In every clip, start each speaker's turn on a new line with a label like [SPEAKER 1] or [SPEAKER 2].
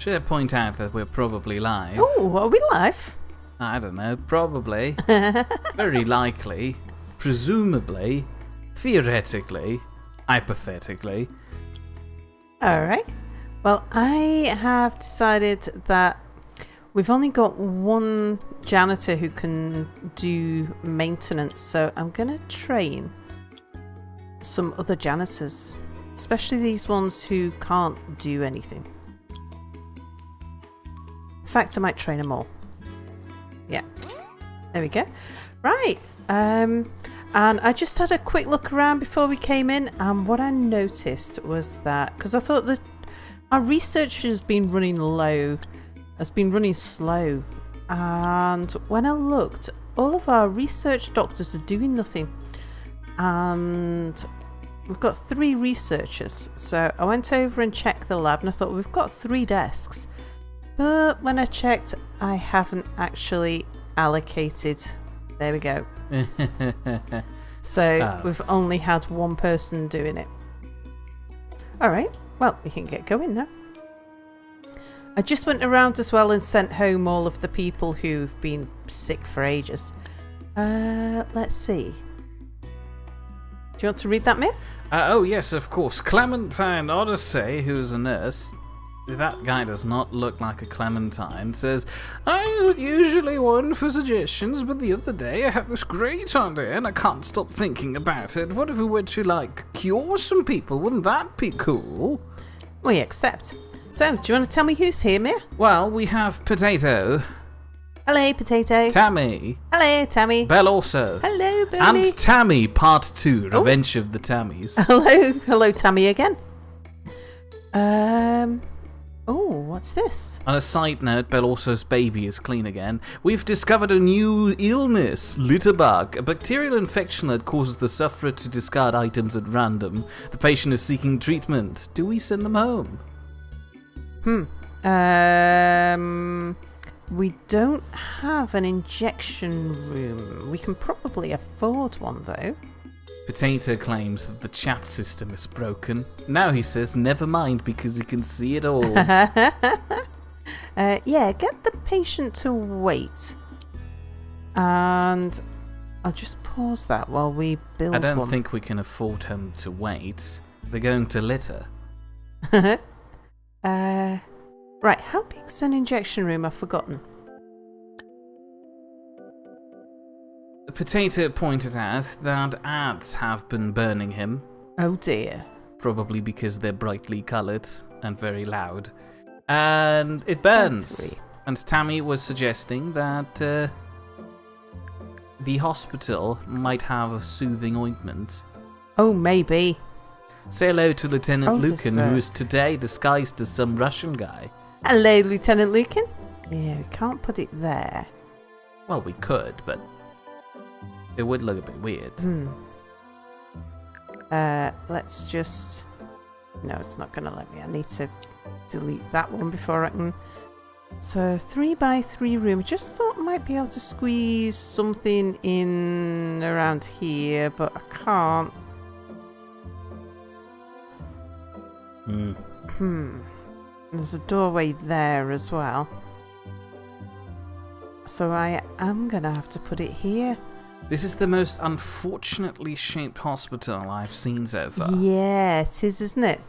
[SPEAKER 1] Should I point out that we're probably live?
[SPEAKER 2] Oh, are we live?
[SPEAKER 1] I don't know, probably. Very likely. Presumably. Theoretically. Hypothetically.
[SPEAKER 2] Alright. Well, I have decided that we've only got one janitor who can do maintenance, so I'm going to train some other janitors, especially these ones who can't do anything. In fact, I might train them all. Yeah. There we go. Right. And I just had a quick look around before we came in, and what I noticed was that, because I thought that our research has been running slow, and when I looked, all of our research doctors are doing nothing, and we've got 3 researchers. So I went over and checked the lab, and I thought, we've got 3 desks, but when I checked, I haven't actually allocated. There we go. So we've only had one person doing it. Alright, well, we can get going now. I just went around as well and sent home all of the people who've been sick for ages. Let's see. Do you want to read that, Mia?
[SPEAKER 1] Oh, yes, of course. Clementine Odyssey, who's a nurse. That guy does not look like a Clementine. Says, I'm not usually one for suggestions, but the other day I had this great idea and I can't stop thinking about it. What if we were to, cure some people? Wouldn't that be cool?
[SPEAKER 2] We accept. So, do you want to tell me who's here, Mia?
[SPEAKER 1] Well, we have Potato.
[SPEAKER 2] Hello, Potato.
[SPEAKER 1] Tammy.
[SPEAKER 2] Hello, Tammy.
[SPEAKER 1] Belle also.
[SPEAKER 2] Hello, Bernie.
[SPEAKER 1] And Tammy, Part 2, Revenge of the Tammys.
[SPEAKER 2] Hello, Tammy again. Oh, what's this?
[SPEAKER 1] On a side note, Belorso's baby is clean again. We've discovered a new illness, litterbug, a bacterial infection that causes the sufferer to discard items at random. The patient is seeking treatment. Do we send them home?
[SPEAKER 2] We don't have an injection room. We can probably afford one, though.
[SPEAKER 1] Potato claims that the chat system is broken. Now he says never mind because he can see it all.
[SPEAKER 2] Yeah, get the patient to wait. And I'll just pause that while we build one.
[SPEAKER 1] I don't think we can afford him to wait. They're going to litter.
[SPEAKER 2] Right, how big's an injection room? I've forgotten.
[SPEAKER 1] Potato pointed out that ads have been burning him.
[SPEAKER 2] Oh dear.
[SPEAKER 1] Probably because they're brightly coloured and very loud. And it burns. And Tammy was suggesting that the hospital might have a soothing ointment.
[SPEAKER 2] Oh, maybe.
[SPEAKER 1] Say hello to Lieutenant Lucan, who is today disguised as some Russian guy.
[SPEAKER 2] Hello, Lieutenant Lucan. Yeah, we can't put it there.
[SPEAKER 1] Well, we could, but it would look a bit weird.
[SPEAKER 2] Let's just... No, it's not going to let me. I need to delete that one before I can... So, 3x3 room. I just thought I might be able to squeeze something in around here, but I can't. There's a doorway there as well. So I am going to have to put it here.
[SPEAKER 1] This is the most unfortunately shaped hospital I've seen so far.
[SPEAKER 2] Yeah, it is, isn't it?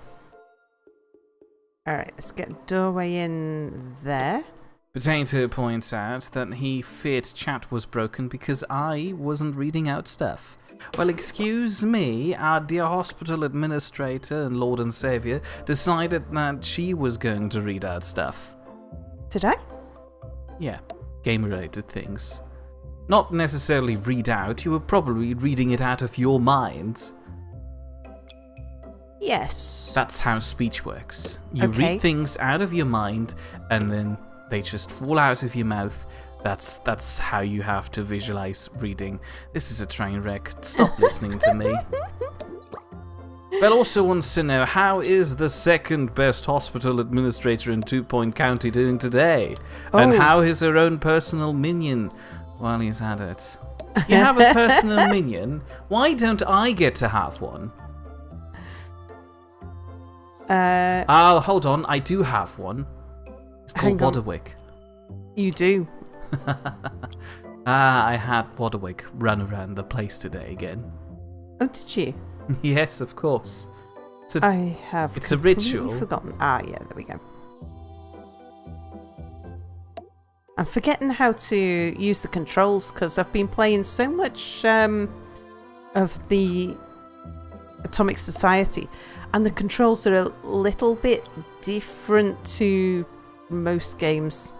[SPEAKER 2] Alright, let's get a doorway in there.
[SPEAKER 1] Potato points out that he feared chat was broken because I wasn't reading out stuff. Well, excuse me, our dear hospital administrator and Lord and Saviour decided that she was going to read out stuff.
[SPEAKER 2] Did I?
[SPEAKER 1] Yeah, game-related things. Not necessarily read out, you were probably reading it out of your mind.
[SPEAKER 2] Yes.
[SPEAKER 1] That's how speech works. You read things out of your mind, and then they just fall out of your mouth. That's how you have to visualize reading. This is a train wreck. Stop listening to me. Belle also wants to know, how is the second best hospital administrator in 2 Point County doing today? And how is her own personal minion while he's at it? You have a personal minion? Why don't I get to have one? Oh, hold on. I do have one. It's called
[SPEAKER 2] Hang on.
[SPEAKER 1] Waterwick.
[SPEAKER 2] You do.
[SPEAKER 1] I had Waterwick run around the place today again.
[SPEAKER 2] Oh, did you?
[SPEAKER 1] Yes, of course.
[SPEAKER 2] I have.
[SPEAKER 1] It's a
[SPEAKER 2] completely
[SPEAKER 1] ritual.
[SPEAKER 2] Forgotten. Ah, yeah. There we go. I'm forgetting how to use the controls because I've been playing so much of the Atomic Society, and the controls are a little bit different to most games.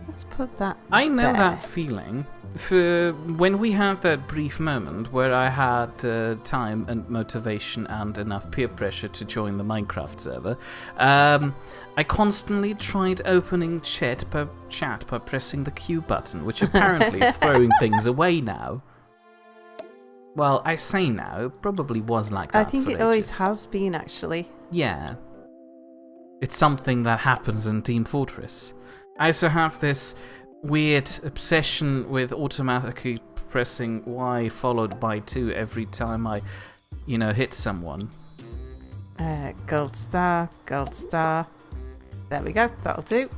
[SPEAKER 2] Let's put that.
[SPEAKER 1] I know
[SPEAKER 2] there.
[SPEAKER 1] that feeling. For when we had that brief moment where I had time and motivation and enough peer pressure to join the Minecraft server, I constantly tried opening chat by pressing the Q button, which apparently is throwing things away now. Well, I say now, it probably was like that
[SPEAKER 2] I think
[SPEAKER 1] for
[SPEAKER 2] it always
[SPEAKER 1] ages.
[SPEAKER 2] has been, actually.
[SPEAKER 1] Yeah. It's something that happens in Team Fortress. I also have this weird obsession with automatically pressing Y followed by 2 every time I, hit someone.
[SPEAKER 2] Gold star, gold star. There we go, that'll do.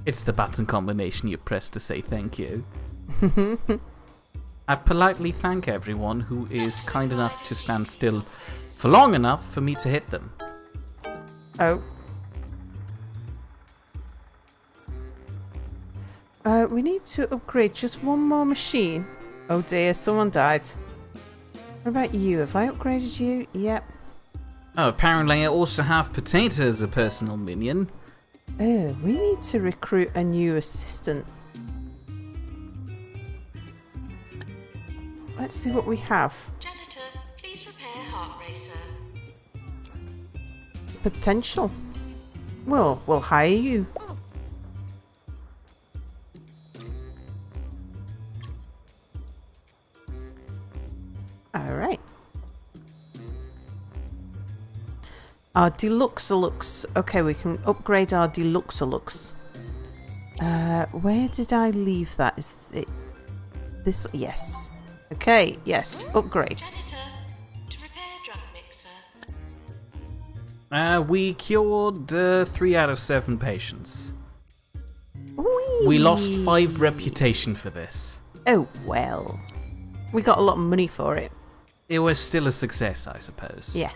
[SPEAKER 1] It's the button combination you press to say thank you. I politely thank everyone who is kind enough to stand still for long enough for me to hit them.
[SPEAKER 2] Oh. We need to upgrade just one more machine. Oh dear, someone died. What about you? Have I upgraded you? Yep.
[SPEAKER 1] Oh, apparently I also have Potato as a personal minion.
[SPEAKER 2] Oh, we need to recruit a new assistant. Let's see what we have.
[SPEAKER 3] Janitor, please repair Heart Racer.
[SPEAKER 2] Potential. Well, we'll hire you. Alright. Our Deluxelux. Okay, we can upgrade our Deluxelux. Where did I leave that? Is it this? Yes. Okay, yes. Upgrade.
[SPEAKER 3] Janitor, to repair drug mixer.
[SPEAKER 1] We cured 3 out of 7 patients.
[SPEAKER 2] Whee!
[SPEAKER 1] We lost 5 reputation for this.
[SPEAKER 2] Oh, well. We got a lot of money for it.
[SPEAKER 1] It was still a success, I suppose.
[SPEAKER 2] Yeah.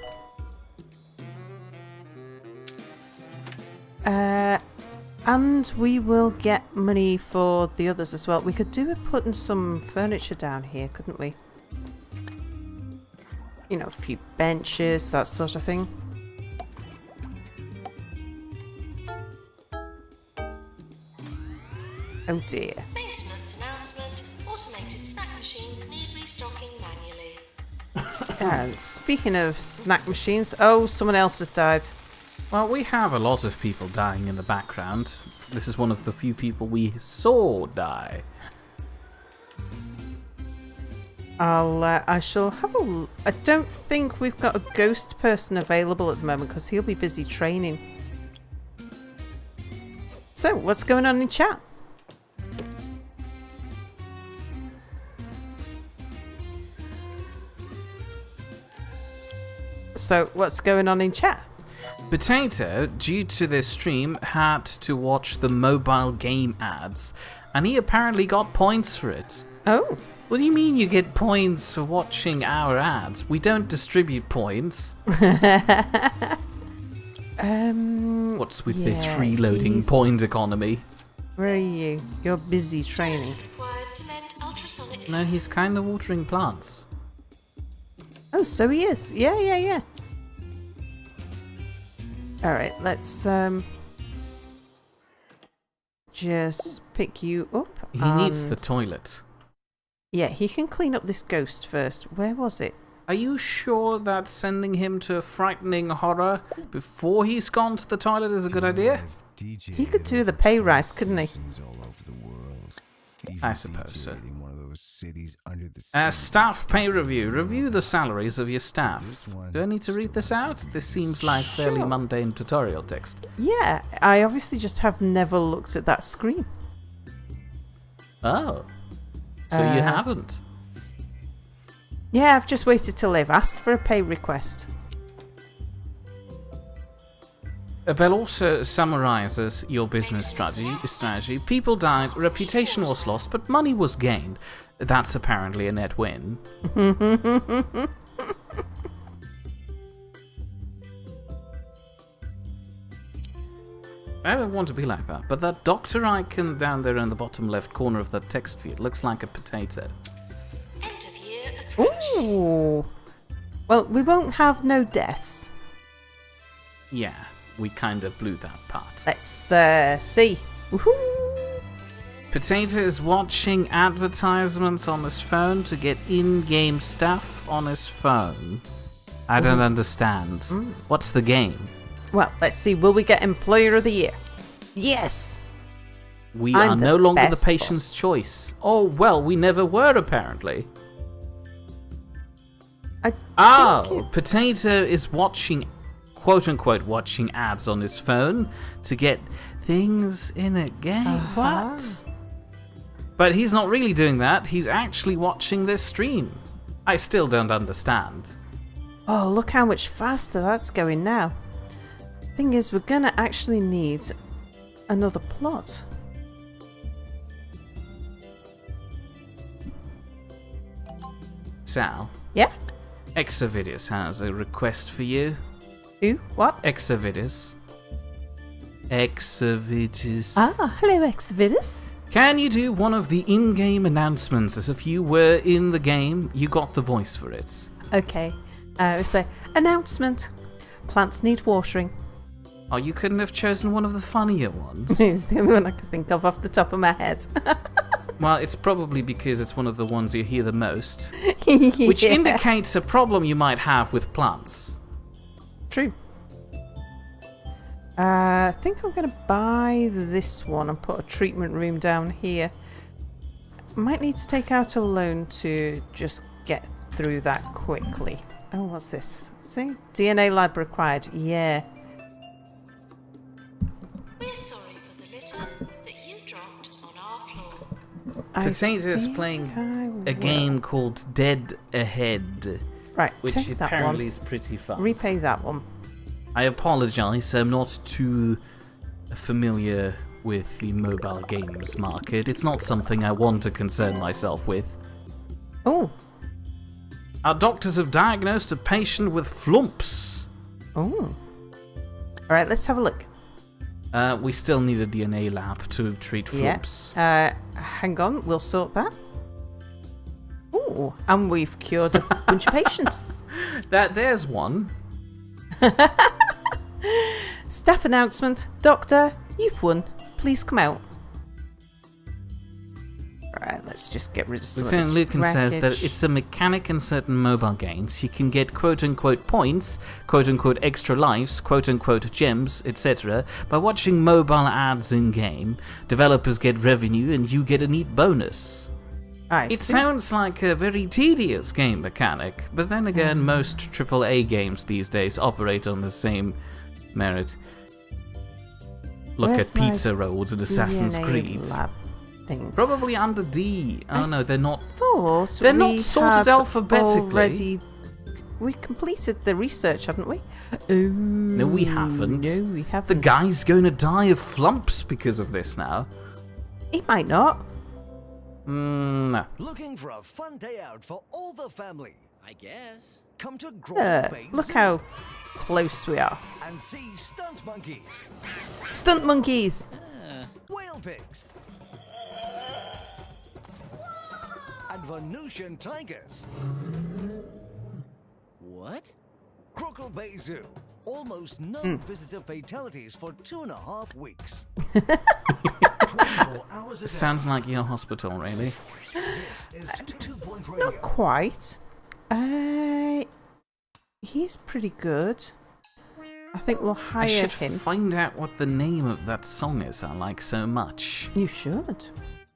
[SPEAKER 2] And we will get money for the others as well. We could do with putting some furniture down here, couldn't we? You know, a few benches, that sort of thing. Oh dear.
[SPEAKER 3] Maintenance announcement. Automated snack machines need restocking manually.
[SPEAKER 2] And speaking of snack machines, oh, someone else has died.
[SPEAKER 1] Well, we have a lot of people dying in the background. This is one of the few people we saw die.
[SPEAKER 2] I shall have a... I don't think we've got a ghost person available at the moment because he'll be busy training. So, what's going on in chat? So, what's going on in chat?
[SPEAKER 1] Potato, due to this stream, had to watch the mobile game ads, and he apparently got points for it.
[SPEAKER 2] Oh.
[SPEAKER 1] What do you mean you get points for watching our ads? We don't distribute points. What's with this
[SPEAKER 2] yeah,
[SPEAKER 1] freeloading
[SPEAKER 2] he's-
[SPEAKER 1] point economy?
[SPEAKER 2] Where are you? You're busy training.
[SPEAKER 3] Janitor required to mend ultrasonic.
[SPEAKER 1] No, he's kind of watering plants.
[SPEAKER 2] Oh, so he is. Yeah. Alright, let's just pick you up.
[SPEAKER 1] He needs the
[SPEAKER 2] and-
[SPEAKER 1] toilet.
[SPEAKER 2] Yeah, he can clean up this ghost first. Where was it?
[SPEAKER 1] Are you sure that sending him to frightening horror before he's gone to the toilet is a good idea?
[SPEAKER 2] He could do the pay rise, couldn't he?
[SPEAKER 1] I suppose so. Staff pay review. Review the salaries of your staff. Do I need to read this out? This seems like fairly
[SPEAKER 2] Sure.
[SPEAKER 1] mundane tutorial text.
[SPEAKER 2] Yeah, I obviously just have never looked at that screen.
[SPEAKER 1] Oh. So you haven't?
[SPEAKER 2] Yeah, I've just waited till they've asked for a pay request.
[SPEAKER 1] Bell also summarizes your business strategy. People died, reputation was lost, but money was gained. That's apparently a net win. I don't want to be like that, but that doctor icon down there in the bottom left corner of that text field looks like a potato.
[SPEAKER 3] End of year approach.
[SPEAKER 2] Ooh. Well, we won't have no deaths.
[SPEAKER 1] Yeah, we kind of blew that part.
[SPEAKER 2] Let's see. Woohoo!
[SPEAKER 1] Potato is watching advertisements on his phone to get in-game stuff on his phone. I don't understand. What's the game?
[SPEAKER 2] Well, let's see. Will we get Employer of the Year? Yes!
[SPEAKER 1] We
[SPEAKER 2] I'm
[SPEAKER 1] are
[SPEAKER 2] the
[SPEAKER 1] no longer the
[SPEAKER 2] best
[SPEAKER 1] patient's
[SPEAKER 2] boss.
[SPEAKER 1] choice. Oh, well, we never were, apparently.
[SPEAKER 2] I
[SPEAKER 1] Oh,
[SPEAKER 2] think
[SPEAKER 1] Potato is watching, quote-unquote, watching ads on his phone to get things in a game. What? But he's not really doing that. He's actually watching this stream. I still don't understand.
[SPEAKER 2] Oh, look how much faster that's going now. Thing is, we're gonna actually need another plot.
[SPEAKER 1] Sal,
[SPEAKER 2] Yeah?
[SPEAKER 1] Exavidus has a request for you.
[SPEAKER 2] Who? What?
[SPEAKER 1] Exavidus. Exavidus.
[SPEAKER 2] Ah, hello, Exavidus.
[SPEAKER 1] Can you do one of the in-game announcements as if you were in the game? You got the voice for it.
[SPEAKER 2] Okay. We say, announcement. Plants need watering.
[SPEAKER 1] Oh, you couldn't have chosen one of the funnier ones.
[SPEAKER 2] It's the only one I can think of off the top of my head.
[SPEAKER 1] Well, it's probably because it's one of the ones you hear the most, which
[SPEAKER 2] Yeah.
[SPEAKER 1] indicates a problem you might have with plants.
[SPEAKER 2] True. I think I'm going to buy this one and put a treatment room down here. Might need to take out a loan to just get through that quickly. Oh, what's this? See? DNA lab required. Yeah.
[SPEAKER 3] We're sorry for the litter that you dropped on our floor.
[SPEAKER 1] Potato is
[SPEAKER 2] think
[SPEAKER 1] playing
[SPEAKER 2] I
[SPEAKER 1] a
[SPEAKER 2] will.
[SPEAKER 1] game called Dead Ahead,
[SPEAKER 2] Right,
[SPEAKER 1] which
[SPEAKER 2] take that
[SPEAKER 1] apparently
[SPEAKER 2] one.
[SPEAKER 1] is pretty fun.
[SPEAKER 2] Repay that one.
[SPEAKER 1] I apologize, I'm not too familiar with the mobile games market. It's not something I want to concern myself with.
[SPEAKER 2] Oh.
[SPEAKER 1] Our doctors have diagnosed a patient with flumps.
[SPEAKER 2] Oh. Alright, let's have a look.
[SPEAKER 1] We still need a DNA lab to treat flumps.
[SPEAKER 2] Yeah. Hang on, we'll sort that. Oh, and we've cured a bunch of patients.
[SPEAKER 1] There's one.
[SPEAKER 2] Staff announcement. Doctor, you've won. Please come out. Alright, let's just get rid of some of
[SPEAKER 1] Lieutenant
[SPEAKER 2] this
[SPEAKER 1] Lucan says that
[SPEAKER 2] wreckage.
[SPEAKER 1] it's a mechanic in certain mobile games. You can get quote-unquote points, quote-unquote extra lives, quote-unquote gems, etc. by watching mobile ads in-game. Developers get revenue and you get a neat bonus.
[SPEAKER 2] I
[SPEAKER 1] It
[SPEAKER 2] see.
[SPEAKER 1] sounds like a very tedious game mechanic, but then again, most AAA games these days operate on the same merit. Look
[SPEAKER 2] Where's
[SPEAKER 1] at
[SPEAKER 2] my
[SPEAKER 1] pizza rolls in Assassin's
[SPEAKER 2] DNA
[SPEAKER 1] Creed.
[SPEAKER 2] lab thing.
[SPEAKER 1] Probably under D. Oh no, they're not.
[SPEAKER 2] Thought
[SPEAKER 1] They're
[SPEAKER 2] we
[SPEAKER 1] not sorted
[SPEAKER 2] had
[SPEAKER 1] alphabetically.
[SPEAKER 2] Already, we completed the research, haven't we? Oh,
[SPEAKER 1] No, we haven't.
[SPEAKER 2] No, we haven't.
[SPEAKER 1] The guy's going to die of flumps because of this now.
[SPEAKER 2] He might not.
[SPEAKER 1] No.
[SPEAKER 4] Looking for a fun day out for all the family?
[SPEAKER 5] I guess.
[SPEAKER 4] Come to Groton Bay
[SPEAKER 2] Look
[SPEAKER 4] Zoo
[SPEAKER 2] how close we are.
[SPEAKER 4] and see stunt monkeys,
[SPEAKER 2] Stunt monkeys.
[SPEAKER 4] whale pigs, and Venusian tigers.
[SPEAKER 5] What?
[SPEAKER 4] Crockle Bay Zoo. Almost no visitor fatalities for 2.5 weeks. 24 hours a day.
[SPEAKER 1] Sounds like your hospital, really.
[SPEAKER 4] This is 2 Point Radio.
[SPEAKER 2] Not quite. He's pretty good. I think we'll hire
[SPEAKER 1] I should
[SPEAKER 2] him.
[SPEAKER 1] find out what the name of that song is I like so much.
[SPEAKER 2] You should.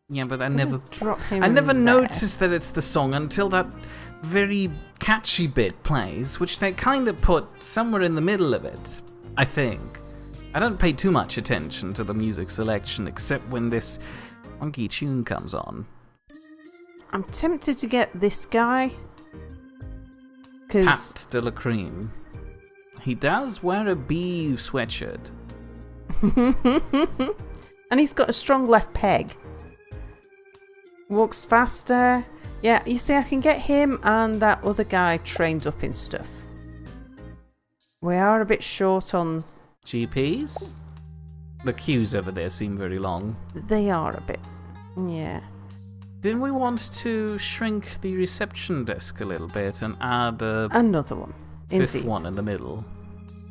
[SPEAKER 1] Yeah, but I
[SPEAKER 2] Gonna
[SPEAKER 1] never
[SPEAKER 2] drop him
[SPEAKER 1] I never
[SPEAKER 2] in there.
[SPEAKER 1] noticed that it's the song until that very catchy bit plays, which they kind of put somewhere in the middle of it, I think. I don't pay too much attention to the music selection except when this funky tune comes on.
[SPEAKER 2] I'm tempted to get this guy. Because
[SPEAKER 1] Pat de la Cream. He does wear a bee sweatshirt.
[SPEAKER 2] And he's got a strong left peg. Walks faster. Yeah, you see, I can get him and that other guy trained up in stuff. We are a bit short on...
[SPEAKER 1] GPs? The queues over there seem very long.
[SPEAKER 2] They are a bit. Yeah.
[SPEAKER 1] Didn't we want to shrink the reception desk a little bit and add a
[SPEAKER 2] Another one.
[SPEAKER 1] fifth
[SPEAKER 2] Indeed.
[SPEAKER 1] one in the middle?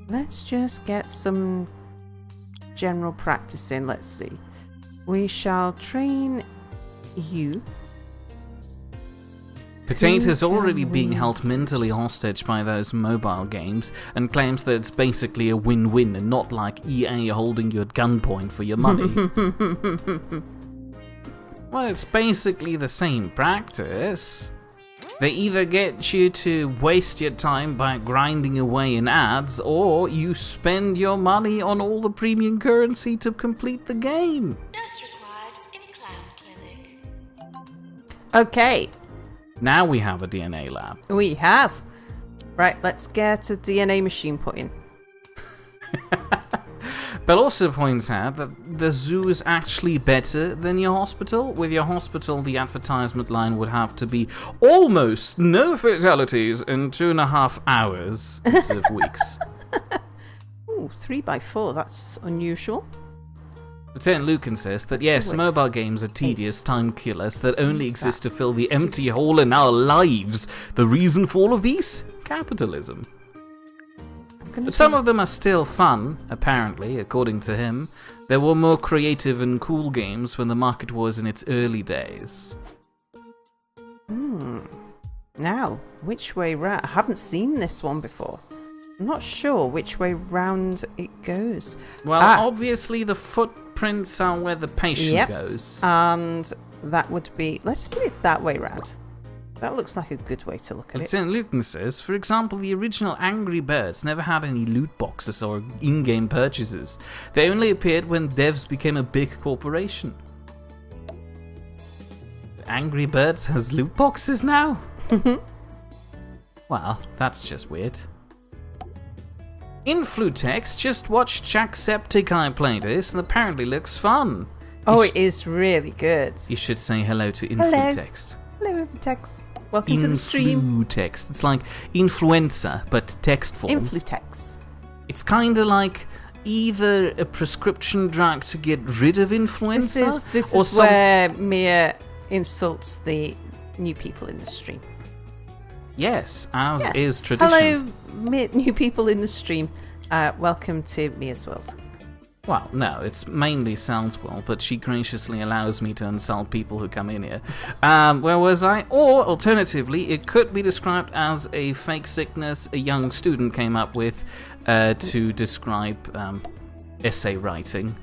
[SPEAKER 2] Let's just get some general practice in. Let's see. We shall train you.
[SPEAKER 1] Potato's
[SPEAKER 2] Who can
[SPEAKER 1] already being
[SPEAKER 2] we
[SPEAKER 1] held mentally hostage by those mobile games and claims that it's basically a win-win and not like EA holding you at gunpoint for your money. Well, it's basically the same practice. They either get you to waste your time by grinding away in ads, or you spend your money on all the premium currency to complete the game.
[SPEAKER 3] Nurse required in Clown Clinic.
[SPEAKER 2] Okay,
[SPEAKER 1] Now we have a DNA lab.
[SPEAKER 2] we have. Right, let's get a DNA machine put in.
[SPEAKER 1] Bell also points out that the zoo is actually better than your hospital. With your hospital, the advertisement line would have to be almost no fatalities in 2.5 hours instead of weeks.
[SPEAKER 2] Ooh, 3x4, that's unusual.
[SPEAKER 1] Lieutenant Lucan says that yes,
[SPEAKER 2] Weeks.
[SPEAKER 1] mobile games are tedious time killers that only exist to fill the empty hole in our lives. The reason for all of these? Capitalism. But some of them are still fun, apparently, according to him. There were more creative and cool games when the market was in its early days.
[SPEAKER 2] Now, which way round? I haven't seen this one before. I'm not sure which way round it goes.
[SPEAKER 1] Well, obviously the footprints are where the patient goes.
[SPEAKER 2] And that would be... Let's put it that way round. That looks like a good way to look at it.
[SPEAKER 1] Lieutenant Lucan says, for example, the original Angry Birds never had any loot boxes or in-game purchases. They only appeared when devs became a big corporation. Angry Birds has loot boxes now? Well, that's just weird. Influtex just watched Jacksepticeye play this and apparently looks fun.
[SPEAKER 2] Oh, it is really good.
[SPEAKER 1] You should say hello to
[SPEAKER 2] Hello.
[SPEAKER 1] Influtext.
[SPEAKER 2] Hello, Influtex. Welcome to the stream.
[SPEAKER 1] Influtext. It's like influenza, but text form.
[SPEAKER 2] Influtex.
[SPEAKER 1] It's kind of like either a prescription drug to get rid of influenza,
[SPEAKER 2] This
[SPEAKER 1] or
[SPEAKER 2] is where Mia insults the new people in the stream.
[SPEAKER 1] Yes, as
[SPEAKER 2] Yes.
[SPEAKER 1] is tradition.
[SPEAKER 2] Hello, new people in the stream. Welcome to Mia's World.
[SPEAKER 1] Well, no, it's mainly Salswell, but she graciously allows me to insult people who come in here. Where was I? Or, alternatively, it could be described as a fake sickness a young student came up with to describe essay writing.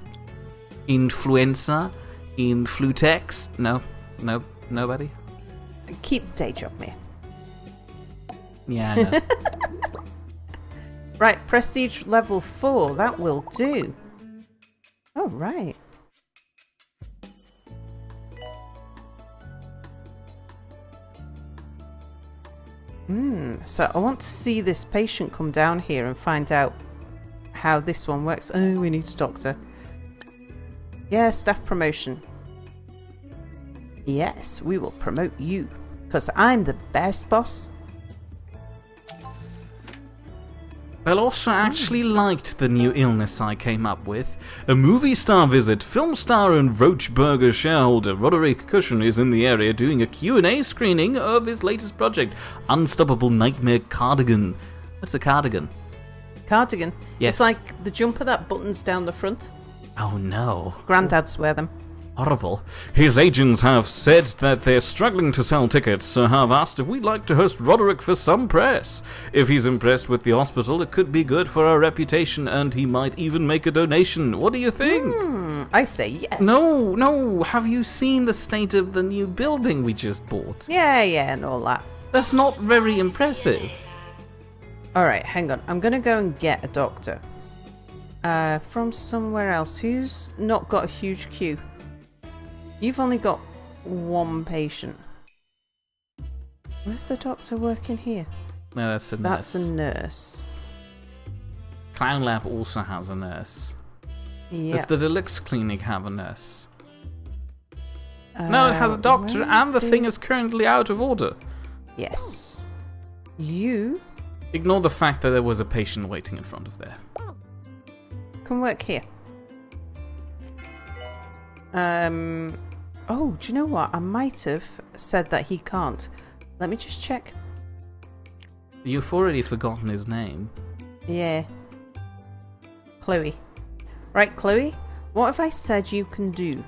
[SPEAKER 1] Influenza? Influtex? No, nobody?
[SPEAKER 2] Keep the day job, Mia.
[SPEAKER 1] Yeah, I know.
[SPEAKER 2] Right, prestige level 4. That will do. Oh, right. So I want to see this patient come down here and find out how this one works. Oh, we need a doctor. Yeah, staff promotion. Yes, we will promote you. Because I'm the best boss.
[SPEAKER 1] Bell also actually liked the new illness I came up with. A movie star visit. Film star and Roach Burger shareholder Roderick Cushion is in the area doing a Q&A screening of his latest project, Unstoppable Nightmare Cardigan. What's a cardigan?
[SPEAKER 2] Cardigan.
[SPEAKER 1] Yes.
[SPEAKER 2] It's like the jumper that buttons down the front.
[SPEAKER 1] Oh no.
[SPEAKER 2] Granddads wear them.
[SPEAKER 1] Horrible. His agents have said that they're struggling to sell tickets, so have asked if we'd like to host Roderick for some press. If he's impressed with the hospital, it could be good for our reputation, and he might even make a donation. What do you think?
[SPEAKER 2] I say yes.
[SPEAKER 1] No. Have you seen the state of the new building we just bought?
[SPEAKER 2] Yeah, and all that.
[SPEAKER 1] That's not very impressive.
[SPEAKER 2] Alright, hang on. I'm gonna go and get a doctor. From somewhere else. Who's not got a huge queue? You've only got one patient. Where's the doctor working here?
[SPEAKER 1] No, that's a nurse.
[SPEAKER 2] That's a nurse.
[SPEAKER 1] Clown Lab also has a nurse.
[SPEAKER 2] Yeah.
[SPEAKER 1] Does the Deluxe Clinic have a nurse? No, it has a doctor,
[SPEAKER 2] where's
[SPEAKER 1] and the thing is currently out of order.
[SPEAKER 2] Yes. You
[SPEAKER 1] Ignore the fact that there was a patient waiting in front of there.
[SPEAKER 2] can work here. Oh, do you know what? I might have said that he can't. Let me just check.
[SPEAKER 1] You've already forgotten his name.
[SPEAKER 2] Yeah. Chloe. Right, Chloe. What have I said you can do?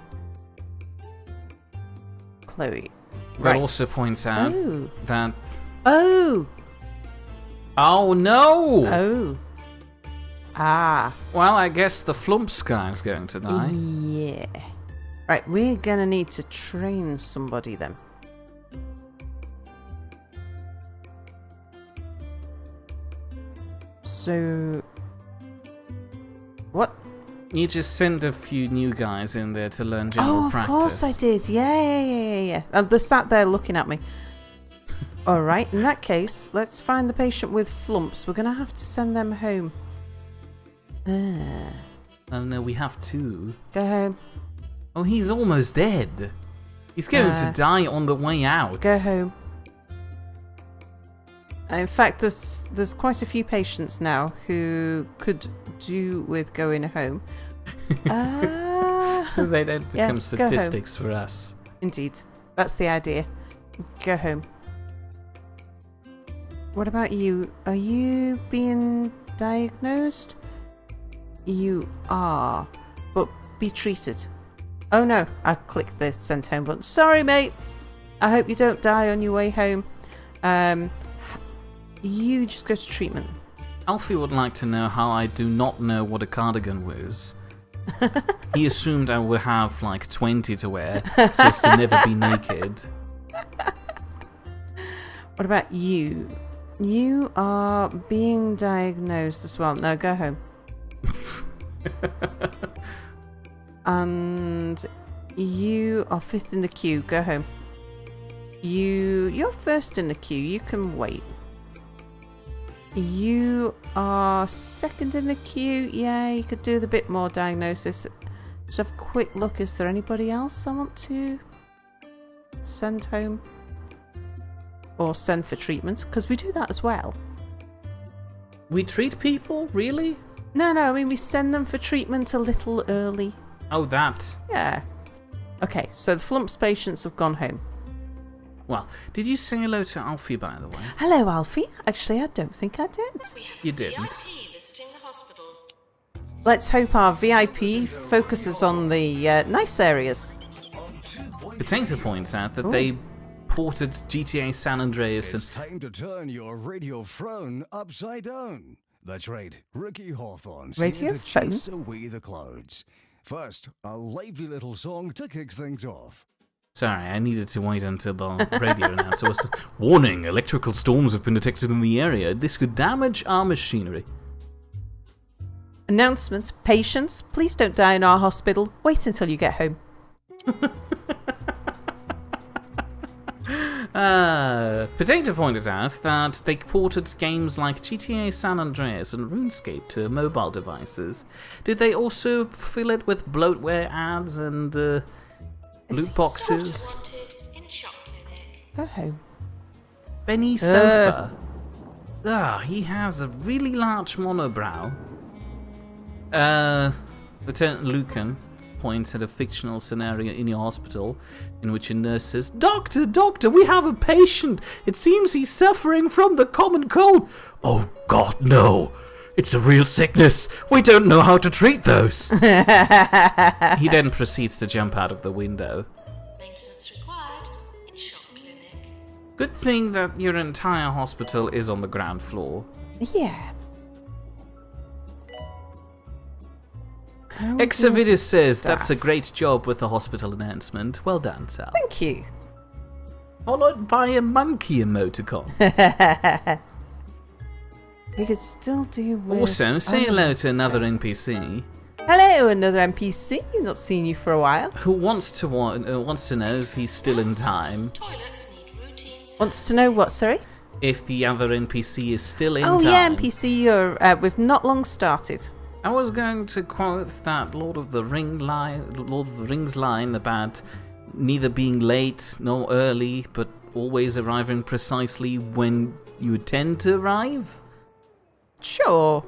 [SPEAKER 2] Chloe.
[SPEAKER 1] That
[SPEAKER 2] Right.
[SPEAKER 1] also points out
[SPEAKER 2] Oh.
[SPEAKER 1] that...
[SPEAKER 2] Oh.
[SPEAKER 1] Oh, no!
[SPEAKER 2] Oh. Ah.
[SPEAKER 1] Well, I guess the Flumps guy's going to die.
[SPEAKER 2] Yeah. Right, we're gonna need to train somebody then. So... What?
[SPEAKER 1] You just send a few new guys in there to learn general
[SPEAKER 2] Oh, of
[SPEAKER 1] practice.
[SPEAKER 2] course I did. Yeah. And they're sat there looking at me. Alright, in that case, let's find the patient with flumps. We're gonna have to send them home.
[SPEAKER 1] Oh no, we have two.
[SPEAKER 2] Go home.
[SPEAKER 1] Oh, he's almost dead. He's going to die on the way out.
[SPEAKER 2] Go home. In fact, there's quite a few patients now who could do with going home.
[SPEAKER 1] So they don't
[SPEAKER 2] Yeah,
[SPEAKER 1] become
[SPEAKER 2] go
[SPEAKER 1] statistics for us.
[SPEAKER 2] Indeed. That's the idea. Go home. What about you? Are you being diagnosed? You are. But be treated. Oh no, I clicked the send home button. Sorry, mate. I hope you don't die on your way home. You just go to treatment.
[SPEAKER 1] Alfie would like to know how I do not know what a cardigan was. He assumed I would have like 20 to wear, so as to never be naked.
[SPEAKER 2] What about you? You are being diagnosed as well. No, go home. And you are fifth in the queue. Go home. You're first in the queue. You can wait. You are second in the queue. Yeah, you could do the bit more diagnosis. Just have a quick look. Is there anybody else I want to send home? Or send for treatment? Because we do that as well.
[SPEAKER 1] We treat people? Really?
[SPEAKER 2] No, I mean we send them for treatment a little early.
[SPEAKER 1] Oh, that.
[SPEAKER 2] Yeah. Okay, so the flumps patients have gone home.
[SPEAKER 1] Well, did you say hello to Alfie, by the way?
[SPEAKER 2] Hello, Alfie. Actually, I don't think I did.
[SPEAKER 3] We have
[SPEAKER 1] You
[SPEAKER 3] a
[SPEAKER 1] didn't.
[SPEAKER 3] VIP visiting the hospital.
[SPEAKER 2] Let's hope our VIP focuses on the nice areas.
[SPEAKER 1] Potato points out that they ported GTA San Andreas
[SPEAKER 4] It's
[SPEAKER 1] and...
[SPEAKER 4] time to turn your radio throne upside down. That's right, Ricky Hawthorne's
[SPEAKER 2] Radio
[SPEAKER 4] here to
[SPEAKER 2] phone?
[SPEAKER 4] chase away the clouds. First, a lively little song to kick things off.
[SPEAKER 1] Sorry, I needed to wait until the radio announcer was... Warning, electrical storms have been detected in the area. This could damage our machinery.
[SPEAKER 2] Announcement. Patients, please don't die in our hospital. Wait until you get home.
[SPEAKER 1] Potato pointed out that they ported games like GTA San Andreas and RuneScape to mobile devices. Did they also fill it with bloatware ads and loot boxes?
[SPEAKER 3] Wanted in Shop Clinic.
[SPEAKER 2] Go home.
[SPEAKER 1] Benny Sofa. He has a really large monobrow. Lieutenant Lucan points at a fictional scenario in your hospital in which a nurse says, Doctor, we have a patient. It seems he's suffering from the common cold. Oh, God, no. It's a real sickness. We don't know how to treat those. He then proceeds to jump out of the window.
[SPEAKER 3] Maintenance required in Shop Clinic.
[SPEAKER 1] Good thing that your entire hospital is on the ground floor.
[SPEAKER 2] Yeah.
[SPEAKER 1] Exavidis says, that's a great job with the hospital announcement. Well done, Sal.
[SPEAKER 2] Thank you.
[SPEAKER 1] Followed by a monkey emoticon.
[SPEAKER 2] We could still do with...
[SPEAKER 1] Also, say hello to another NPC
[SPEAKER 2] Hello, another NPC. Not seen you for a while.
[SPEAKER 1] who wants to know if he's still in time.
[SPEAKER 3] Toilets need routine
[SPEAKER 2] Wants to know what, sorry?
[SPEAKER 1] if the other NPC is still in
[SPEAKER 2] Oh
[SPEAKER 1] time.
[SPEAKER 2] yeah, NPC, we've not long started.
[SPEAKER 1] I was going to quote that Lord of the Rings line about neither being late nor early, but always arriving precisely when you intend to arrive.
[SPEAKER 2] Sure.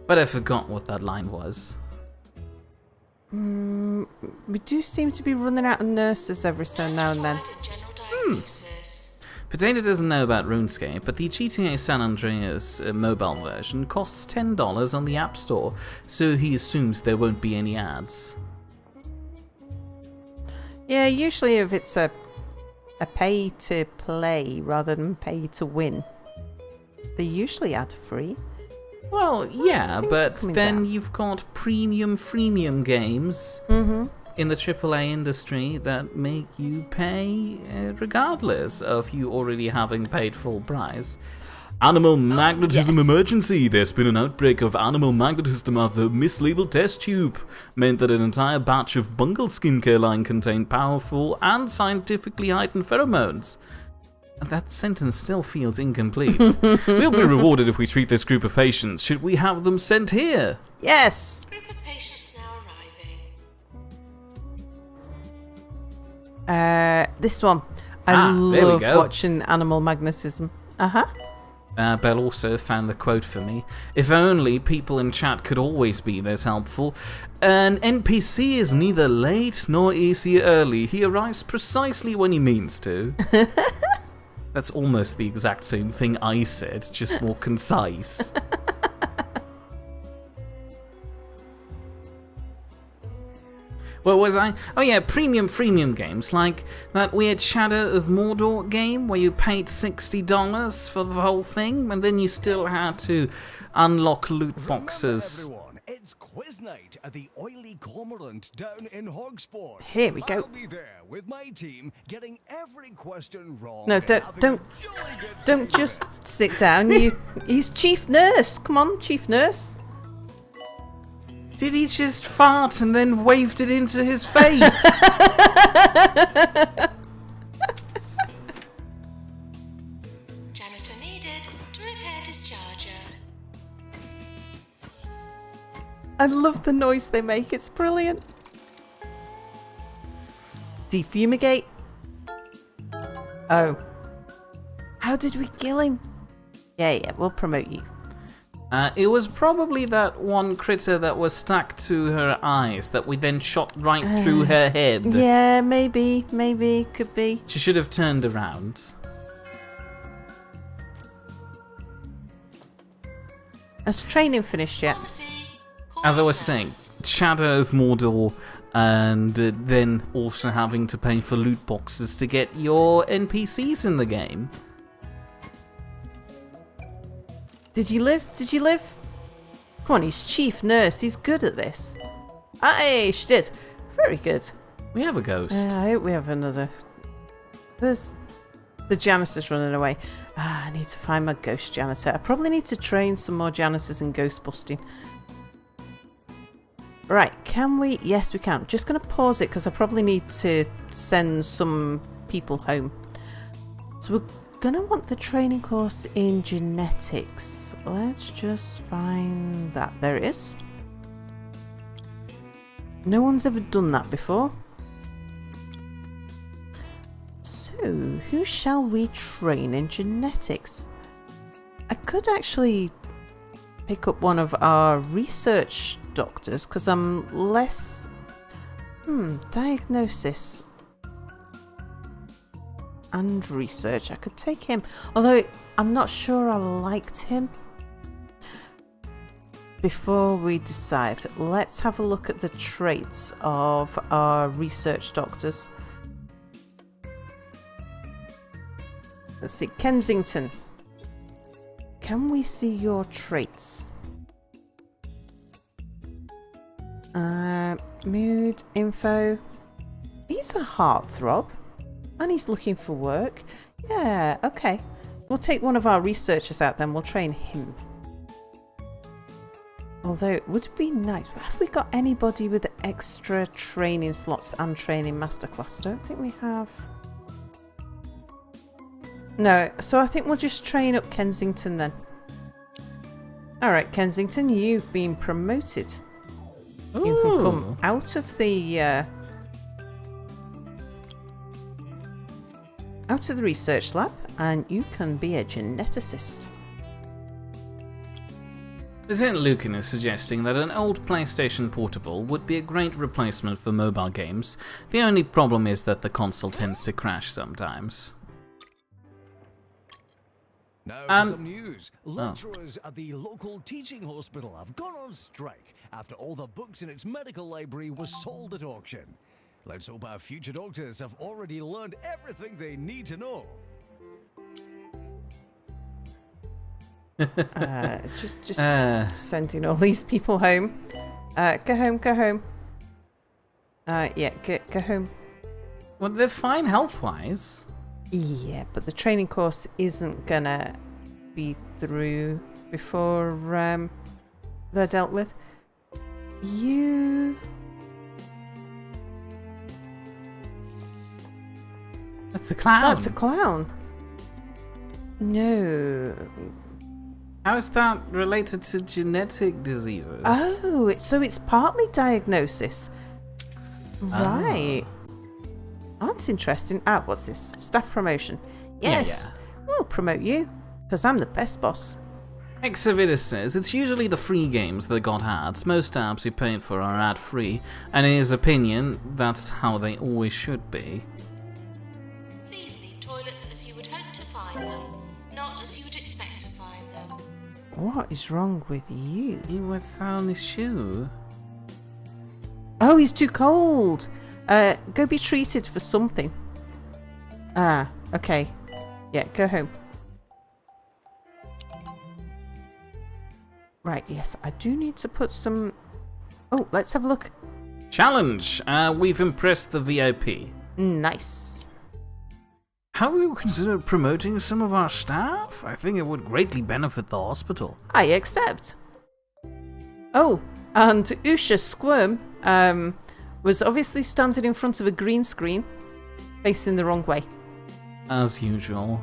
[SPEAKER 1] But I forgot what that line was.
[SPEAKER 2] We do seem to be running out of nurses every so now and then.
[SPEAKER 3] General diagnosis.
[SPEAKER 1] Potato doesn't know about RuneScape, but the GTA San Andreas mobile version costs $10 on the App Store, so he assumes there won't be any ads.
[SPEAKER 2] Yeah, usually if it's a pay to play rather than pay to win, they're usually ad free.
[SPEAKER 1] Well, yeah,
[SPEAKER 2] Things are
[SPEAKER 1] but
[SPEAKER 2] coming
[SPEAKER 1] then
[SPEAKER 2] down.
[SPEAKER 1] you've got freemium games in the AAA industry that make you pay regardless of you already having paid full price. Animal magnetism
[SPEAKER 2] yes.
[SPEAKER 1] emergency. There's been an outbreak of animal magnetism after the mislabeled test tube meant that an entire batch of Bungle skincare line contained powerful and scientifically heightened pheromones. That sentence still feels incomplete. We'll be rewarded if we treat this group of patients. Should we have them sent here?
[SPEAKER 2] Yes.
[SPEAKER 3] Group of patients now arriving.
[SPEAKER 2] This one. I
[SPEAKER 1] there we
[SPEAKER 2] love
[SPEAKER 1] go.
[SPEAKER 2] watching animal magnetism.
[SPEAKER 1] Belle also found the quote for me. If only people in chat could always be this helpful. An NPC is neither late nor is he early. He arrives precisely when he means to. That's almost the exact same thing I said, just more concise. What was I? Oh yeah, freemium games, like that weird Shadow of Mordor game where you paid $60 for the whole thing, and then you still had to unlock loot boxes.
[SPEAKER 4] Remember, everyone, it's quiz night at the Oily Cormorant down in Hogsport.
[SPEAKER 2] Here we go.
[SPEAKER 4] I'll be there with my team, getting every question wrong.
[SPEAKER 2] No,
[SPEAKER 4] and
[SPEAKER 2] don't-
[SPEAKER 4] having
[SPEAKER 2] don't-
[SPEAKER 4] a jolly good
[SPEAKER 2] Don't
[SPEAKER 4] time.
[SPEAKER 2] just sit down. He's chief nurse. Come on, chief nurse.
[SPEAKER 1] Did he just fart and then waved it into his face?
[SPEAKER 3] Janitor needed to repair discharger.
[SPEAKER 2] I love the noise they make. It's brilliant. Defumigate. Oh. How did we kill him? Yeah, we'll promote you.
[SPEAKER 1] It was probably that one critter that was stuck to her eyes that we then shot right through her head.
[SPEAKER 2] Yeah, maybe, could be.
[SPEAKER 1] She should have turned around.
[SPEAKER 2] Has training finished yet?
[SPEAKER 3] Pharmacy.
[SPEAKER 1] As I was
[SPEAKER 3] calling
[SPEAKER 1] saying,
[SPEAKER 3] nurse.
[SPEAKER 1] Shadow of Mordor, and then also having to pay for loot boxes to get your NPCs in the game.
[SPEAKER 2] Did you live? Come on, he's chief nurse. He's good at this. Aye, she did. Very good.
[SPEAKER 1] We have a ghost.
[SPEAKER 2] I hope we have another. There's the janitor's running away. I need to find my ghost janitor. I probably need to train some more janitors in ghost busting. Right, can we? Yes, we can. Just going to pause it because I probably need to send some people home. So we're going to want the training course in genetics. Let's just find that. There it is. No one's ever done that before. So, who shall we train in genetics? I could actually pick up one of our research doctors because I'm less... diagnosis and research. I could take him, although I'm not sure I liked him. Before we decide, let's have a look at the traits of our research doctors. Let's see, Kensington. Can we see your traits? Mood, info. He's a heartthrob. And he's looking for work. Yeah, okay. We'll take one of our researchers out then. We'll train him. Although it would be nice. Have we got anybody with extra training slots and training masterclass? I don't think we have. No, so I think we'll just train up Kensington then. Alright, Kensington, you've been promoted. You can come out of the research lab and you can be a geneticist.
[SPEAKER 1] Lieutenant Lucan is suggesting that an old PlayStation Portable would be a great replacement for mobile games. The only problem is that the console tends to crash sometimes.
[SPEAKER 4] Now for some news. Lecturers at the local teaching hospital have gone on strike after all the books in its medical library were sold at auction. Let's hope our future doctors have already learned everything they need to know.
[SPEAKER 2] Just sending all these people home. Go home, go home. Yeah, go home.
[SPEAKER 1] Well, they're fine health-wise.
[SPEAKER 2] Yeah, but the training course isn't gonna be through before they're dealt with. You...
[SPEAKER 1] That's a clown.
[SPEAKER 2] That's a clown. No.
[SPEAKER 1] How is that related to genetic diseases?
[SPEAKER 2] Oh, so it's partly diagnosis. Right. That's interesting. What's this? Staff promotion. Yes, we'll promote you, because I'm the best boss.
[SPEAKER 1] Exavitus says it's usually the free games that got ads. Most apps you paid for are ad-free, and in his opinion, that's how they always should be.
[SPEAKER 3] Please leave toilets as you would hope to find them, not as you would expect to find them.
[SPEAKER 2] What is wrong with you?
[SPEAKER 1] What's that on his shoe?
[SPEAKER 2] Oh, he's too cold. Go be treated for something. Okay. Yeah, go home. Right, yes, I do need to put some... Oh, let's have a look.
[SPEAKER 1] Challenge! We've impressed the VIP.
[SPEAKER 2] Nice.
[SPEAKER 1] How will you consider promoting some of our staff? I think it would greatly benefit the hospital.
[SPEAKER 2] I accept. Oh, and Usha Squirm, was obviously standing in front of a green screen, facing the wrong way.
[SPEAKER 1] As usual.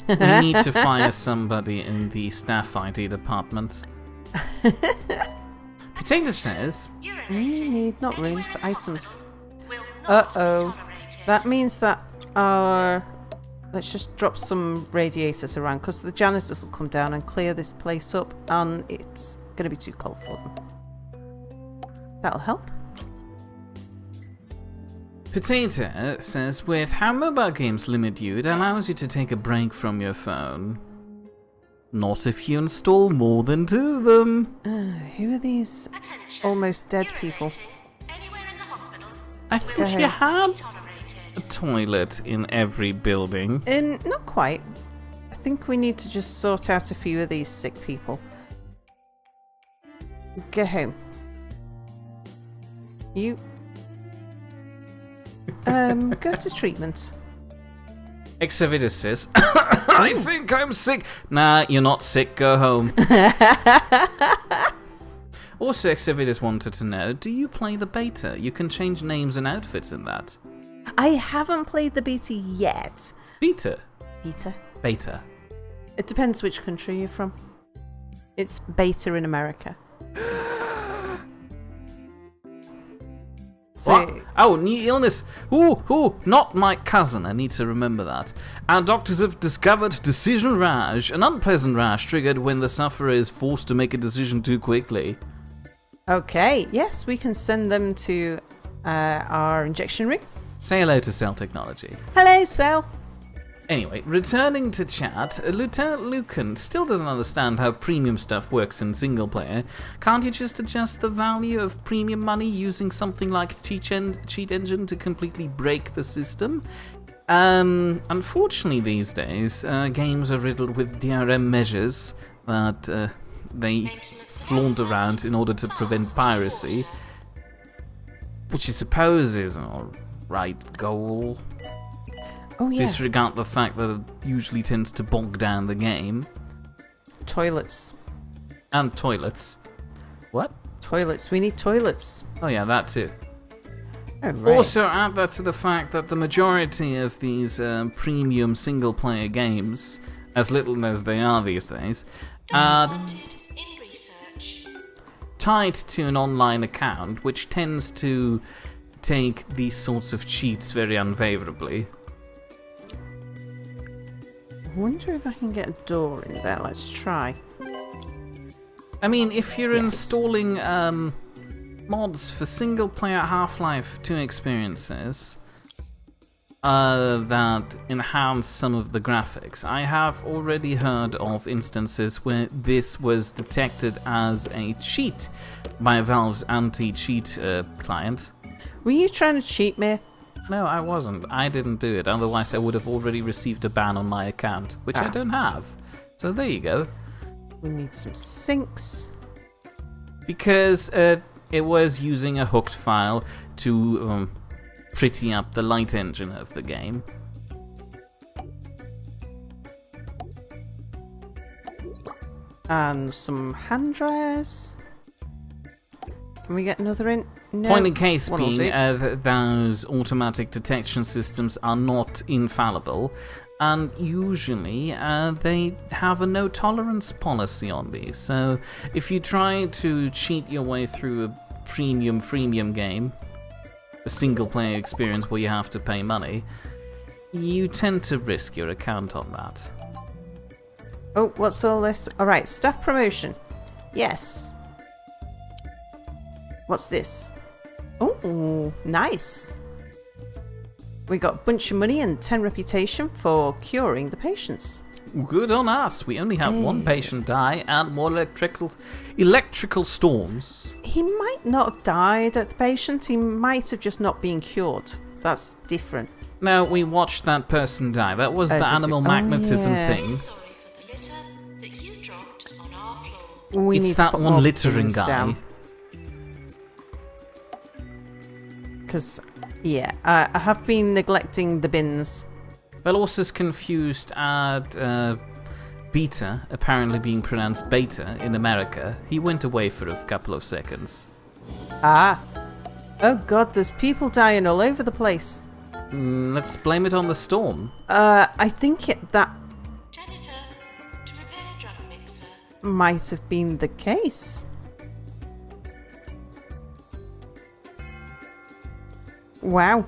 [SPEAKER 1] We need to fire somebody in the staff ID department. Potato says...
[SPEAKER 2] We need not rooms, items.
[SPEAKER 3] Will not be
[SPEAKER 2] Uh-oh.
[SPEAKER 3] tolerated.
[SPEAKER 2] That means that our... Let's just drop some radiators around, because the janitors will come down and clear this place up, and it's going to be too cold for them. That'll help.
[SPEAKER 1] Potato says, with how mobile games limit you, it allows you to take a break from your phone. Not if you install more than 2 of them.
[SPEAKER 2] Who are these
[SPEAKER 3] Attention.
[SPEAKER 2] almost dead people?
[SPEAKER 3] Urinating anywhere in the hospital
[SPEAKER 1] I
[SPEAKER 3] will
[SPEAKER 1] thought
[SPEAKER 2] Go
[SPEAKER 1] you
[SPEAKER 2] ahead.
[SPEAKER 1] had a
[SPEAKER 3] tolerated.
[SPEAKER 1] toilet in every building.
[SPEAKER 2] Not quite. I think we need to just sort out a few of these sick people. Go home. You... go to treatment.
[SPEAKER 1] Exavitus says, I think I'm sick. Nah, you're not sick, go home. Also, Exavitus wanted to know, do you play the beta? You can change names and outfits in that.
[SPEAKER 2] I haven't played the beta yet.
[SPEAKER 1] Beta?
[SPEAKER 2] Beta?
[SPEAKER 1] Beta.
[SPEAKER 2] It depends which country you're from. It's beta in America. So,
[SPEAKER 1] What? Oh, new illness. Ooh, not my cousin. I need to remember that. Our doctors have discovered decision rash, an unpleasant rash triggered when the sufferer is forced to make a decision too quickly.
[SPEAKER 2] okay, yes, we can send them to our injection room.
[SPEAKER 1] Say hello to Cell Technology.
[SPEAKER 2] Hello, Cell.
[SPEAKER 1] Anyway, returning to chat, Lieutenant Lucan still doesn't understand how premium stuff works in single player. Can't you just adjust the value of premium money using something like Cheat Engine to completely break the system? Unfortunately these days, games are riddled with DRM measures that they flaunt around in order to prevent piracy, which I suppose is an alright goal.
[SPEAKER 2] Oh, yeah.
[SPEAKER 1] Disregard the fact that it usually tends to bog down the game.
[SPEAKER 2] Toilets.
[SPEAKER 1] And toilets. What?
[SPEAKER 2] Toilets. We need toilets.
[SPEAKER 1] Oh yeah, that too.
[SPEAKER 2] Oh, right.
[SPEAKER 1] Also, add that to the fact that the majority of these premium single-player games, as little as they are these days, are
[SPEAKER 3] Wanted in research.
[SPEAKER 1] tied to an online account, which tends to take these sorts of cheats very unfavorably.
[SPEAKER 2] I wonder if I can get a door in there. Let's try.
[SPEAKER 1] I mean, if you're
[SPEAKER 2] Yes.
[SPEAKER 1] installing mods for single-player Half-Life 2 experiences that enhance some of the graphics, I have already heard of instances where this was detected as a cheat by Valve's anti-cheat client.
[SPEAKER 2] Were you trying to cheat me?
[SPEAKER 1] No, I wasn't. I didn't do it. Otherwise, I would have already received a ban on my account, which I don't have. So there you go.
[SPEAKER 2] We need some sinks.
[SPEAKER 1] Because it was using a hooked file to pretty up the light engine of the game.
[SPEAKER 2] And some hand dryers. Can we get another in? No.
[SPEAKER 1] Point in case
[SPEAKER 2] One will
[SPEAKER 1] being,
[SPEAKER 2] do.
[SPEAKER 1] those automatic detection systems are not infallible, and usually they have a no tolerance policy on these. So if you try to cheat your way through a freemium game, a single player experience where you have to pay money, you tend to risk your account on that.
[SPEAKER 2] Oh, what's all this? Alright, staff promotion. Yes. What's this? Oh, nice. We got a bunch of money and 10 reputation for curing the patients.
[SPEAKER 1] Good on us. We only had one patient die and more electrical storms.
[SPEAKER 2] He might not have died at the patient, he might have just not been cured. That's different.
[SPEAKER 1] No, we watched that person die. That was
[SPEAKER 2] Oh,
[SPEAKER 1] the
[SPEAKER 2] did you?
[SPEAKER 1] animal
[SPEAKER 2] Oh,
[SPEAKER 1] magnetism
[SPEAKER 2] yeah.
[SPEAKER 1] thing.
[SPEAKER 3] Sorry for the litter that you dropped on our floor.
[SPEAKER 2] We
[SPEAKER 1] It's
[SPEAKER 2] need
[SPEAKER 1] that
[SPEAKER 2] to put
[SPEAKER 1] one
[SPEAKER 2] more
[SPEAKER 1] littering
[SPEAKER 2] bins
[SPEAKER 1] guy.
[SPEAKER 2] down. Because, yeah, I have been neglecting the bins.
[SPEAKER 1] Velor's confused at beta apparently being pronounced beta in America. He went away for a couple of seconds.
[SPEAKER 2] Ah. Oh god, there's people dying all over the place.
[SPEAKER 1] Let's blame it on the storm.
[SPEAKER 2] I think that
[SPEAKER 3] Janitor, to repair drug mixer.
[SPEAKER 2] might have been the case. Wow.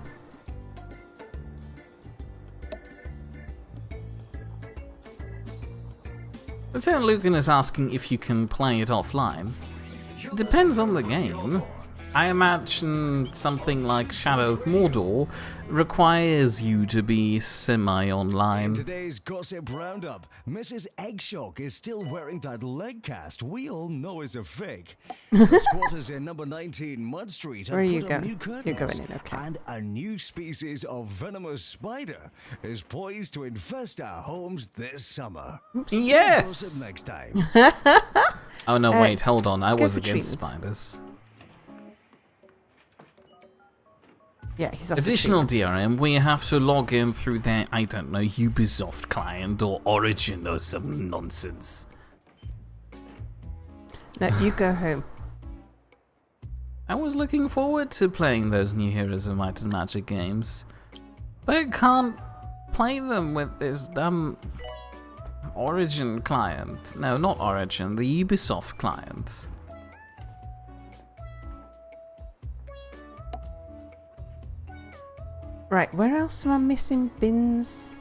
[SPEAKER 1] Lieutenant Lucan is asking if you can play it offline. It depends on the game. I imagine something like Shadow of Mordor requires you to be
[SPEAKER 4] In
[SPEAKER 1] semi-online.
[SPEAKER 4] today's gossip roundup, Mrs. Eggshock is still wearing that leg cast we all know is a fake. The squatters in number 19 Mud Street have
[SPEAKER 2] Where are you
[SPEAKER 4] put up
[SPEAKER 2] going?
[SPEAKER 4] new curtains,
[SPEAKER 2] You're going in, okay.
[SPEAKER 4] and a new species of venomous spider is poised to infest our homes this summer.
[SPEAKER 1] Yes!
[SPEAKER 4] Gossip next time.
[SPEAKER 1] Oh no, wait, hold on. I
[SPEAKER 2] go
[SPEAKER 1] was
[SPEAKER 2] for
[SPEAKER 1] against
[SPEAKER 2] treatments.
[SPEAKER 1] spiders.
[SPEAKER 2] Yeah, he's off the
[SPEAKER 1] Additional
[SPEAKER 2] treatment.
[SPEAKER 1] DRM, we have to log in through their, I don't know, Ubisoft client or Origin or some nonsense.
[SPEAKER 2] No, you go home.
[SPEAKER 1] I was looking forward to playing those new Heroes of Might and Magic games, but I can't play them with this dumb Origin client. No, not Origin, the Ubisoft client.
[SPEAKER 2] Right, where else am I missing bins?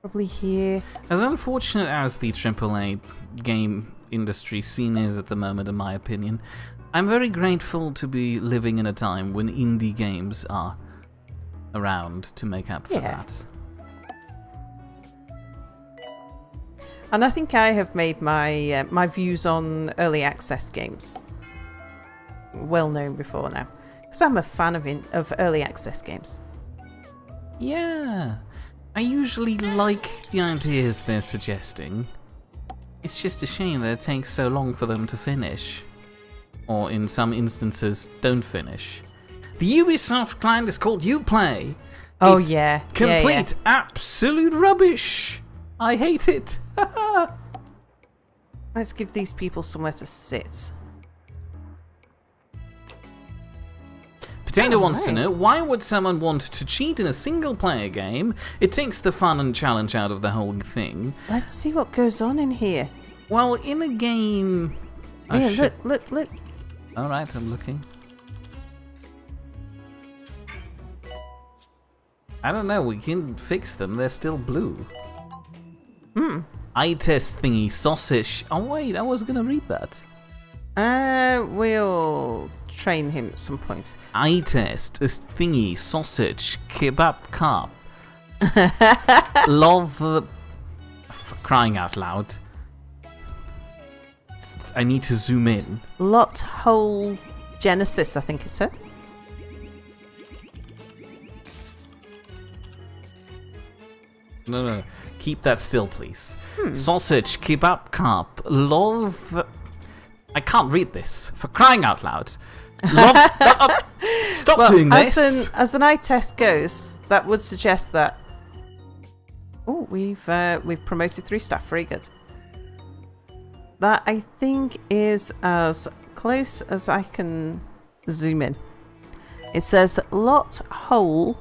[SPEAKER 2] Probably here.
[SPEAKER 1] As unfortunate as the AAA game industry scene is at the moment, in my opinion, I'm very grateful to be living in a time when indie games are around to make up for
[SPEAKER 2] Yeah.
[SPEAKER 1] that.
[SPEAKER 2] And I think I have made my my views on early access games well known before now. Because I'm a fan of early access games.
[SPEAKER 1] Yeah, I usually like the ideas they're suggesting. It's just a shame that it takes so long for them to finish. Or in some instances, don't finish. The Ubisoft client is called Uplay.
[SPEAKER 2] Oh
[SPEAKER 1] It's
[SPEAKER 2] yeah.
[SPEAKER 1] Complete absolute rubbish. I hate it.
[SPEAKER 2] Let's give these people somewhere to sit.
[SPEAKER 1] Dana wants to
[SPEAKER 2] right.
[SPEAKER 1] know, why would someone want to cheat in a single-player game? It takes the fun and challenge out of the whole thing.
[SPEAKER 2] Let's see what goes on in here.
[SPEAKER 1] Well, in a game...
[SPEAKER 2] Yeah, look.
[SPEAKER 1] Alright, I'm looking. I don't know, we can fix them, they're still blue. Eye test thingy, sausage. Oh wait, I was gonna read that.
[SPEAKER 2] We'll train him at some point.
[SPEAKER 1] Eye test, a thingy, sausage, kebab carp. Love the... For crying out loud. I need to zoom in.
[SPEAKER 2] Lot hole Genesis, I think it said.
[SPEAKER 1] No. Keep that still, please. Sausage, kebab carp, love... I can't read this. For crying out loud. Love... Stop doing this.
[SPEAKER 2] As an eye test goes, that would suggest that... Oh, we've promoted 3 staff. Very good. That, I think, is as close as I can zoom in. It says lot hole...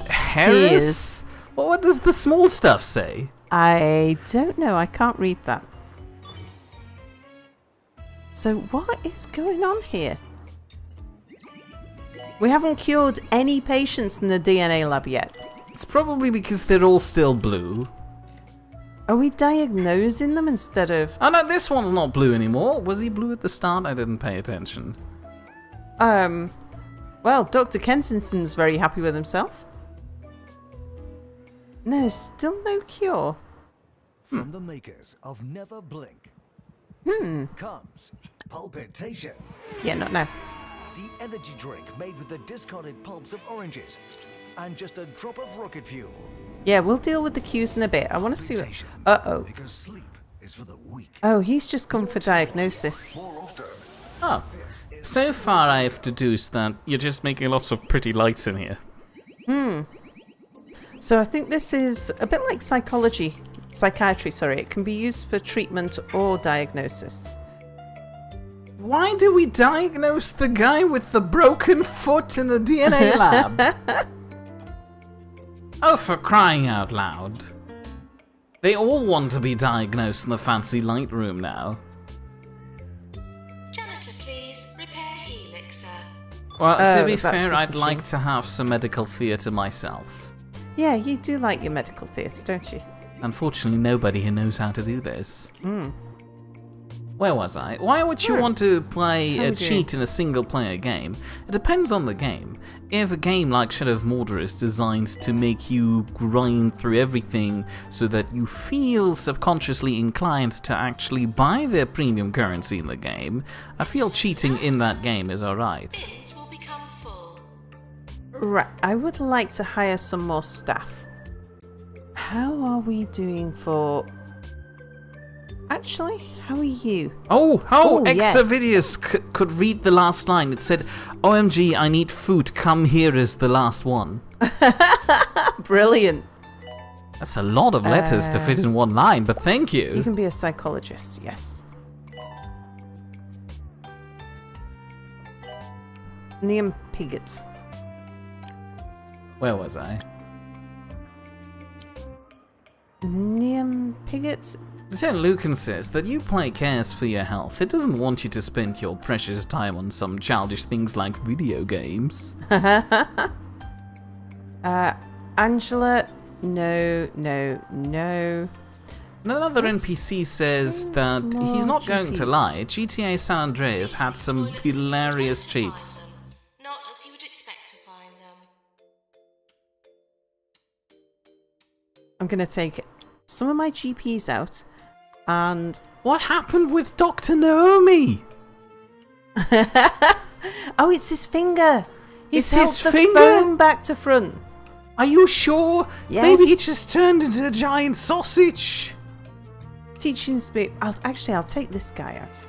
[SPEAKER 1] Harris? Well, what does the small stuff say?
[SPEAKER 2] I don't know. I can't read that. So what is going on here? We haven't cured any patients in the DNA lab yet.
[SPEAKER 1] It's probably because they're all still blue.
[SPEAKER 2] Are we diagnosing them instead of...
[SPEAKER 1] Oh no, this one's not blue anymore. Was he blue at the start? I didn't pay attention.
[SPEAKER 2] Well, Dr. Kensington's very happy with himself. No, still no cure.
[SPEAKER 4] From the makers of Never Blink comes Pulpitation,
[SPEAKER 2] Yeah, not now.
[SPEAKER 4] the energy drink made with the discarded pulps of oranges and just a drop of rocket fuel.
[SPEAKER 2] Yeah, we'll deal with the cues in a bit. I want to see what...
[SPEAKER 4] Pulpitation,
[SPEAKER 2] Uh-oh.
[SPEAKER 4] because sleep is for the weak.
[SPEAKER 2] Oh, he's just come for diagnosis.
[SPEAKER 4] More often,
[SPEAKER 1] Oh, so far I've deduced that you're just making lots of pretty lights in here.
[SPEAKER 2] So I think this is a bit like psychiatry, sorry. It can be used for treatment or diagnosis.
[SPEAKER 1] Why do we diagnose the guy with the broken foot in the DNA lab? Oh, for crying out loud. They all want to be diagnosed in the fancy light room now.
[SPEAKER 3] Janitor, please. Repair helix, sir.
[SPEAKER 1] Well, to be
[SPEAKER 2] that's
[SPEAKER 1] fair,
[SPEAKER 2] this
[SPEAKER 1] I'd like
[SPEAKER 2] machine.
[SPEAKER 1] to have some medical theatre myself.
[SPEAKER 2] Yeah, you do like your medical theatre, don't you?
[SPEAKER 1] Unfortunately, nobody here knows how to do this. Where was I? Why would you want to play
[SPEAKER 2] How
[SPEAKER 1] a
[SPEAKER 2] we doing?
[SPEAKER 1] cheat in a single-player game? It depends on the game. If a game like Shadow of Mordor is designed to make you grind through everything so that you feel subconsciously inclined to actually buy their premium currency in the game, I feel cheating in that game is alright.
[SPEAKER 3] Bins will become full.
[SPEAKER 2] Right, I would like to hire some more staff. How are we doing for... Actually, how are you?
[SPEAKER 1] Oh,
[SPEAKER 2] yes.
[SPEAKER 1] Exavidius could read the last line. It said, OMG, I need food, come here is the last one.
[SPEAKER 2] Brilliant.
[SPEAKER 1] That's a lot of letters to fit in one line, but thank
[SPEAKER 2] You
[SPEAKER 1] you.
[SPEAKER 2] can be a psychologist, yes. Liam Piggott.
[SPEAKER 1] Where was I?
[SPEAKER 2] Liam Piggott?
[SPEAKER 1] Lieutenant Lucan says that you play cares for your health. It doesn't want you to spend your precious time on some childish things like video games.
[SPEAKER 2] Angela? No.
[SPEAKER 1] Another
[SPEAKER 2] Let's
[SPEAKER 1] NPC says
[SPEAKER 2] change
[SPEAKER 1] that
[SPEAKER 2] more
[SPEAKER 1] he's not going to
[SPEAKER 2] GPs.
[SPEAKER 1] lie. GTA San Andreas had some
[SPEAKER 3] Toilets as
[SPEAKER 1] hilarious
[SPEAKER 3] you would expect to
[SPEAKER 1] cheats.
[SPEAKER 3] find them, not as you would expect to find them.
[SPEAKER 2] I'm going to take some of my GPs out and...
[SPEAKER 1] What happened with Dr. Naomi?
[SPEAKER 2] Oh, it's his finger! He's
[SPEAKER 1] It's
[SPEAKER 2] held
[SPEAKER 1] his
[SPEAKER 2] the
[SPEAKER 1] finger?
[SPEAKER 2] phone back to front.
[SPEAKER 1] Are you sure?
[SPEAKER 2] Yes.
[SPEAKER 1] Maybe he just turned into a giant sausage.
[SPEAKER 2] Teaching speed. I'll take this guy out.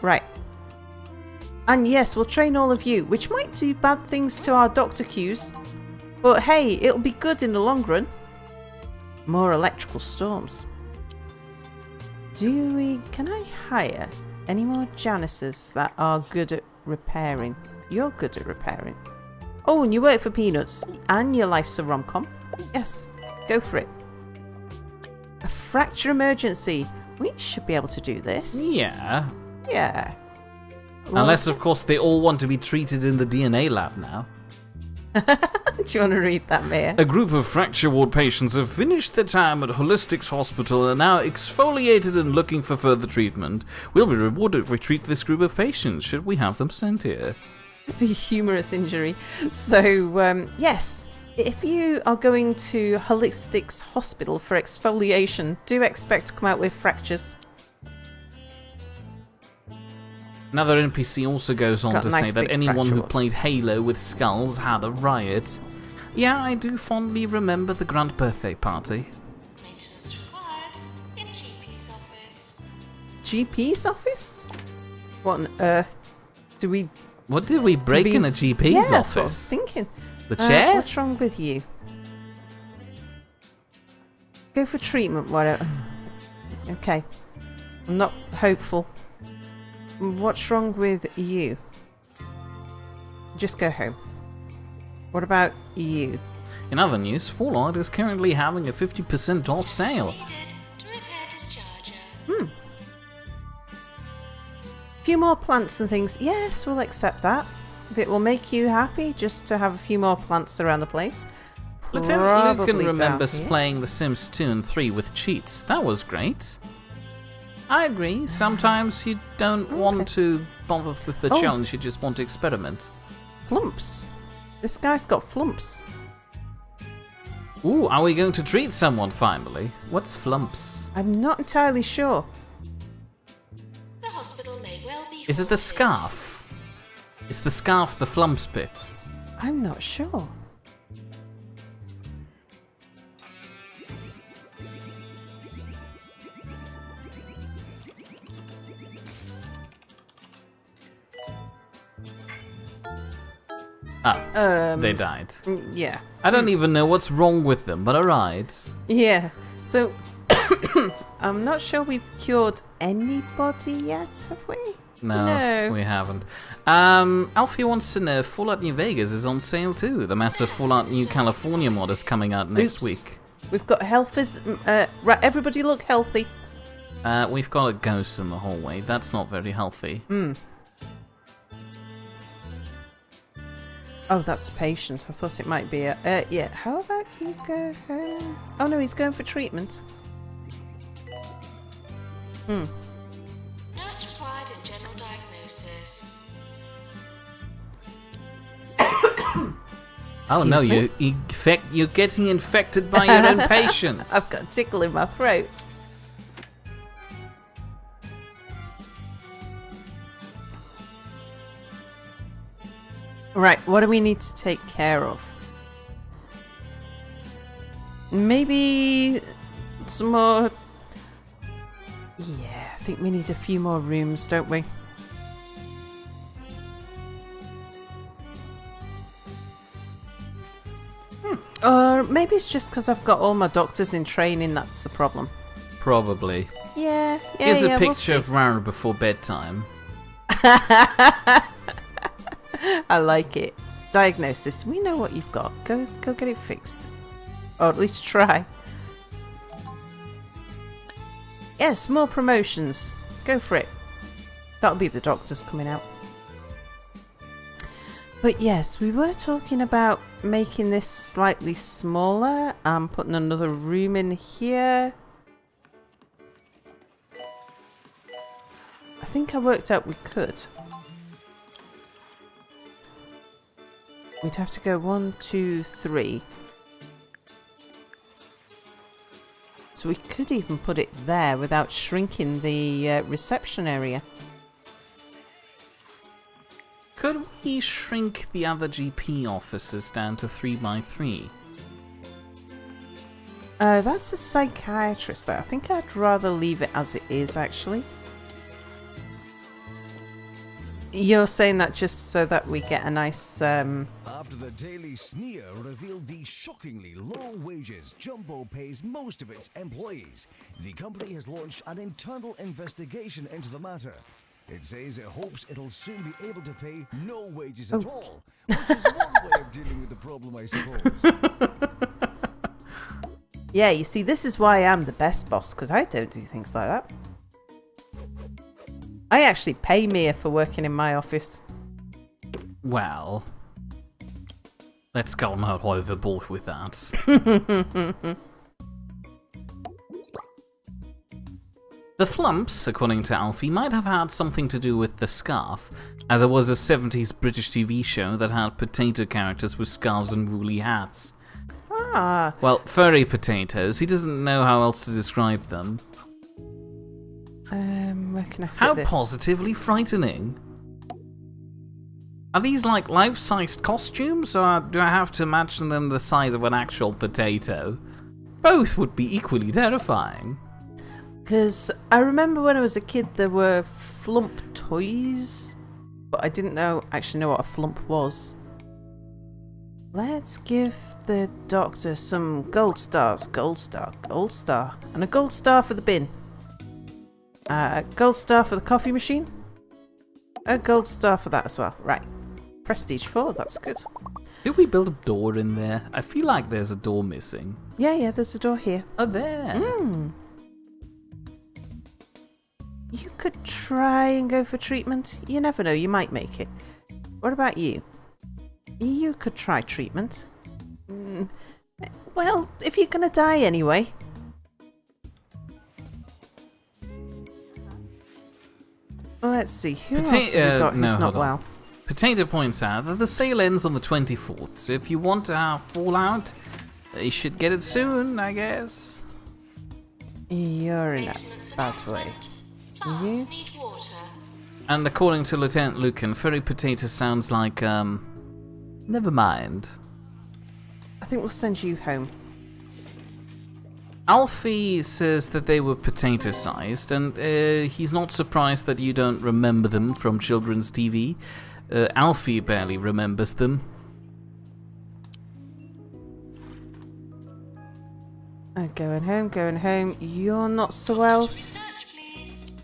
[SPEAKER 2] Right. And yes, we'll train all of you, which might do bad things to our doctor queues. But hey, it'll be good in the long run. More electrical storms. Can I hire any more Janisses that are good at repairing? You're good at repairing. Oh, and you work for peanuts, and your life's a rom-com. Yes, go for it. A fracture emergency. We should be able to do this.
[SPEAKER 1] Yeah.
[SPEAKER 2] Yeah. Well,
[SPEAKER 1] Unless, of course, they all want to be treated in the DNA lab now.
[SPEAKER 2] do you want to read that, Mia?
[SPEAKER 1] A group of fracture ward patients have finished their time at Holistics Hospital and are now exfoliated and looking for further treatment. We'll be rewarded if we treat this group of patients, should we have them sent here.
[SPEAKER 2] A humorous injury. So, yes, if you are going to Holistics Hospital for exfoliation, do expect to come out with fractures.
[SPEAKER 1] Another NPC also goes on
[SPEAKER 2] Got
[SPEAKER 1] to
[SPEAKER 2] nice
[SPEAKER 1] say that
[SPEAKER 2] big
[SPEAKER 1] anyone
[SPEAKER 2] fracture
[SPEAKER 1] who
[SPEAKER 2] warts.
[SPEAKER 1] played Halo with skulls had a riot. Yeah, I do fondly remember the grand birthday party.
[SPEAKER 3] Maintenance required in GP's office.
[SPEAKER 2] GP's office? What on earth do we...
[SPEAKER 1] What did we break in a GP's
[SPEAKER 2] yeah, that's what I was
[SPEAKER 1] office?
[SPEAKER 2] thinking.
[SPEAKER 1] The chair?
[SPEAKER 2] What's wrong with you? Go for treatment, whatever. Okay. I'm not hopeful. What's wrong with you? Just go home. What about you?
[SPEAKER 1] In other news, Fallout is currently having a 50% off sale.
[SPEAKER 3] Needed to repair discharger.
[SPEAKER 2] A few more plants and things. Yes, we'll accept that. If it will make you happy just to have a few more plants around the place.
[SPEAKER 1] Lieutenant Lucan
[SPEAKER 2] Probably
[SPEAKER 1] remembers
[SPEAKER 2] down here.
[SPEAKER 1] playing The Sims 2 and 3 with cheats. That was great. I agree. Sometimes you don't want to bother with the
[SPEAKER 2] Oh.
[SPEAKER 1] challenge, you just want to experiment.
[SPEAKER 2] Flumps. This guy's got flumps.
[SPEAKER 1] Ooh, are we going to treat someone finally? What's flumps?
[SPEAKER 2] I'm not entirely sure.
[SPEAKER 3] The hospital may well be.
[SPEAKER 1] Is it the
[SPEAKER 3] haunted.
[SPEAKER 1] scarf? Is the scarf the flumps bit?
[SPEAKER 2] I'm not sure.
[SPEAKER 1] Ah, they died.
[SPEAKER 2] Yeah.
[SPEAKER 1] I don't even know what's wrong with them, but alright.
[SPEAKER 2] Yeah. So, I'm not sure we've cured anybody yet, have we?
[SPEAKER 1] No, we haven't. Alfie wants to know if Fallout New Vegas is on sale too. The massive Fallout New California mod is coming out next
[SPEAKER 2] Oops.
[SPEAKER 1] week.
[SPEAKER 2] We've got healthers. Right, everybody look healthy.
[SPEAKER 1] We've got a ghost in the hallway. That's not very healthy.
[SPEAKER 2] Oh, that's a patient. I thought it might be a... yeah, how about you go home? Oh no, he's going for treatment.
[SPEAKER 3] Nurse required in general diagnosis.
[SPEAKER 1] Oh no,
[SPEAKER 2] Excuse me?
[SPEAKER 1] you're getting infected by your own patients.
[SPEAKER 2] I've got a tickle in my throat. Right, what do we need to take care of? Maybe some more... Yeah, I think we need a few more rooms, don't we? Or maybe it's just because I've got all my doctors in training, that's the problem.
[SPEAKER 1] Probably.
[SPEAKER 2] Yeah,
[SPEAKER 1] Here's a
[SPEAKER 2] we'll
[SPEAKER 1] picture
[SPEAKER 2] see.
[SPEAKER 1] of Rara before bedtime.
[SPEAKER 2] I like it. Diagnosis. We know what you've got. Go get it fixed. Or at least try. Yes, more promotions. Go for it. That'll be the doctors coming out. But yes, we were talking about making this slightly smaller and putting another room in here. I think I worked out we could. We'd have to go 1, 2, 3. So we could even put it there without shrinking the reception area.
[SPEAKER 1] Could we shrink the other GP offices down to 3x3?
[SPEAKER 2] That's a psychiatrist there. I think I'd rather leave it as it is, actually. You're saying that just so that we get a nice...
[SPEAKER 4] After the Daily Sneer revealed the shockingly low wages Jumbo pays most of its employees, the company has launched an internal investigation into the matter. It says it hopes it'll soon be able to pay no wages at all, which is one way of dealing with the problem, I suppose.
[SPEAKER 2] Yeah, you see, this is why I'm the best boss, because I don't do things like that. I actually pay Mia for working in my office.
[SPEAKER 1] Well, let's go not overboard with that. The flumps, according to Alfie, might have had something to do with the scarf, as it was a 70s British TV show that had potato characters with scarves and woolly hats.
[SPEAKER 2] Ah.
[SPEAKER 1] Well, furry potatoes. He doesn't know how else to describe them.
[SPEAKER 2] Where can I fit
[SPEAKER 1] How
[SPEAKER 2] this?
[SPEAKER 1] positively frightening. Are these like life-sized costumes, or do I have to imagine them the size of an actual potato? Both would be equally terrifying.
[SPEAKER 2] Because I remember when I was a kid there were flump toys, but I didn't actually know what a flump was. Let's give the doctor some gold stars. Gold star. And a gold star for the bin. A gold star for the coffee machine. A gold star for that as well. Right. Prestige 4, that's good.
[SPEAKER 1] Did we build a door in there? I feel like there's a door missing.
[SPEAKER 2] Yeah, there's a door here.
[SPEAKER 1] Oh, there.
[SPEAKER 2] You could try and go for treatment. You never know, you might make it. What about you? You could try treatment. Well, if you're gonna die anyway. Let's see, who else have we got who's not well?
[SPEAKER 1] Potato points out that the sale ends on the 24th, so if you want to have Fallout, you should get it soon, I guess.
[SPEAKER 2] You're in a
[SPEAKER 3] Maintenance
[SPEAKER 2] bad way.
[SPEAKER 3] announcement. Plants need water.
[SPEAKER 1] And according to Lieutenant Lucan, furry potato sounds like, never mind.
[SPEAKER 2] I think we'll send you home.
[SPEAKER 1] Alfie says that they were potato-sized, and he's not surprised that you don't remember them from children's TV. Alfie barely remembers them.
[SPEAKER 2] Going home. You're not so well.
[SPEAKER 3] Research, please.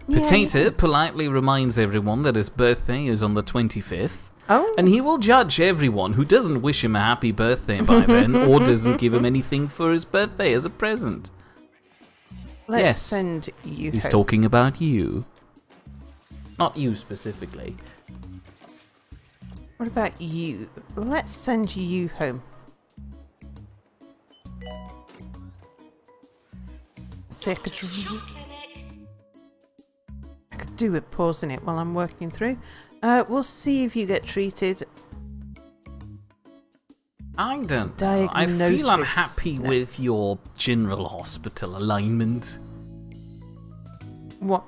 [SPEAKER 1] Potato politely reminds everyone that his birthday is on the 25th.
[SPEAKER 2] Oh.
[SPEAKER 1] And he will judge everyone who doesn't wish him a happy birthday by then, or doesn't give him anything for his birthday as a present.
[SPEAKER 2] Let's send you
[SPEAKER 1] He's
[SPEAKER 2] home.
[SPEAKER 1] talking about you. Not you specifically.
[SPEAKER 2] What about you? Let's send you home. See, I could,
[SPEAKER 3] Shop clinic.
[SPEAKER 2] I could do with pausing it while I'm working through. We'll see if you get treated.
[SPEAKER 1] I don't know. I feel
[SPEAKER 2] Diagnosis.
[SPEAKER 1] unhappy with your general hospital alignment.
[SPEAKER 2] What?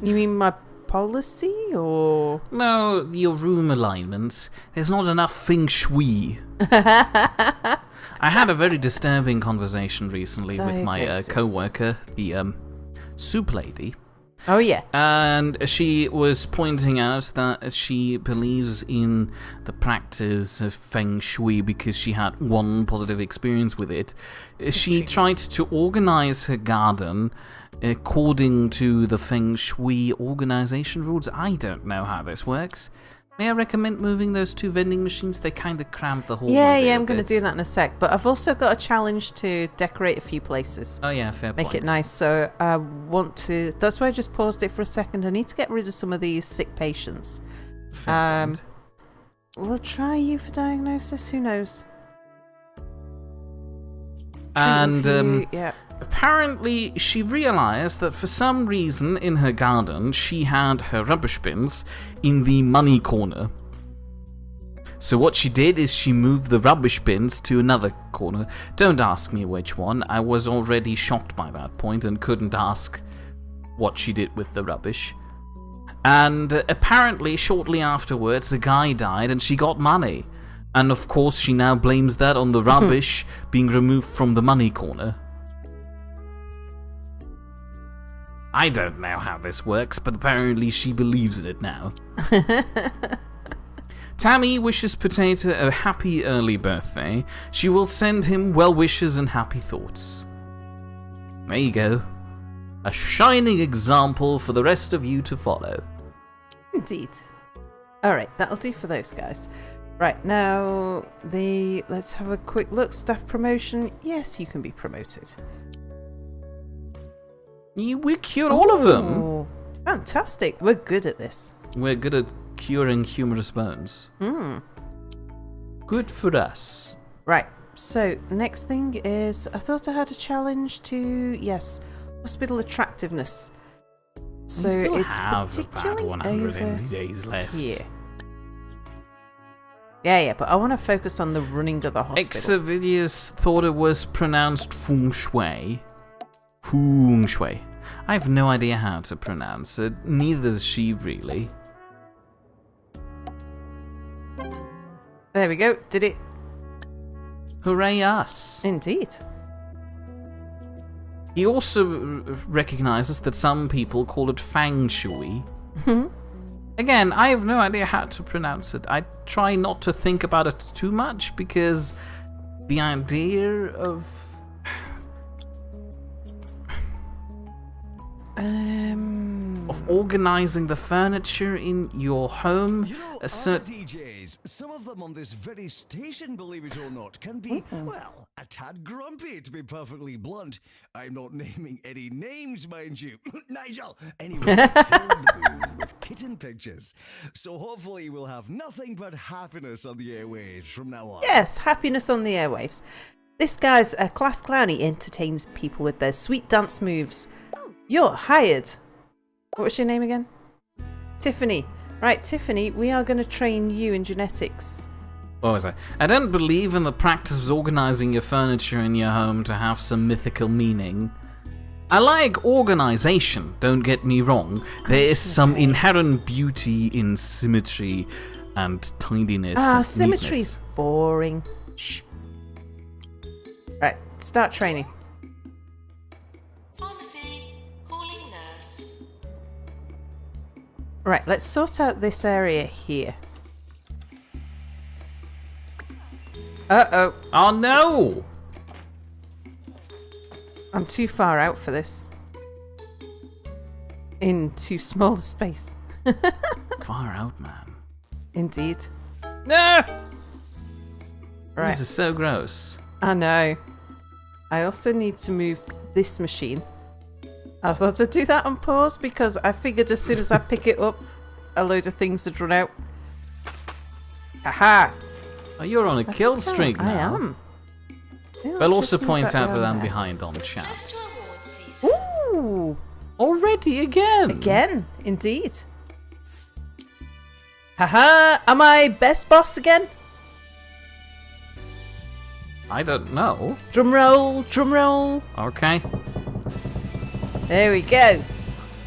[SPEAKER 2] You mean my policy or?
[SPEAKER 1] No, your room alignment. There's not enough feng shui. I had a very disturbing conversation recently with my
[SPEAKER 2] Diagnosis.
[SPEAKER 1] co-worker, the soup lady.
[SPEAKER 2] Oh yeah.
[SPEAKER 1] And she was pointing out that she believes in the practice of feng shui because she had one positive experience with it. She tried to organize her garden according to the feng shui organization rules. I don't know how this works. May I recommend moving those two vending machines? They kind of cramp the whole
[SPEAKER 2] Yeah, I'm going to do that in a sec. But I've also got a challenge to decorate a few places.
[SPEAKER 1] Oh yeah, fair point.
[SPEAKER 2] Make it nice. So I want to. That's why I just paused it for a second. I need to get rid of some of these sick patients.
[SPEAKER 1] Fair point.
[SPEAKER 2] We'll try you for diagnosis. Who knows?
[SPEAKER 1] And
[SPEAKER 2] yeah.
[SPEAKER 1] apparently she realized that for some reason in her garden she had her rubbish bins in the money corner. So what she did is she moved the rubbish bins to another corner. Don't ask me which one. I was already shocked by that point and couldn't ask what she did with the rubbish. And apparently shortly afterwards a guy died and she got money. And of course she now blames that on the rubbish being removed from the money corner. I don't know how this works, but apparently she believes in it now. Tammy wishes Potato a happy early birthday. She will send him well wishes and happy thoughts. There you go. A shining example for the rest of you to follow.
[SPEAKER 2] Indeed. Alright, that'll do for those guys. Right, now let's have a quick look. Staff promotion. Yes, you can be promoted.
[SPEAKER 1] We cured all of them.
[SPEAKER 2] Oh, fantastic. We're good at this.
[SPEAKER 1] We're good at curing humorous bones. Good for us.
[SPEAKER 2] Right, so next thing is, I thought I had a challenge to, yes, hospital attractiveness. So
[SPEAKER 1] we still
[SPEAKER 2] it's
[SPEAKER 1] have about
[SPEAKER 2] particularly
[SPEAKER 1] 180
[SPEAKER 2] over
[SPEAKER 1] days left.
[SPEAKER 2] here. Yeah, but I want to focus on the running of the hospital.
[SPEAKER 1] Exavidius thought it was pronounced feng shui. Feng shui. I have no idea how to pronounce it. Neither does she really.
[SPEAKER 2] There we go. Did it?
[SPEAKER 1] Hooray us.
[SPEAKER 2] Indeed.
[SPEAKER 1] He also recognizes that some people call it feng shui. Again, I have no idea how to pronounce it. I try not to think about it too much because the idea of organizing the furniture in your home.
[SPEAKER 4] You know, DJs, some of them on this very station, believe it or not, can be, well, a tad grumpy, to be perfectly blunt. I'm not naming any names, mind you. Nigel! Anyway, filled the booth with kitten pictures. So hopefully we'll have nothing but happiness on the airwaves from now on.
[SPEAKER 2] Yes, happiness on the airwaves. This guy's a class clown. He entertains people with their sweet dance moves. You're hired. What's your name again? Tiffany. Right, Tiffany, we are going to train you in genetics.
[SPEAKER 1] What was I? I don't believe in the practice of organizing your furniture in your home to have some mythical meaning. I like organization, don't get me wrong. There is some inherent beauty in symmetry and tidiness. and
[SPEAKER 2] Symmetry's
[SPEAKER 1] neatness.
[SPEAKER 2] boring. Shh. Right, start training.
[SPEAKER 3] Pharmacy, calling nurse.
[SPEAKER 2] Right, let's sort out this area here. Uh-oh.
[SPEAKER 1] Oh no!
[SPEAKER 2] I'm too far out for this. In too small a space.
[SPEAKER 1] Far out, man.
[SPEAKER 2] Indeed.
[SPEAKER 1] No!
[SPEAKER 2] Right.
[SPEAKER 1] This is so gross.
[SPEAKER 2] I know. I also need to move this machine. I thought I'd do that on pause because I figured as soon as I pick it up, a load of things would run out. Aha!
[SPEAKER 1] Oh, you're on a kill streak
[SPEAKER 2] I
[SPEAKER 1] now.
[SPEAKER 2] am. Yeah,
[SPEAKER 1] Belle
[SPEAKER 2] I'll
[SPEAKER 1] also
[SPEAKER 2] just move
[SPEAKER 1] points out that
[SPEAKER 2] round
[SPEAKER 1] I'm
[SPEAKER 2] there.
[SPEAKER 1] behind on
[SPEAKER 3] Close
[SPEAKER 1] chat.
[SPEAKER 3] to award season.
[SPEAKER 2] Ooh!
[SPEAKER 1] Already again?
[SPEAKER 2] Again, indeed. Haha! Am I best boss again?
[SPEAKER 1] I don't know.
[SPEAKER 2] Drum roll, drum roll.
[SPEAKER 1] Okay.
[SPEAKER 2] There we go.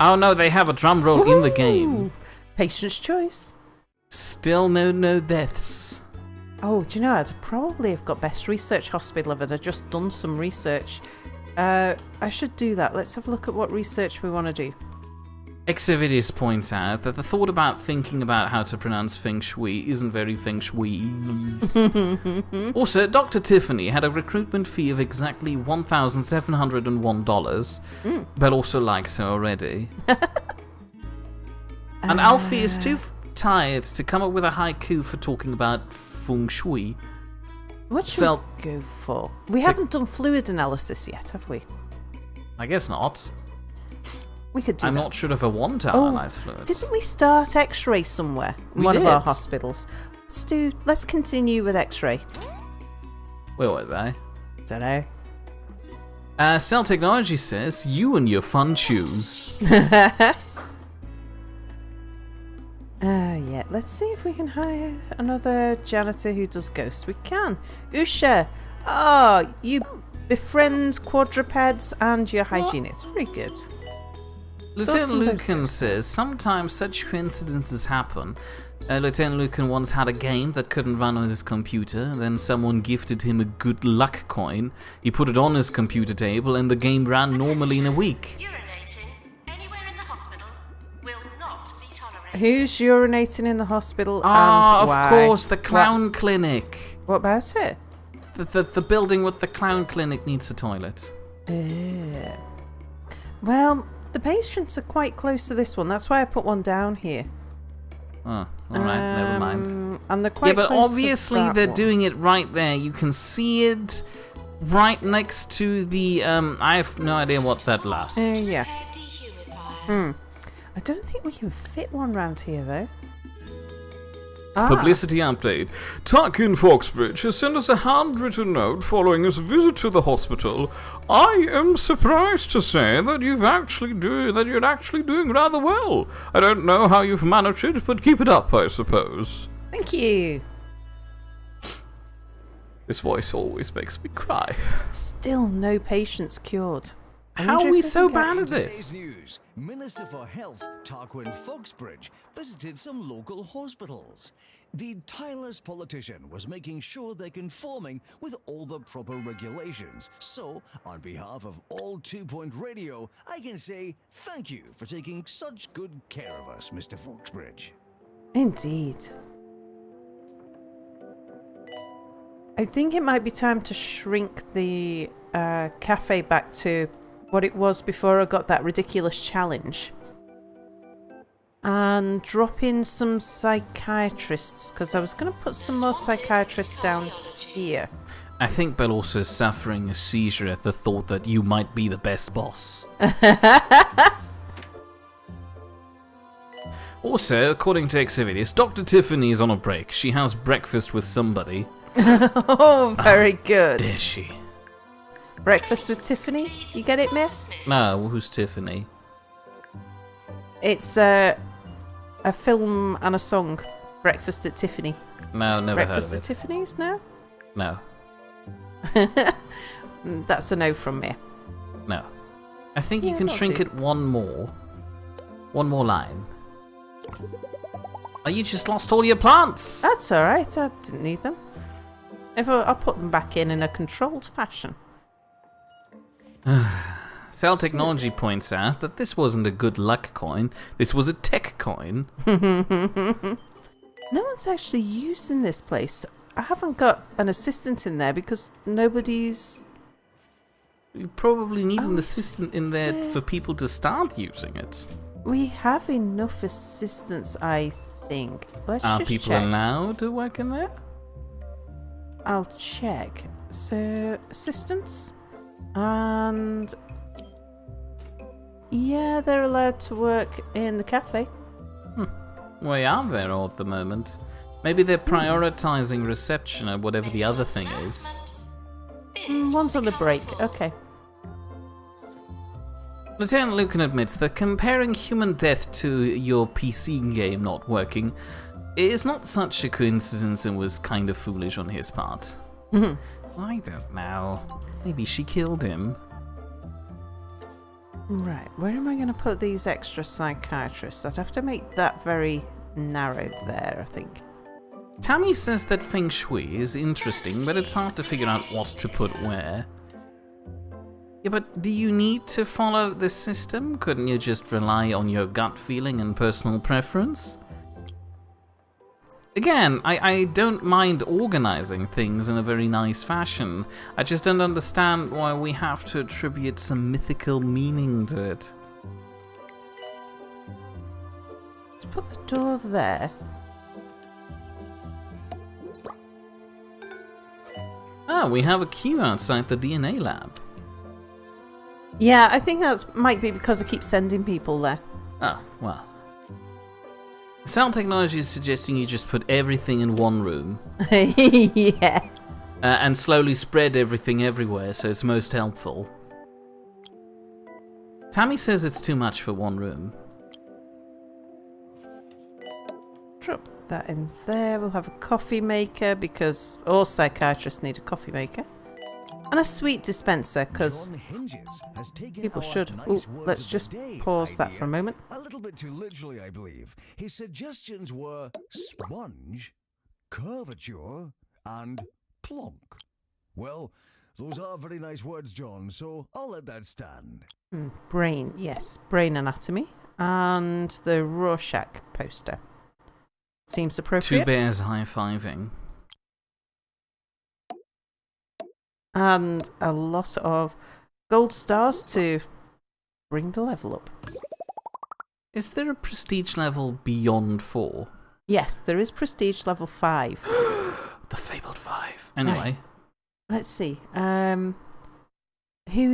[SPEAKER 1] Oh no, they have a drum roll in the game.
[SPEAKER 2] Woohoo! Patient's choice.
[SPEAKER 1] Still no deaths.
[SPEAKER 2] Oh, do you know, I'd probably have got best research hospital if I'd have just done some research. I should do that. Let's have a look at what research we want to do.
[SPEAKER 1] Exavidius points out that the thought about thinking about how to pronounce feng shui isn't very feng shui. Also, Dr. Tiffany had a recruitment fee of exactly $1,701, but also likes her already. And Alfie is too tired to come up with a haiku for talking about feng shui.
[SPEAKER 2] What should
[SPEAKER 1] So-
[SPEAKER 2] we go for? We haven't done fluid analysis yet, have we?
[SPEAKER 1] I guess not.
[SPEAKER 2] We could do
[SPEAKER 1] I'm
[SPEAKER 2] that.
[SPEAKER 1] not sure if I want to
[SPEAKER 2] Oh,
[SPEAKER 1] analyze fluids.
[SPEAKER 2] Didn't we start X-ray somewhere?
[SPEAKER 1] We
[SPEAKER 2] One of our
[SPEAKER 1] did.
[SPEAKER 2] hospitals. Let's continue with X-ray.
[SPEAKER 1] Where were they?
[SPEAKER 2] Don't know.
[SPEAKER 1] Cell Technology says, you and your fun shoes.
[SPEAKER 2] Yeah. Let's see if we can hire another janitor who does ghosts. We can. Usha. Oh, you befriend quadrupeds and you're hygienist. Very good.
[SPEAKER 1] Lieutenant
[SPEAKER 2] some
[SPEAKER 1] Lucan says, sometimes such coincidences happen. Lieutenant Lucan once had a game that couldn't run on his computer, then someone gifted him a good luck coin. He put it on his computer table and the game ran normally in a week.
[SPEAKER 3] Urinating anywhere in the hospital will not be tolerated.
[SPEAKER 2] Who's urinating in the hospital
[SPEAKER 1] Ah,
[SPEAKER 2] and
[SPEAKER 1] of
[SPEAKER 2] why?
[SPEAKER 1] course, the clown clinic.
[SPEAKER 2] What about it?
[SPEAKER 1] The building with the clown clinic needs a toilet.
[SPEAKER 2] Well, the patients are quite close to this one. That's why I put one down here.
[SPEAKER 1] Oh, alright, never mind.
[SPEAKER 2] And they're quite
[SPEAKER 1] Yeah, but
[SPEAKER 2] close to
[SPEAKER 1] obviously
[SPEAKER 2] that
[SPEAKER 1] they're
[SPEAKER 2] one.
[SPEAKER 1] doing it right there. You can see it right next to the, I have no idea what that lasts.
[SPEAKER 2] Yeah.
[SPEAKER 3] Air dehumidifier.
[SPEAKER 2] I don't think we can fit one round here, though.
[SPEAKER 1] Publicity update. Tuck in Foxbridge has sent us a handwritten note following his visit to the hospital. I am surprised to say that you're actually doing rather well. I don't know how you've managed it, but keep it up, I suppose.
[SPEAKER 2] Thank you.
[SPEAKER 1] This voice always makes me cry.
[SPEAKER 2] Still no patients cured. I
[SPEAKER 1] How
[SPEAKER 2] wonder
[SPEAKER 1] are
[SPEAKER 2] if
[SPEAKER 1] we
[SPEAKER 2] we
[SPEAKER 1] so
[SPEAKER 2] can get-
[SPEAKER 1] bad at
[SPEAKER 4] Today's
[SPEAKER 1] this?
[SPEAKER 4] news, Minister for Health Tarquin Foxbridge visited some local hospitals. The tireless politician was making sure they're conforming with all the proper regulations. So, on behalf of all 2 Point Radio, I can say thank you for taking such good care of us, Mr. Foxbridge.
[SPEAKER 2] Indeed. I think it might be time to shrink the cafe back to what it was before I got that ridiculous challenge. And drop in some psychiatrists, because I was going to put some more psychiatrists down here.
[SPEAKER 1] I think Belos is suffering a seizure at the thought that you might be the best boss. Also, according to Exhibitus, Dr. Tiffany is on a break. She has breakfast with somebody.
[SPEAKER 2] Oh, very good.
[SPEAKER 1] Dare she?
[SPEAKER 2] Breakfast with Tiffany? You get it, miss?
[SPEAKER 1] No, who's Tiffany?
[SPEAKER 2] It's a film and a song. Breakfast at Tiffany.
[SPEAKER 1] No, never
[SPEAKER 2] Breakfast
[SPEAKER 1] heard
[SPEAKER 2] at
[SPEAKER 1] of it.
[SPEAKER 2] Tiffany's now?
[SPEAKER 1] No,
[SPEAKER 2] That's a no from me.
[SPEAKER 1] no. I think you
[SPEAKER 2] Yeah,
[SPEAKER 1] can
[SPEAKER 2] not
[SPEAKER 1] shrink
[SPEAKER 2] too.
[SPEAKER 1] it one more. One more line. Oh, you just lost all your plants!
[SPEAKER 2] That's alright, I didn't need them. I'll put them back in a controlled fashion.
[SPEAKER 1] Cell Technology points out that this wasn't a good luck coin, this was a tech coin.
[SPEAKER 2] No one's actually using this place. I haven't got an assistant in there because nobody's...
[SPEAKER 1] You probably need an
[SPEAKER 2] Oh,
[SPEAKER 1] assistant in there
[SPEAKER 2] yeah.
[SPEAKER 1] for people to start using it.
[SPEAKER 2] We have enough assistants, I think. Let's
[SPEAKER 1] Are
[SPEAKER 2] just
[SPEAKER 1] people
[SPEAKER 2] check.
[SPEAKER 1] allowed to work in there?
[SPEAKER 2] I'll check. So, assistants. And... yeah, they're allowed to work in the cafe.
[SPEAKER 1] We are there all at the moment. Maybe they're prioritizing reception or whatever the other thing is.
[SPEAKER 2] One's on the break. Okay.
[SPEAKER 1] Lieutenant Lucan admits that comparing human death to your PC game not working is not such a coincidence and was kind of foolish on his part.
[SPEAKER 2] Mhm.
[SPEAKER 1] I don't know. Maybe she killed him.
[SPEAKER 2] Right, where am I going to put these extra psychiatrists? I'd have to make that very narrowed there, I think.
[SPEAKER 1] Tammy says that Feng Shui is interesting, but it's hard to figure out what to put where. Yeah, but do you need to follow this system? Couldn't you just rely on your gut feeling and personal preference? Again, I don't mind organizing things in a very nice fashion. I just don't understand why we have to attribute some mythical meaning to it.
[SPEAKER 2] Let's put the door there.
[SPEAKER 1] Ah, we have a queue outside the DNA lab.
[SPEAKER 2] Yeah, I think that might be because I keep sending people there.
[SPEAKER 1] Oh, well. Cell Technology is suggesting you just put everything in one room
[SPEAKER 2] Yeah.
[SPEAKER 1] and slowly spread everything everywhere so it's most helpful. Tammy says it's too much for one room.
[SPEAKER 2] Drop that in there. We'll have a coffee maker because all psychiatrists need a coffee maker. And a sweet dispenser because
[SPEAKER 4] John Hinges has taken
[SPEAKER 2] people
[SPEAKER 4] our
[SPEAKER 2] should.
[SPEAKER 4] nice
[SPEAKER 2] Ooh,
[SPEAKER 4] words
[SPEAKER 2] let's
[SPEAKER 4] of the
[SPEAKER 2] just
[SPEAKER 4] day
[SPEAKER 2] pause that
[SPEAKER 4] idea
[SPEAKER 2] for a moment.
[SPEAKER 4] a little bit too literally, I believe. His suggestions were sponge, curvature, and plonk. Well, those are very nice words, John, so I'll let that stand.
[SPEAKER 2] Brain, yes. Brain anatomy. And the Rorschach poster. Seems appropriate.
[SPEAKER 1] Two bears high-fiving.
[SPEAKER 2] And a lot of gold stars to bring the level up.
[SPEAKER 1] Is there a prestige level beyond 4?
[SPEAKER 2] Yes, there is prestige level 5.
[SPEAKER 1] The fabled 5. Anyway.
[SPEAKER 2] Right. Let's see. Who are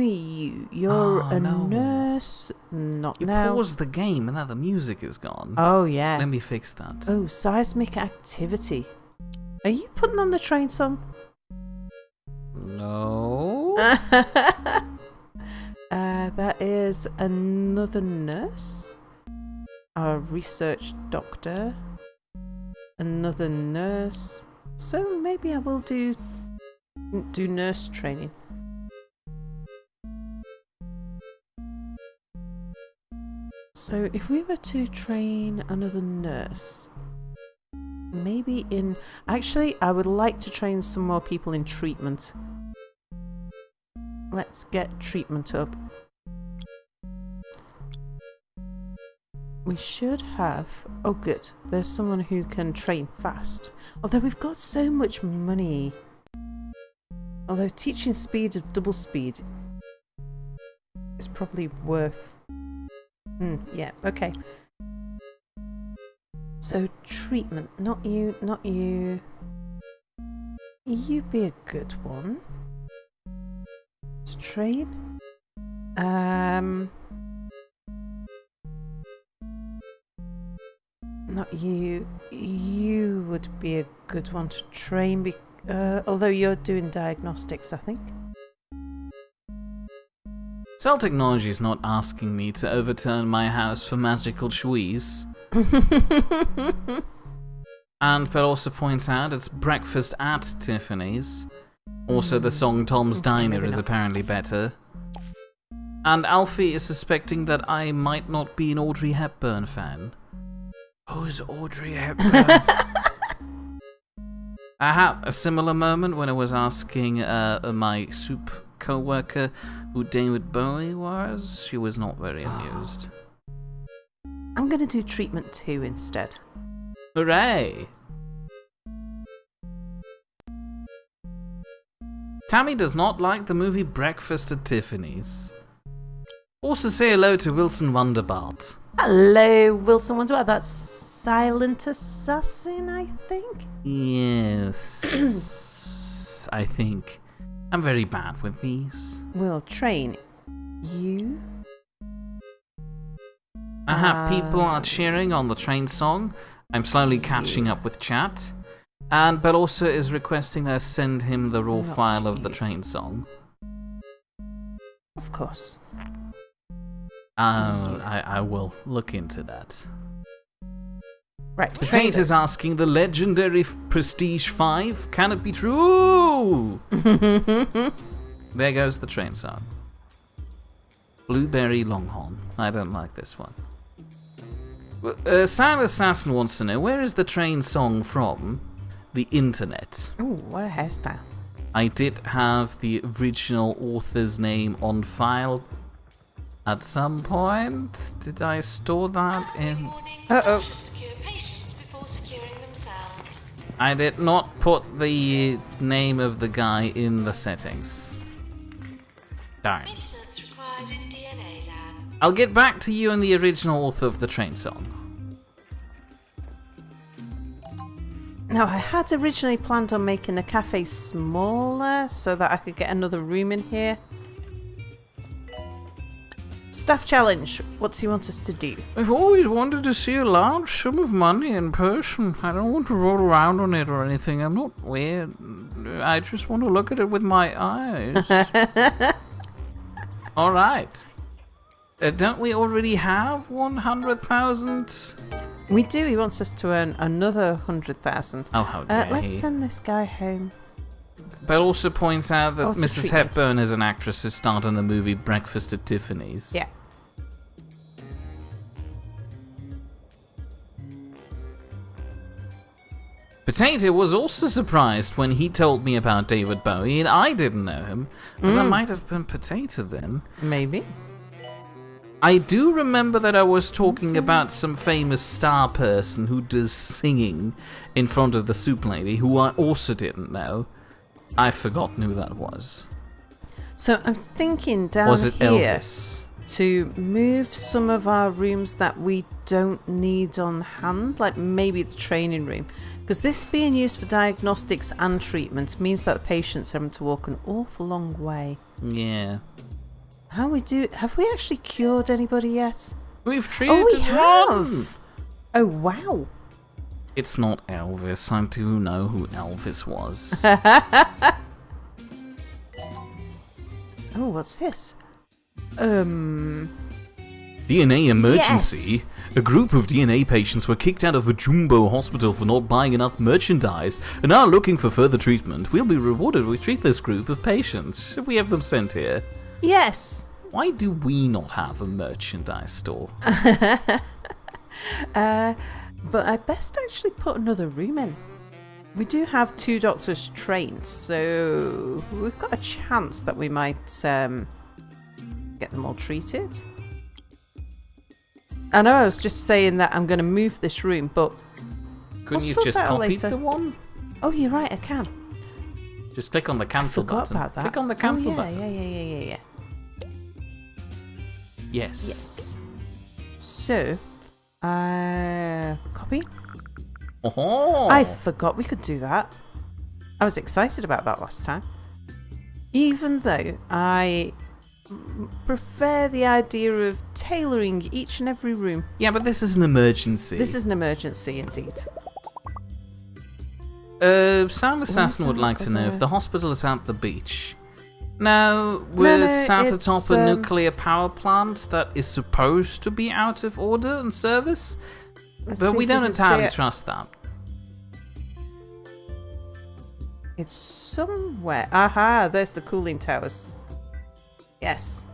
[SPEAKER 2] you? You're a nurse. Not
[SPEAKER 1] you
[SPEAKER 2] now.
[SPEAKER 1] paused the game and now the music is gone.
[SPEAKER 2] Oh, yeah.
[SPEAKER 1] Let me fix that.
[SPEAKER 2] Oh, seismic activity. Are you putting on the train song?
[SPEAKER 1] No.
[SPEAKER 2] That is another nurse. A research doctor. Another nurse. So maybe I will do nurse training. So if we were to train another nurse, maybe in... Actually, I would like to train some more people in treatment. Let's get treatment up. We should have... Oh, good. There's someone who can train fast. Although we've got so much money. Although teaching speed of double speed is probably worth... yeah, okay. So, treatment. Not you, not you. You be a good one. To train. Not you. You would be a good one to train, although you're doing diagnostics, I think.
[SPEAKER 1] Cell Technology is not asking me to overturn my house for magical schwees. And Bell also points out it's breakfast at Tiffany's. Also, the song Tom's Diner is apparently better. And Alfie is suspecting that I might not be an Audrey Hepburn fan. Who's Audrey Hepburn? I had a similar moment when I was asking my soup co-worker who David Bowie was. She was not very amused.
[SPEAKER 2] I'm going to do treatment 2 instead.
[SPEAKER 1] Hooray! Tammy does not like the movie Breakfast at Tiffany's. Also say hello to Wilson Wonderbart.
[SPEAKER 2] Hello, Wilson Wonderbart. That's Silent Assassin, I think?
[SPEAKER 1] Yes. I think. I'm very bad with these.
[SPEAKER 2] We'll train you.
[SPEAKER 1] People are cheering on the train song. I'm slowly catching up with chat. And Bell also is requesting that I send him the raw file of the train song.
[SPEAKER 2] Of course.
[SPEAKER 1] I will look into that.
[SPEAKER 2] Right.
[SPEAKER 1] Potato's asking the legendary Prestige 5. Can it be true? There goes the train song. Blueberry Longhorn. I don't like this one. Silent Assassin wants to know, where is the train song from? The internet.
[SPEAKER 2] Ooh, what a hairstyle.
[SPEAKER 1] I did have the original author's name on file at some point. Did I store that in...
[SPEAKER 3] Staff should secure patients before securing themselves.
[SPEAKER 1] I did not put the name of the guy in the settings. Darn.
[SPEAKER 3] Maintenance required in DNA lab.
[SPEAKER 1] I'll get back to you and the original author of the train song.
[SPEAKER 2] Now, I had originally planned on making the cafe smaller so that I could get another room in here. Staff challenge. What do you want us to do?
[SPEAKER 1] I've always wanted to see a large sum of money in person. I don't want to roll around on it or anything. I'm not weird. I just want to look at it with my eyes. All right. Don't we already have 100,000?
[SPEAKER 2] We do. He wants us to earn another 100,000.
[SPEAKER 1] Oh, how dare
[SPEAKER 2] Let's
[SPEAKER 1] he.
[SPEAKER 2] send this guy home.
[SPEAKER 1] Bell also points out that
[SPEAKER 2] it's a
[SPEAKER 1] Mrs.
[SPEAKER 2] treatment.
[SPEAKER 1] Hepburn is an actress who starred in the movie Breakfast at Tiffany's.
[SPEAKER 2] Yeah.
[SPEAKER 1] Potato was also surprised when he told me about David Bowie, and I didn't know him. Well, that might have been Potato then.
[SPEAKER 2] Maybe.
[SPEAKER 1] I do remember that I was talking about some famous star person who does singing in front of the soup lady, who I also didn't know. I've forgotten who that was.
[SPEAKER 2] So I'm thinking down
[SPEAKER 1] Was it
[SPEAKER 2] here.
[SPEAKER 1] Elvis?
[SPEAKER 2] to move some of our rooms that we don't need on hand, like maybe the training room, because this being used for diagnostics and treatment means that the patient's having to walk an awful long way.
[SPEAKER 1] Yeah.
[SPEAKER 2] Have we actually cured anybody yet?
[SPEAKER 1] We've treated
[SPEAKER 2] Oh, we
[SPEAKER 1] one.
[SPEAKER 2] have. Oh wow.
[SPEAKER 1] It's not Elvis. I do know who Elvis was.
[SPEAKER 2] Oh, what's this?
[SPEAKER 1] DNA emergency?
[SPEAKER 2] Yes.
[SPEAKER 1] A group of DNA patients were kicked out of the Jumbo hospital for not buying enough merchandise and are looking for further treatment. We'll be rewarded if we treat this group of patients. Should we have them sent here?
[SPEAKER 2] Yes.
[SPEAKER 1] Why do we not have a merchandise store?
[SPEAKER 2] But I best actually put another room in. We do have 2 doctors trained, so we've got a chance that we might get them all treated. I know I was just saying that I'm going to move this room, but
[SPEAKER 1] Couldn't
[SPEAKER 2] I'll
[SPEAKER 1] you
[SPEAKER 2] sort
[SPEAKER 1] just
[SPEAKER 2] that out
[SPEAKER 1] copy
[SPEAKER 2] later.
[SPEAKER 1] the one?
[SPEAKER 2] Oh, you're right, I can.
[SPEAKER 1] Just click on the
[SPEAKER 2] I
[SPEAKER 1] cancel
[SPEAKER 2] forgot
[SPEAKER 1] button.
[SPEAKER 2] about that.
[SPEAKER 1] Click on the cancel
[SPEAKER 2] oh, yeah,
[SPEAKER 1] button.
[SPEAKER 2] Yeah.
[SPEAKER 1] Yes.
[SPEAKER 2] Yes. So, copy.
[SPEAKER 1] Oh.
[SPEAKER 2] I forgot we could do that. I was excited about that last time. Even though I prefer the idea of tailoring each and every room.
[SPEAKER 1] Yeah, but this is an emergency.
[SPEAKER 2] This is an emergency indeed.
[SPEAKER 1] Sound Assassin would like to know if the hospital is at the beach. No,
[SPEAKER 2] No,
[SPEAKER 1] we're
[SPEAKER 2] no,
[SPEAKER 1] sat
[SPEAKER 2] it's,
[SPEAKER 1] atop a nuclear power plant that is supposed to be out of order and service,
[SPEAKER 2] Let's
[SPEAKER 1] but
[SPEAKER 2] see
[SPEAKER 1] we
[SPEAKER 2] if
[SPEAKER 1] don't
[SPEAKER 2] can see
[SPEAKER 1] entirely
[SPEAKER 2] it.
[SPEAKER 1] trust that.
[SPEAKER 2] It's somewhere. Aha, there's the cooling towers. Yes.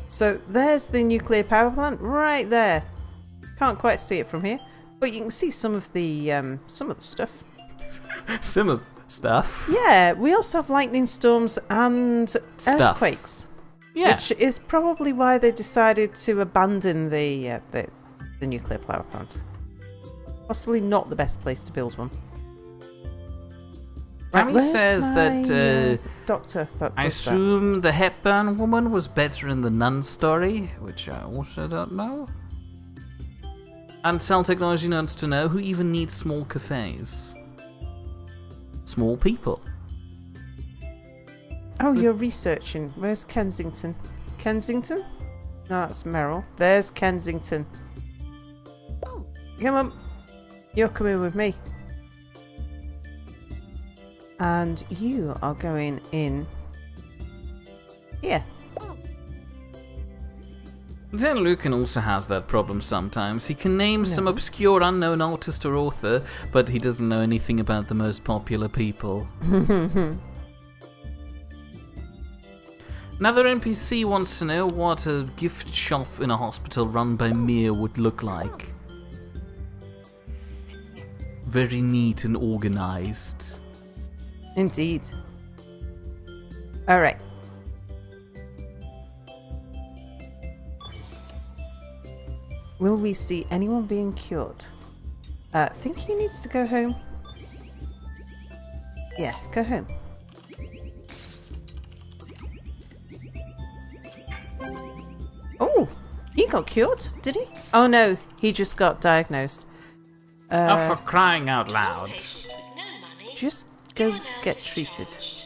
[SPEAKER 2] So there's the nuclear power plant right there. Can't quite see it from here, but you can see some of the stuff.
[SPEAKER 1] Some of stuff.
[SPEAKER 2] Yeah, we also have lightning storms and
[SPEAKER 1] Stuff.
[SPEAKER 2] earthquakes.
[SPEAKER 1] Yeah.
[SPEAKER 2] Which is probably why they decided to abandon the nuclear power plant. Possibly not the best place to build one.
[SPEAKER 1] Tammy
[SPEAKER 2] where's
[SPEAKER 1] says
[SPEAKER 2] my,
[SPEAKER 1] that
[SPEAKER 2] doctor that
[SPEAKER 1] I
[SPEAKER 2] does that?
[SPEAKER 1] assume the Hepburn woman was better in the Nun story, which I also don't know. And Cell Technology wants to know who even needs small cafes. Small people.
[SPEAKER 2] Oh, you're researching. Where's Kensington? Kensington? No, that's Merrill. There's Kensington. Come on. You're coming with me. And you are going in here.
[SPEAKER 1] Lieutenant Lucan also has that problem sometimes. He can name some obscure unknown artist or author, but he doesn't know anything about the most popular people. Another NPC wants to know what a gift shop in a hospital run by Mir would look like. Very neat and organized.
[SPEAKER 2] Indeed. Alright. Will we see anyone being cured? I think he needs to go home. Yeah, go home. Oh, he got cured, did he? Oh no, he just got diagnosed.
[SPEAKER 1] Oh, for crying out loud.
[SPEAKER 3] Patients with no money.
[SPEAKER 2] Just
[SPEAKER 3] You
[SPEAKER 2] go
[SPEAKER 3] are now
[SPEAKER 2] get treated.
[SPEAKER 3] discharged.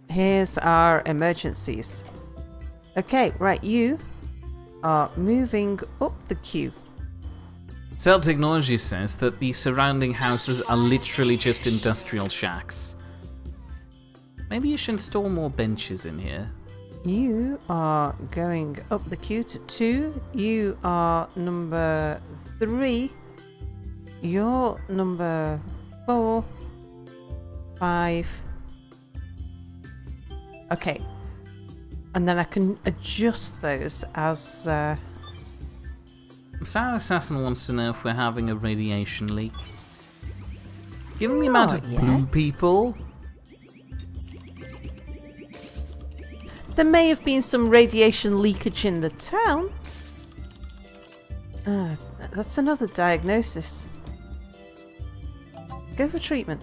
[SPEAKER 2] Here's our emergencies. Okay, right, you are moving up the queue.
[SPEAKER 1] Cell Technology says that the surrounding houses are literally just industrial shacks. Maybe you should install more benches in here.
[SPEAKER 2] You are going up the queue to 2. You are number 3. You're number 4. 5. Okay. And then I can adjust those as...
[SPEAKER 1] Sound Assassin wants to know if we're having a radiation leak. Given the amount of
[SPEAKER 2] Not
[SPEAKER 1] blue
[SPEAKER 2] yet.
[SPEAKER 1] people,
[SPEAKER 2] There may have been some radiation leakage in the town. That's another diagnosis. Go for treatment.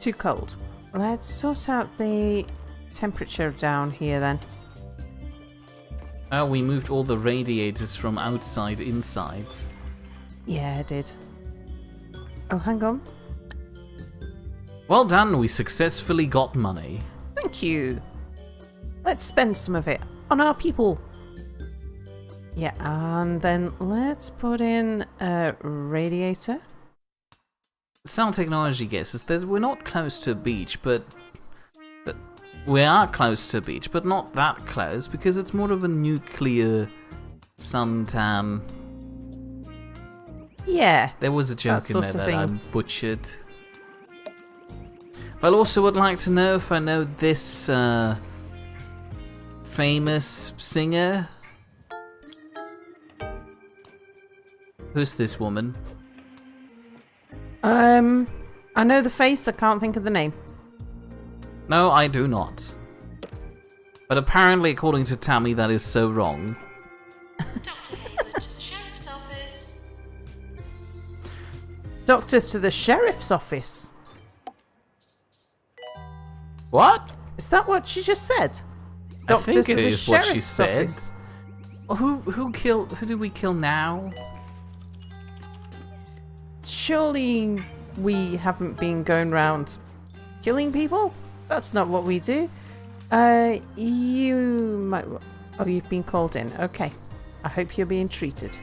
[SPEAKER 2] Too cold. Let's sort out the temperature down here then.
[SPEAKER 1] Oh, we moved all the radiators from outside inside.
[SPEAKER 2] Yeah, I did. Oh, hang on.
[SPEAKER 1] Well done, we successfully got money.
[SPEAKER 2] Thank you. Let's spend some of it on our people. Yeah, and then let's put in a radiator.
[SPEAKER 1] Sound technology guesses that we're not close to a beach, but we are close to a beach, but not that close because it's more of a nuclear suntan.
[SPEAKER 2] Yeah.
[SPEAKER 1] There was a joke in there that I
[SPEAKER 2] thing.
[SPEAKER 1] butchered. I also would like to know if I know this famous singer. Who's this woman?
[SPEAKER 2] I know the face, I can't think of the name.
[SPEAKER 1] No, I do not. But apparently, according to Tammy, that is so wrong.
[SPEAKER 3] Dr. Hayward to the Sheriff's Office.
[SPEAKER 2] Doctor to the Sheriff's Office.
[SPEAKER 1] What?
[SPEAKER 2] Is that what she just said?
[SPEAKER 1] I think it
[SPEAKER 2] to the
[SPEAKER 1] is what she
[SPEAKER 2] Sheriff's
[SPEAKER 1] said.
[SPEAKER 2] Office.
[SPEAKER 1] Who did we kill now?
[SPEAKER 2] Surely we haven't been going round killing people? That's not what we do. You might... Oh, you've been called in. Okay. I hope you're being treated.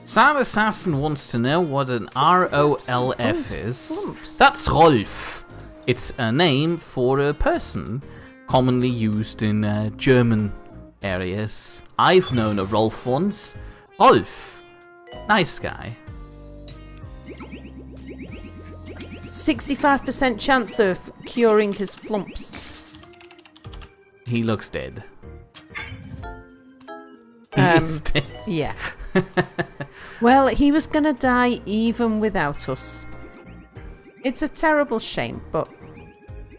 [SPEAKER 1] Sam Assassin wants to know what an
[SPEAKER 2] 65%.
[SPEAKER 1] ROLF
[SPEAKER 2] Oh,
[SPEAKER 1] is.
[SPEAKER 2] flumps.
[SPEAKER 1] That's Rolf. It's a name for a person, commonly used in German areas. I've known a Rolf once. Rolf. Nice guy.
[SPEAKER 2] 65% chance of curing his flumps.
[SPEAKER 1] He looks dead.
[SPEAKER 2] Um,
[SPEAKER 1] He's dead.
[SPEAKER 2] Yeah. Well, he was going to die even without us. It's a terrible shame, but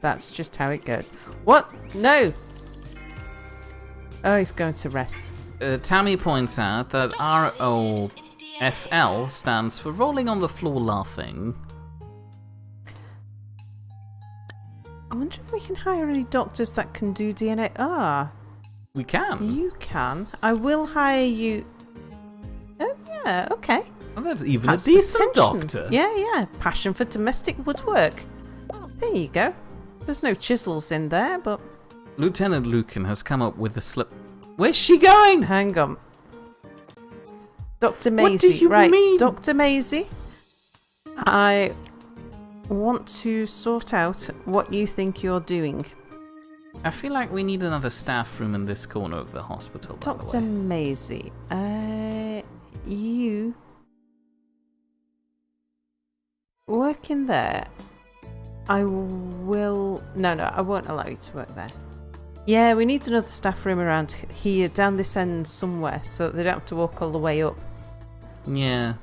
[SPEAKER 2] that's just how it goes. What? No! Oh, he's going to rest.
[SPEAKER 1] Tammy points out that ROFL stands for rolling on the floor laughing.
[SPEAKER 2] I wonder if we can hire any doctors that can do DNA. Ah,
[SPEAKER 1] We can.
[SPEAKER 2] you can. I will hire you. Oh, yeah, okay.
[SPEAKER 1] Well, that's even
[SPEAKER 2] That's
[SPEAKER 1] a decent
[SPEAKER 2] potential.
[SPEAKER 1] doctor.
[SPEAKER 2] Yeah. Passion for domestic woodwork. There you go. There's no chisels in there, but
[SPEAKER 1] Lieutenant Lucan has come up with a slip. Where's she going?
[SPEAKER 2] hang on. Dr. Maisie.
[SPEAKER 1] What do you
[SPEAKER 2] right,
[SPEAKER 1] mean?
[SPEAKER 2] Dr. Maisie. I want to sort out what you think you're doing.
[SPEAKER 1] I feel like we need another staff room in this corner of the hospital, by the
[SPEAKER 2] Dr.
[SPEAKER 1] way.
[SPEAKER 2] Maisie. You work in there. I will... No, I won't allow you to work there. Yeah, we need another staff room around here, down this end somewhere, so that they don't have to walk all the way up.
[SPEAKER 1] Yeah.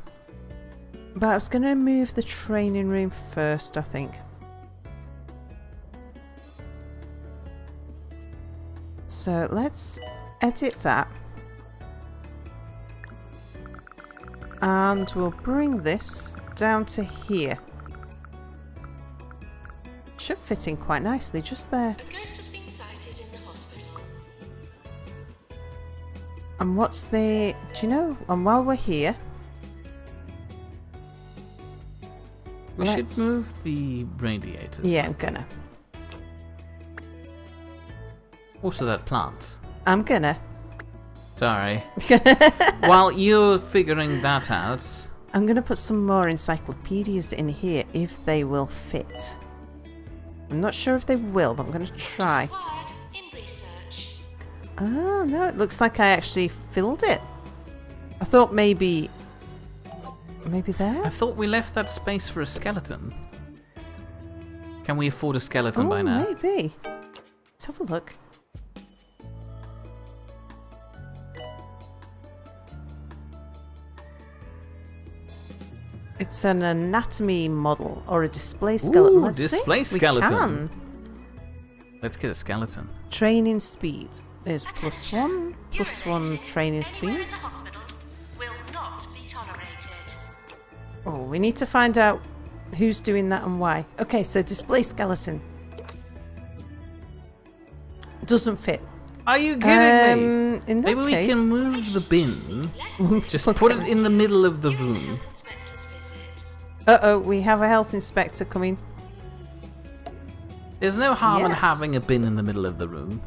[SPEAKER 2] But I was going to move the training room first, I think. So let's edit that. And we'll bring this down to here. Should fit in quite nicely, just there.
[SPEAKER 3] A ghost has been sighted in the hospital.
[SPEAKER 2] And what's the... Do you know? And while we're here...
[SPEAKER 1] We
[SPEAKER 2] Let's-
[SPEAKER 1] should move the radiators.
[SPEAKER 2] Yeah, I'm gonna.
[SPEAKER 1] Also that plant.
[SPEAKER 2] I'm gonna.
[SPEAKER 1] Sorry. While you're figuring that out...
[SPEAKER 2] I'm gonna put some more encyclopedias in here if they will fit. I'm not sure if they will, but I'm gonna try.
[SPEAKER 3] Required in research.
[SPEAKER 2] Oh, no, it looks like I actually filled it. I thought maybe there?
[SPEAKER 1] I thought we left that space for a skeleton. Can we afford a skeleton by now?
[SPEAKER 2] Maybe. Let's have a look. It's an anatomy model or a display skeleton.
[SPEAKER 1] Ooh,
[SPEAKER 2] Let's
[SPEAKER 1] display
[SPEAKER 2] see.
[SPEAKER 1] skeleton.
[SPEAKER 2] We can.
[SPEAKER 1] Let's get a skeleton.
[SPEAKER 2] Training speed is plus
[SPEAKER 3] Attention.
[SPEAKER 2] 1, plus 1
[SPEAKER 3] Urinating
[SPEAKER 2] training
[SPEAKER 3] anywhere in
[SPEAKER 2] speed.
[SPEAKER 3] the hospital will not be tolerated.
[SPEAKER 2] Oh, we need to find out Who's doing that and why? Okay, so display skeleton. Doesn't fit.
[SPEAKER 1] Are you kidding me?
[SPEAKER 2] In that
[SPEAKER 1] Maybe we
[SPEAKER 2] case,
[SPEAKER 1] can move the bin. Just put it in the middle of the room.
[SPEAKER 3] Inspector's visit.
[SPEAKER 2] Uh-oh, we have a health inspector coming.
[SPEAKER 1] There's no harm in
[SPEAKER 2] Yes.
[SPEAKER 1] having a bin in the middle of the room.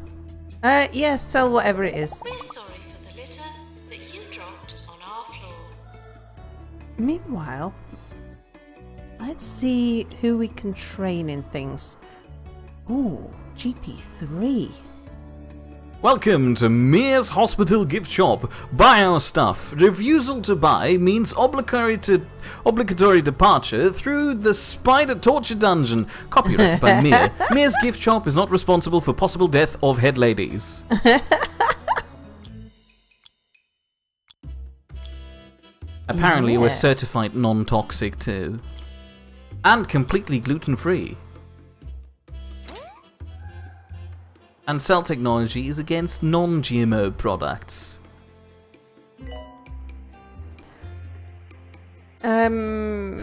[SPEAKER 2] Yes, sell whatever it is.
[SPEAKER 3] We're sorry for the litter that you dropped on our floor.
[SPEAKER 2] Meanwhile, let's see who we can train in things. Ooh, GP3.
[SPEAKER 1] Welcome to Mears Hospital Gift Shop. Buy our stuff. Refusal to buy means obligatory departure through the Spider Torture Dungeon. Copyright by Mears. Mears Gift Shop is not responsible for possible death of head ladies. Apparently we're
[SPEAKER 2] Yeah.
[SPEAKER 1] certified non-toxic too. And completely gluten-free. And Cell Technology is against non-GMO products.
[SPEAKER 2] You're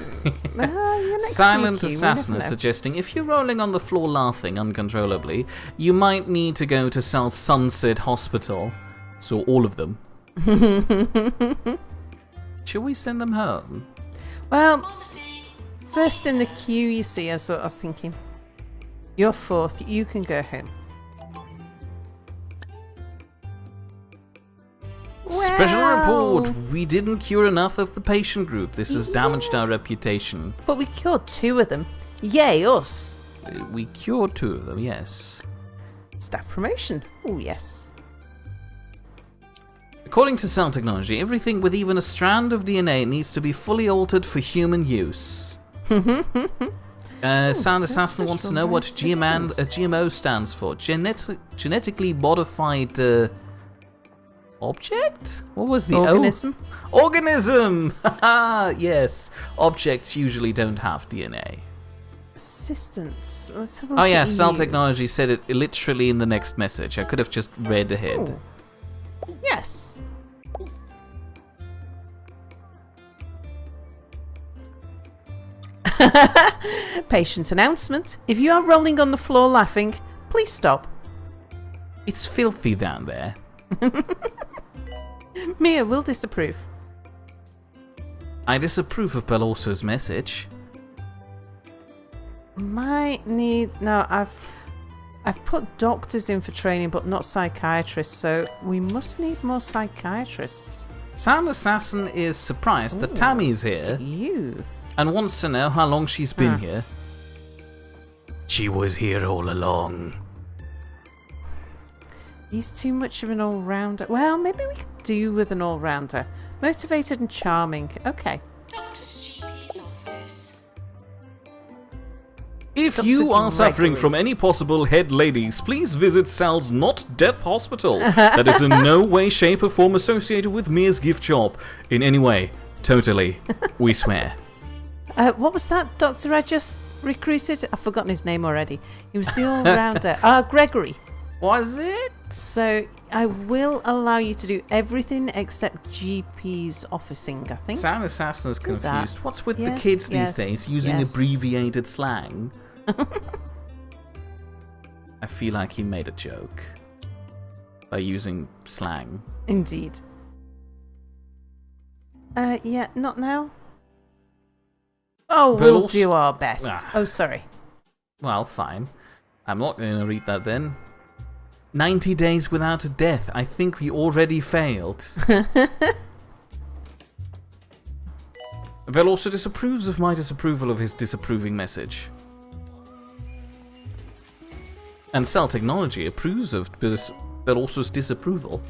[SPEAKER 2] next
[SPEAKER 1] Silent
[SPEAKER 2] week, you
[SPEAKER 1] Assassin
[SPEAKER 2] never
[SPEAKER 1] is
[SPEAKER 2] know.
[SPEAKER 1] suggesting if you're rolling on the floor laughing uncontrollably, you might need to go to Cell Sunset Hospital. So all of them. Shall we send them home?
[SPEAKER 2] Well,
[SPEAKER 3] Pharmacy.
[SPEAKER 2] first in the queue, you see, that's what I was thinking. You're fourth, you can go home.
[SPEAKER 1] Special
[SPEAKER 2] Wow.
[SPEAKER 1] report! We didn't cure enough of the patient group. This has damaged our reputation.
[SPEAKER 2] But we cured 2 of them. Yay, us.
[SPEAKER 1] We cured 2 of them, yes.
[SPEAKER 2] Staff promotion. Oh, yes.
[SPEAKER 1] According to Cell Technology, everything with even a strand of DNA needs to be fully altered for human use. Sound Assassin wants to know what GMO stands for. Genetically modified object? What was the
[SPEAKER 2] Organism.
[SPEAKER 1] Organism! Haha, yes. Objects usually don't have DNA.
[SPEAKER 2] Assistance. Let's have a look
[SPEAKER 1] Oh yeah,
[SPEAKER 2] at
[SPEAKER 1] Cell
[SPEAKER 2] you.
[SPEAKER 1] Technology said it literally in the next message. I could have just read ahead.
[SPEAKER 2] Oh. Yes. Patient announcement. If you are rolling on the floor laughing, please stop.
[SPEAKER 1] It's filthy down there.
[SPEAKER 2] Mia will disapprove.
[SPEAKER 1] I disapprove of Pelorso's message.
[SPEAKER 2] Might need... No, I've put doctors in for training, but not psychiatrists, so we must need more psychiatrists.
[SPEAKER 1] Sound Assassin is surprised that Tammy's here
[SPEAKER 2] You.
[SPEAKER 1] and wants to know how long she's been here. She was here all along.
[SPEAKER 2] He's too much of an all-rounder. Well, maybe we could do with an all-rounder. Motivated and charming. Okay.
[SPEAKER 3] Doctor to GP's office.
[SPEAKER 1] If
[SPEAKER 2] Dr.
[SPEAKER 1] you are suffering
[SPEAKER 2] Gregory.
[SPEAKER 1] from any possible head ladies, please visit Sal's Not Death Hospital. That is in no way, shape or form associated with Mia's gift shop. In any way. Totally. We swear.
[SPEAKER 2] What was that doctor I just recruited? I've forgotten his name already. He was the all-rounder. Gregory.
[SPEAKER 1] Was it?
[SPEAKER 2] So I will allow you to do everything except GP's officing, I think.
[SPEAKER 1] Sound Assassin is
[SPEAKER 2] Do that.
[SPEAKER 1] confused. What's with the
[SPEAKER 2] Yes,
[SPEAKER 1] kids these
[SPEAKER 2] yes,
[SPEAKER 1] days using
[SPEAKER 2] yes.
[SPEAKER 1] abbreviated slang? I feel like he made a joke by using slang.
[SPEAKER 2] Indeed. Yeah, not now. Oh,
[SPEAKER 1] But
[SPEAKER 2] we'll
[SPEAKER 1] also-
[SPEAKER 2] do our best.
[SPEAKER 1] Ah.
[SPEAKER 2] Oh, sorry.
[SPEAKER 1] Well, fine. I'm not going to read that then. 90 days without a death. I think we already failed. Bell also disapproves of my disapproval of his disapproving message. And Cell Technology approves of Bellorso's disapproval.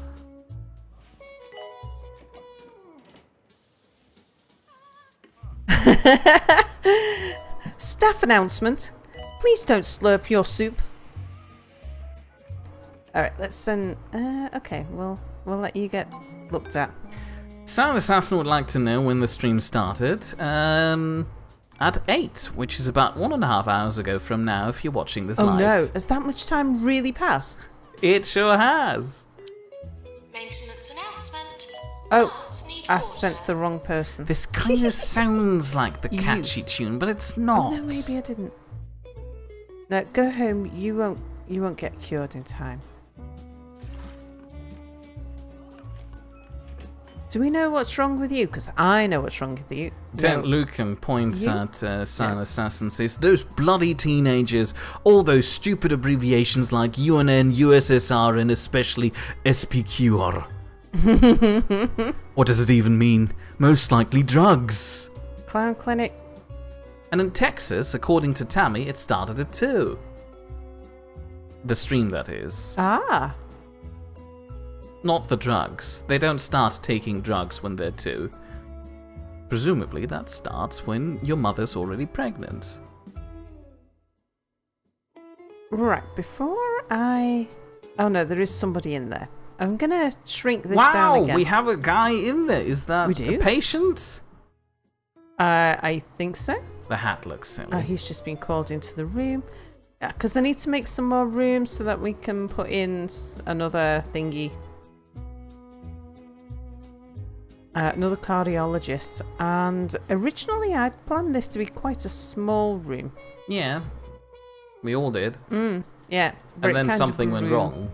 [SPEAKER 2] Staff announcement. Please don't slurp your soup. Alright, let's send... okay, we'll let you get looked at.
[SPEAKER 1] Sound Assassin would like to know when the stream started. At 8, which is about 1.5 hours ago from now if you're watching this
[SPEAKER 2] Oh
[SPEAKER 1] live.
[SPEAKER 2] no, has that much time really passed?
[SPEAKER 1] It sure has.
[SPEAKER 3] Maintenance announcement.
[SPEAKER 2] Oh,
[SPEAKER 3] Parts need
[SPEAKER 2] I sent the wrong person.
[SPEAKER 1] This kind of sounds like the catchy tune, but it's not.
[SPEAKER 2] Oh, no, maybe I didn't. No, go home. You won't get cured in time. Do we know what's wrong with you? Because I know what's wrong with you.
[SPEAKER 1] Dent Lucan points at Silent Assassin and says, those bloody teenagers, all those stupid abbreviations like UNN, USSR, and especially SPQR. What does it even mean? Most likely drugs.
[SPEAKER 2] Clown Clinic.
[SPEAKER 1] And in Texas, according to Tammy, it started at 2. The stream, that is.
[SPEAKER 2] Ah.
[SPEAKER 1] Not the drugs. They don't start taking drugs when they're 2. Presumably that starts when your mother's already pregnant.
[SPEAKER 2] Right, before I... Oh no, there is somebody in there. I'm gonna shrink this down again.
[SPEAKER 1] Wow, we have a guy in there. Is that a patient?
[SPEAKER 2] I think so.
[SPEAKER 1] The hat looks silly.
[SPEAKER 2] He's just been called into the room. Because I need to make some more room so that we can put in another thingy. Another cardiologist. And originally I'd planned this to be quite a small room.
[SPEAKER 1] Yeah, we all did.
[SPEAKER 2] Yeah.
[SPEAKER 1] And then something went wrong.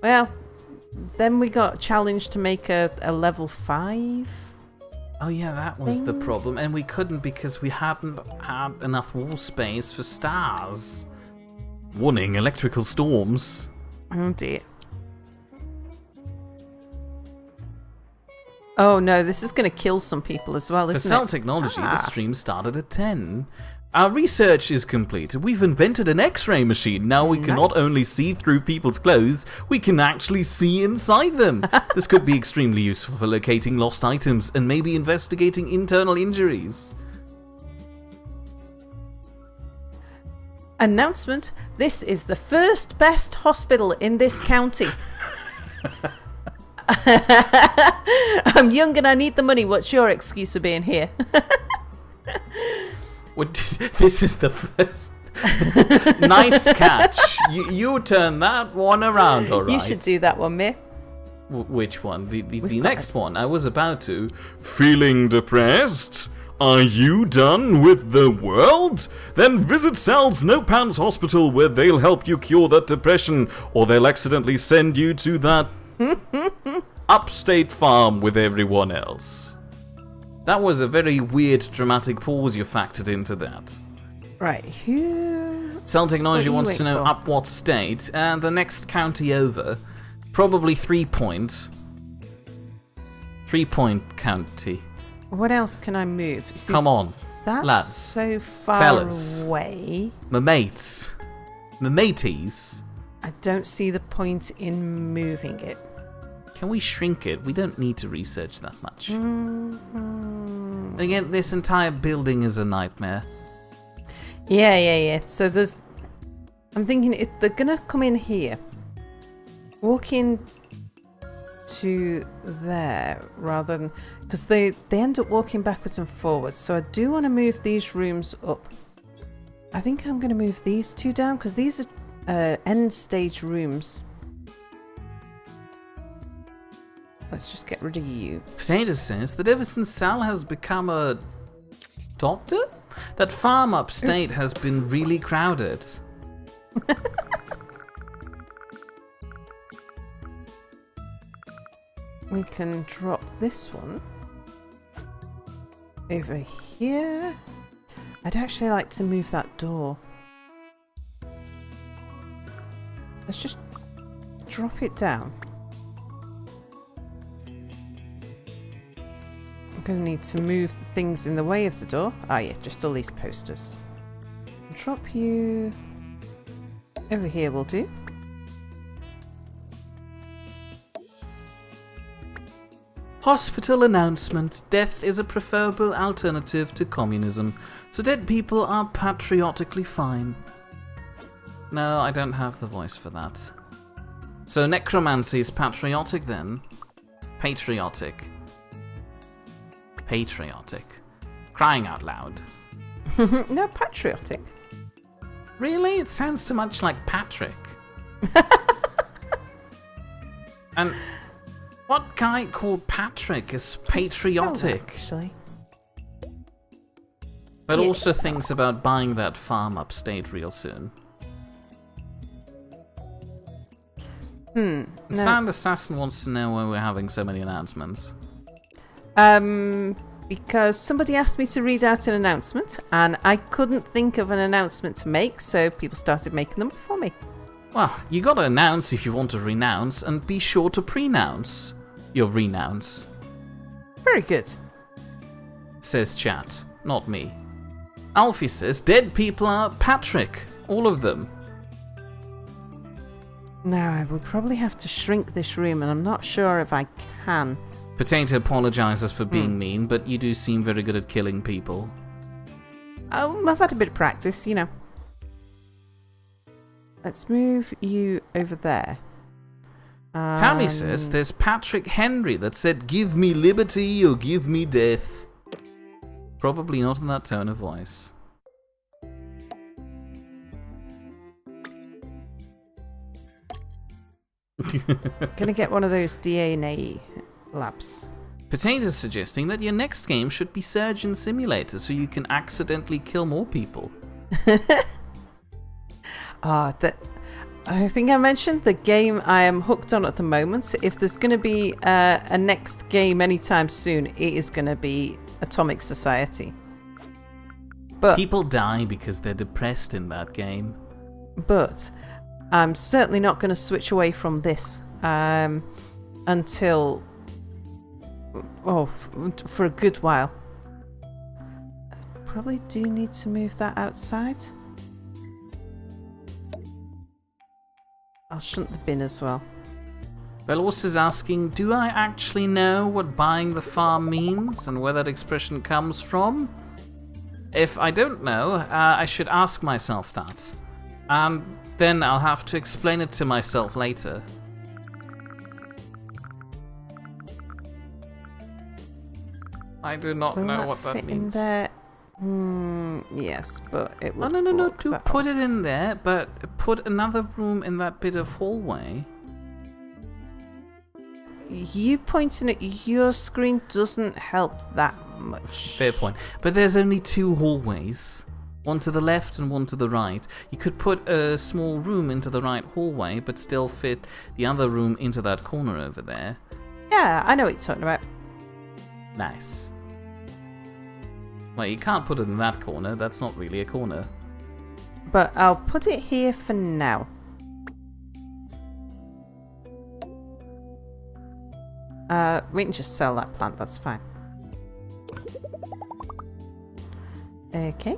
[SPEAKER 2] Well, then we got challenged to make a level 5.
[SPEAKER 1] Oh yeah, that was the problem. And we couldn't because we hadn't had enough wall space for stars. Warning, electrical storms.
[SPEAKER 2] Oh dear. Oh no, this is going to kill some people as well, isn't it?
[SPEAKER 1] For Cell Technology, the stream started at 10. Our research is complete. We've invented an X-ray machine. Now we can not only see through people's clothes, we can actually see inside them. This could be extremely useful for locating lost items and maybe investigating internal injuries.
[SPEAKER 2] Announcement: this is the first best hospital in this county. I'm young and I need the money. What's your excuse for being here?
[SPEAKER 1] This is the first. Nice catch. You turn that one around, all right.
[SPEAKER 2] You should do that one, Mir.
[SPEAKER 1] Which one? The next one. I was about to. Feeling depressed? Are you done with the world? Then visit Sal's No Pants Hospital where they'll help you cure that depression, or they'll accidentally send you to that upstate farm with everyone else. That was a very weird dramatic pause you factored into that.
[SPEAKER 2] Right, who...
[SPEAKER 1] Cell Technology wants to know up what state, and the next county over. Probably 3 Point. 3 Point County.
[SPEAKER 2] What else can I move? See,
[SPEAKER 1] come on,
[SPEAKER 2] that's
[SPEAKER 1] lads,
[SPEAKER 2] so far
[SPEAKER 1] fellas,
[SPEAKER 2] away.
[SPEAKER 1] My mates. My mateys.
[SPEAKER 2] I don't see the point in moving it.
[SPEAKER 1] Can we shrink it? We don't need to research that much. Again, this entire building is a nightmare.
[SPEAKER 2] Yeah. So there's... I'm thinking if they're gonna come in here, walk in to there rather than... Because they end up walking backwards and forwards. So I do want to move these rooms up. I think I'm going to move these 2 down because these are end stage rooms. Let's just get rid of you.
[SPEAKER 1] Potato says that ever since Sal has become a doctor, that farm upstate has been really crowded.
[SPEAKER 2] We can drop this one over here. I'd actually like to move that door. Let's just drop it down. I'm going to need to move the things in the way of the door. Ah, yeah, just all these posters. Drop you over here will do.
[SPEAKER 1] Hospital announcement. Death is a preferable alternative to communism, so dead people are patriotically fine. No, I don't have the voice for that. So necromancy is patriotic then? Patriotic. Patriotic. Crying out loud.
[SPEAKER 2] No, patriotic.
[SPEAKER 1] Really? It sounds too much like Patrick. And What guy called Patrick is patriotic?
[SPEAKER 2] Actually.
[SPEAKER 1] But
[SPEAKER 2] Yeah.
[SPEAKER 1] also thinks about buying that farm upstate real soon.
[SPEAKER 2] No.
[SPEAKER 1] Sound Assassin wants to know why we're having so many announcements.
[SPEAKER 2] Because somebody asked me to read out an announcement, and I couldn't think of an announcement to make, so people started making them for me.
[SPEAKER 1] Well, you gotta announce if you want to renounce, and be sure to pre-nounce your renounce,
[SPEAKER 2] Very good.
[SPEAKER 1] says chat, not me. Alfie says, dead people are Patrick, all of them.
[SPEAKER 2] Now, I would probably have to shrink this room, and I'm not sure if I can.
[SPEAKER 1] Potato apologizes for being mean, but you do seem very good at killing people.
[SPEAKER 2] I've had a bit of practice, you know. Let's move you over there.
[SPEAKER 1] Tammy says there's Patrick Henry that said, give me liberty or give me death. Probably not in that tone of voice.
[SPEAKER 2] Gonna get one of those DNA labs.
[SPEAKER 1] Potato's suggesting that your next game should be Surgeon Simulator so you can accidentally kill more people.
[SPEAKER 2] I think I mentioned the game I am hooked on at the moment. If there's going to be a next game anytime soon, it is going to be Atomic Society. But
[SPEAKER 1] People die because they're depressed in that game.
[SPEAKER 2] But I'm certainly not going to switch away from this until for a good while. Probably do need to move that outside. I'll shunt the bin as well.
[SPEAKER 1] Belos is asking, do I actually know what buying the farm means and where that expression comes from? If I don't know, I should ask myself that. Then I'll have to explain it to myself later. I do not
[SPEAKER 2] Will
[SPEAKER 1] know what
[SPEAKER 2] fit
[SPEAKER 1] that means.
[SPEAKER 2] in there? Yes, but it
[SPEAKER 1] Oh,
[SPEAKER 2] will.
[SPEAKER 1] no. Do put it in there, but put another room in that bit of hallway.
[SPEAKER 2] You pointing at your screen doesn't help that much.
[SPEAKER 1] Fair point. But there's only two hallways. One to the left and one to the right. You could put a small room into the right hallway, but still fit the other room into that corner over there.
[SPEAKER 2] Yeah, I know what you're talking about.
[SPEAKER 1] Nice. Well, you can't put it in that corner. That's not really a corner.
[SPEAKER 2] But I'll put it here for now. We can just sell that plant, that's fine. Okay.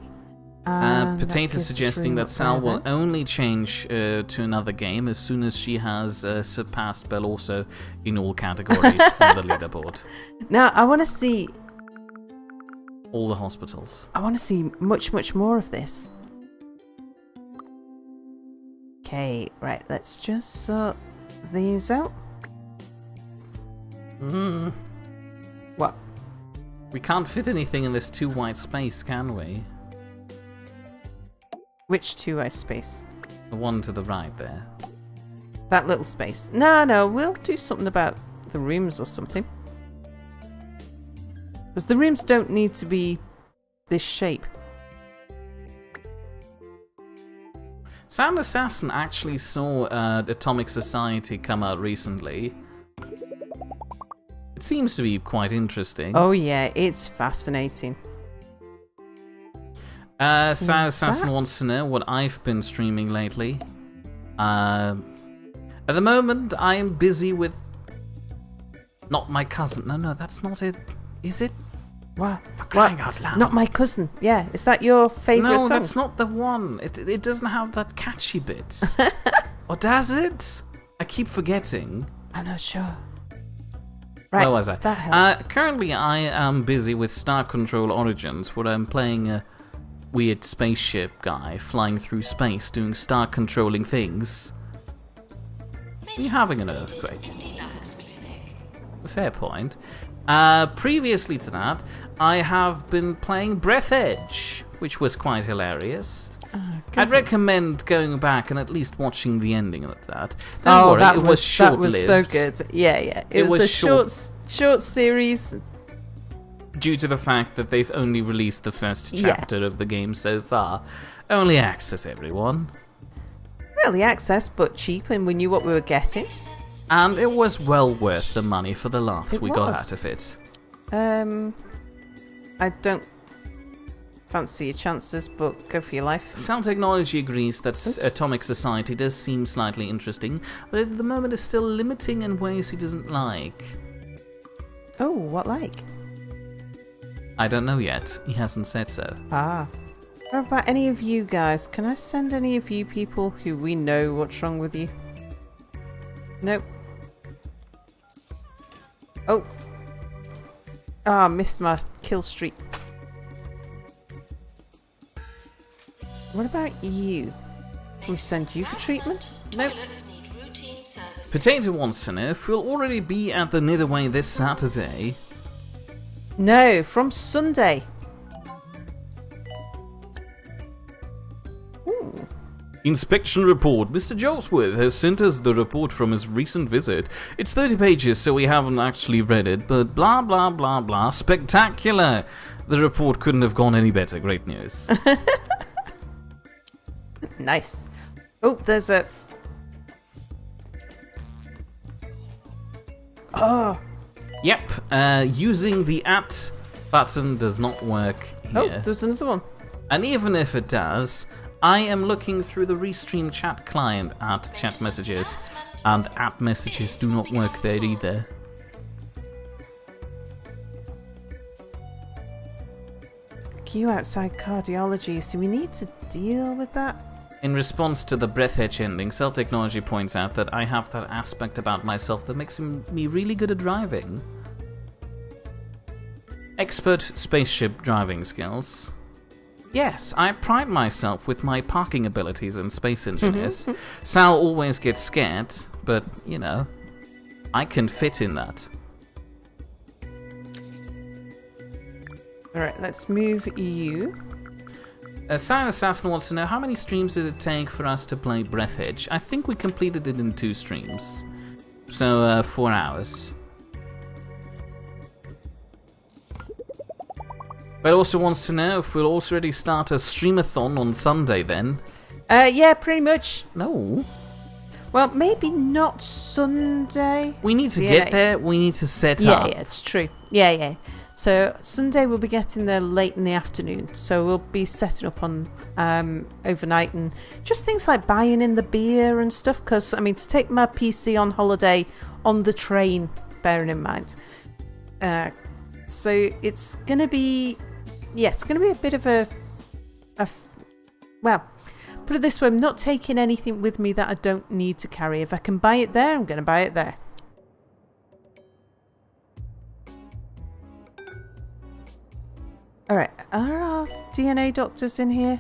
[SPEAKER 2] That
[SPEAKER 1] Potato
[SPEAKER 2] gives us
[SPEAKER 1] suggesting
[SPEAKER 2] room
[SPEAKER 1] that
[SPEAKER 2] up
[SPEAKER 1] Sal
[SPEAKER 2] there
[SPEAKER 1] will
[SPEAKER 2] then.
[SPEAKER 1] only change to another game as soon as she has surpassed Beloso in all categories on the leaderboard.
[SPEAKER 2] Now, I want to see
[SPEAKER 1] All the hospitals.
[SPEAKER 2] much more of this. Okay, right, let's just sort these out. What?
[SPEAKER 1] We can't fit anything in this too wide space, can we?
[SPEAKER 2] Which two-way space?
[SPEAKER 1] The one to the right there.
[SPEAKER 2] That little space. No, we'll do something about the rooms or something. Because the rooms don't need to be this shape.
[SPEAKER 1] Sound Assassin actually saw Atomic Society come out recently. It seems to be quite interesting.
[SPEAKER 2] Oh yeah, it's fascinating.
[SPEAKER 1] Sound Assassin wants to know what I've been streaming lately. At the moment, I am busy with... Not my cousin. No, that's not it. Is it?
[SPEAKER 2] What?
[SPEAKER 1] For crying out loud.
[SPEAKER 2] Not my cousin. Yeah, is that your favourite
[SPEAKER 1] No,
[SPEAKER 2] song?
[SPEAKER 1] that's not the one. It doesn't have that catchy bit. Or does it? I keep forgetting.
[SPEAKER 2] I'm not sure. Right,
[SPEAKER 1] Where was I?
[SPEAKER 2] that helps.
[SPEAKER 1] Currently, I am busy with Star Control Origins, where I'm playing a weird spaceship guy flying through space doing star controlling things. You're having an earthquake.
[SPEAKER 3] Deluxe Clinic.
[SPEAKER 1] Fair point. Previously to that, I have been playing Breath Edge, which was quite hilarious. I'd recommend going back and at least watching the ending of that. Don't worry,
[SPEAKER 2] that
[SPEAKER 1] it was short-lived.
[SPEAKER 2] That was so good. Yeah. It was a short series.
[SPEAKER 1] Due to the fact that they've only released the first chapter of the game so far. Early access, everyone.
[SPEAKER 2] Early access, but cheap, and we knew what we were getting.
[SPEAKER 1] And it was well worth the money for the laughs we got
[SPEAKER 2] was.
[SPEAKER 1] out of it.
[SPEAKER 2] I don't fancy your chances, but go for your life.
[SPEAKER 1] Sound Technology agrees that Atomic Society does seem slightly interesting, but at the moment is still limiting in ways he doesn't like.
[SPEAKER 2] Oh, what like?
[SPEAKER 1] I don't know yet. He hasn't said so.
[SPEAKER 2] Ah. What about any of you guys? Can I send any of you people who we know what's wrong with you? Nope. Oh. Ah, missed my kill streak. What about you? Can we send you for treatment? Nope.
[SPEAKER 3] Toilets need routine service.
[SPEAKER 1] Potato wants to know if we'll already be at the Knitaway this Saturday.
[SPEAKER 2] No, from Sunday. Ooh.
[SPEAKER 1] Inspection report. Mr. Jolsworth has sent us the report from his recent visit. It's 30 pages, so we haven't actually read it, but blah blah blah blah. Spectacular! The report couldn't have gone any better. Great news.
[SPEAKER 2] Nice. Oh, there's a... Oh.
[SPEAKER 1] Yep, using the @ button does not work
[SPEAKER 2] Oh,
[SPEAKER 1] here.
[SPEAKER 2] there's another one.
[SPEAKER 1] And even if it does, I am looking through the Restream chat client at chat messages, and app messages do not work there either.
[SPEAKER 2] Queue outside cardiology, so we need to deal with that.
[SPEAKER 1] In response to the breath edge ending, Cell Technology points out that I have that aspect about myself that makes me really good at driving. Expert spaceship driving skills. Yes, I pride myself with my parking abilities in Space Engineers. Sal always gets scared, but, you know, I can fit in that.
[SPEAKER 2] Alright, let's move you.
[SPEAKER 1] Silent Assassin wants to know how many streams did it take for us to play Breath Edge? I think we completed it in 2 streams. So, 4 hours. But also wants to know if we'll also already start a streamathon on Sunday then.
[SPEAKER 2] Yeah, pretty much.
[SPEAKER 1] No.
[SPEAKER 2] Well, maybe not Sunday.
[SPEAKER 1] We need to get there, we need to set up.
[SPEAKER 2] Yeah, it's true. Yeah. So Sunday we'll be getting there late in the afternoon. So we'll be setting up on overnight and just things like buying in the beer and stuff. Because, I mean, to take my PC on holiday on the train, bearing in mind. So it's going to be... Yeah, it's going to be a bit of well, put it this way, I'm not taking anything with me that I don't need to carry. If I can buy it there, I'm going to buy it there. Alright, are our DNA doctors in here?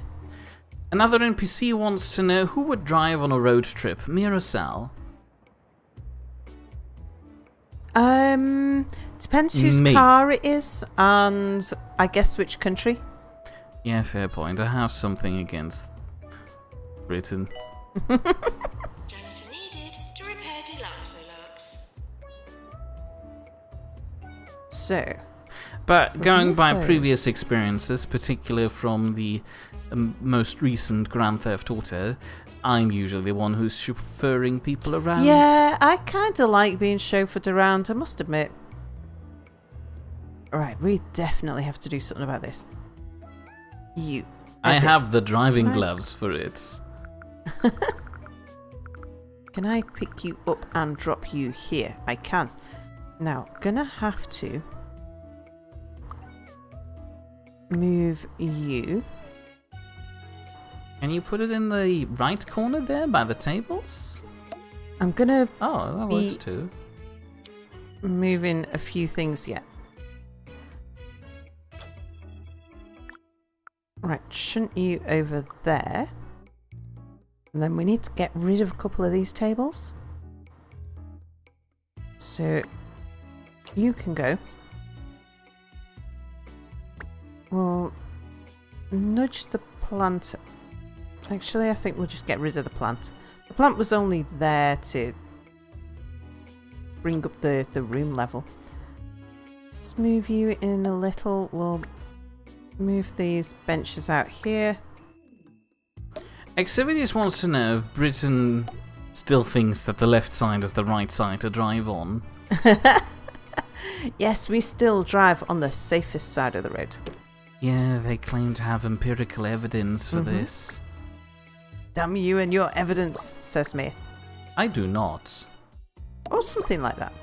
[SPEAKER 1] Another NPC wants to know who would drive on a road trip, me or Sal?
[SPEAKER 2] Depends whose car it is, and I guess which country.
[SPEAKER 1] Yeah, fair point. I have something against Britain.
[SPEAKER 3] Janitor needed to repair Deluxolux.
[SPEAKER 2] So...
[SPEAKER 1] But going by previous experiences, particularly from the most recent Grand Theft Auto, I'm usually the one who's chauffeuring people around.
[SPEAKER 2] Yeah, I kind of like being chauffeured around, I must admit. Right, we definitely have to do something about this.
[SPEAKER 1] I have the driving gloves for it.
[SPEAKER 2] Can I pick you up and drop you here? I can. Now, gonna have to move you.
[SPEAKER 1] Can you put it in the right corner there by the tables?
[SPEAKER 2] I'm gonna
[SPEAKER 1] that works too.
[SPEAKER 2] Moving a few things yet. Right, shouldn't you over there? And then we need to get rid of a couple of these tables. So you can go. We'll nudge the plant Actually, I think we'll just get rid of the plant. The plant was only there to bring up the room level. Let's move you in a little. We'll move these benches out here.
[SPEAKER 1] Activities wants to know if Britain still thinks that the left side is the right side to drive on.
[SPEAKER 2] Yes, we still drive on the safest side of the road.
[SPEAKER 1] Yeah, they claim to have empirical evidence for this.
[SPEAKER 2] Damn you and your evidence, says me.
[SPEAKER 1] I do not.
[SPEAKER 2] Or something like that.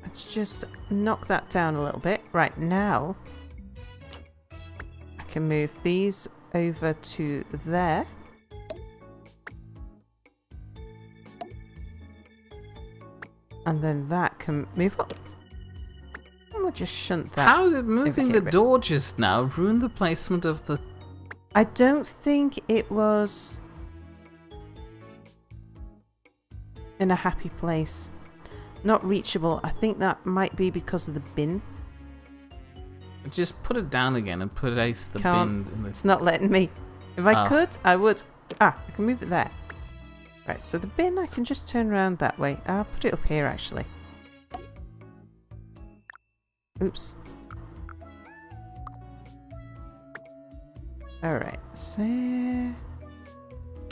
[SPEAKER 2] Let's just knock that down a little bit. Right, now I can move these over to there. And then that can move up. And we'll just shunt that.
[SPEAKER 1] How did moving
[SPEAKER 2] over
[SPEAKER 1] the
[SPEAKER 2] here a bit.
[SPEAKER 1] door just now ruin the placement of the...
[SPEAKER 2] I don't think it was in a happy place. Not reachable. I think that might be because of the bin.
[SPEAKER 1] Just put it down again and put Ace the
[SPEAKER 2] Can't.
[SPEAKER 1] bin in the...
[SPEAKER 2] It's not letting me. If I
[SPEAKER 1] Oh.
[SPEAKER 2] could, I would. I can move it there. Right, so the bin, I can just turn around that way. I'll put it up here, actually. Oops. Alright, so...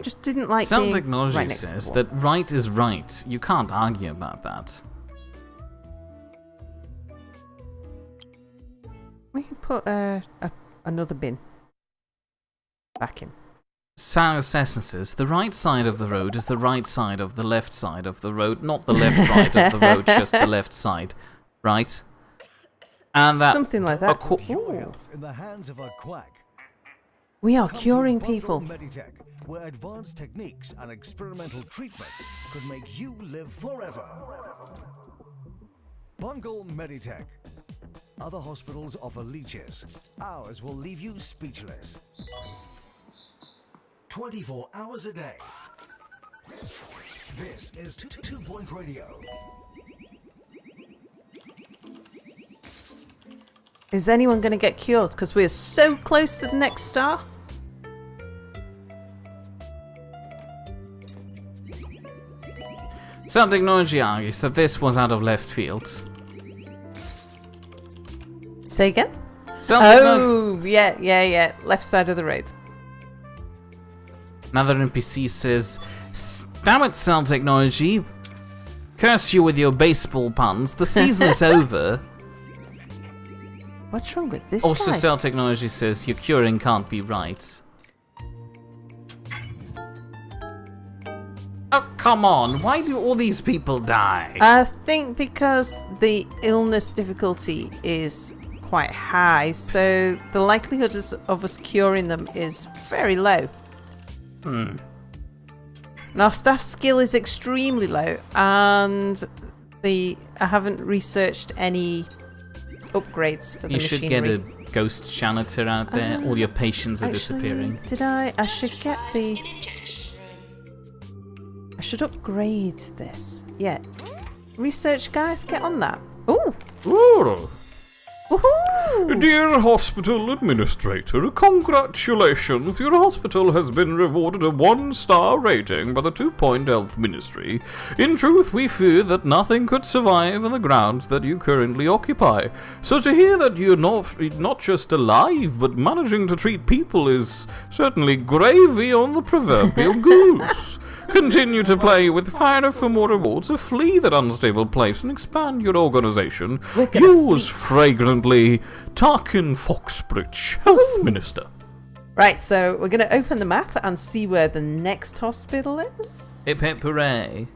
[SPEAKER 2] Just didn't like
[SPEAKER 1] Cell
[SPEAKER 2] being
[SPEAKER 1] Technology
[SPEAKER 2] right next to the
[SPEAKER 1] says
[SPEAKER 2] wall.
[SPEAKER 1] that right is right. You can't argue about that.
[SPEAKER 2] We can put another bin back in.
[SPEAKER 1] Sound Assassin says the right side of the road is the right side of the left side of the road, not the left right of the road, just the left side. Right? And that...
[SPEAKER 2] Something like that.
[SPEAKER 4] Your health in the hands of a quack.
[SPEAKER 2] We are
[SPEAKER 4] Come to
[SPEAKER 2] curing
[SPEAKER 4] Bungle
[SPEAKER 2] people.
[SPEAKER 4] Meditech, where advanced techniques and experimental treatments could make you live forever. Bungle Meditech. Other hospitals offer leeches. Ours will leave you speechless. 24 hours a day. This is 2 Point Radio.
[SPEAKER 2] Is anyone going to get cured? Because we're so close to the next star.
[SPEAKER 1] Sound Technology argues that this was out of left field.
[SPEAKER 2] Say again?
[SPEAKER 1] Sound Technology...
[SPEAKER 2] Oh, yeah. Left side of the road.
[SPEAKER 1] Another NPC says, damn it, Cell Technology. Curse you with your baseball puns. The season is over.
[SPEAKER 2] What's wrong with this
[SPEAKER 1] Also,
[SPEAKER 2] guy?
[SPEAKER 1] Cell Technology says your curing can't be right. Oh, come on. Why do all these people die?
[SPEAKER 2] I think because the illness difficulty is quite high, so the likelihood of us curing them is very low. And our staff skill is extremely low, and I haven't researched any upgrades for the
[SPEAKER 1] You should
[SPEAKER 2] machinery.
[SPEAKER 1] get a ghost janitor out there. All your patients are
[SPEAKER 2] Actually,
[SPEAKER 1] disappearing.
[SPEAKER 2] Did I should get the...
[SPEAKER 3] An injection room.
[SPEAKER 2] I should upgrade this. Yeah. Research guys, get on that. Ooh!
[SPEAKER 5] Oh,
[SPEAKER 2] Woohoo!
[SPEAKER 5] dear hospital administrator, congratulations. Your hospital has been rewarded a 1-star rating by the 2 Point Health Ministry. In truth, we fear that nothing could survive on the grounds that you currently occupy. So to hear that you're not just alive, but managing to treat people is certainly gravy on the proverbial goose. Continue to play with fire for more rewards, to flee that unstable place and expand your organization.
[SPEAKER 2] We're gonna
[SPEAKER 5] Yours fragrantly, Tarkin Foxbridge, Health Minister.
[SPEAKER 2] Right, so we're going to open the map and see where the next hospital is.
[SPEAKER 1] Hip hip hooray.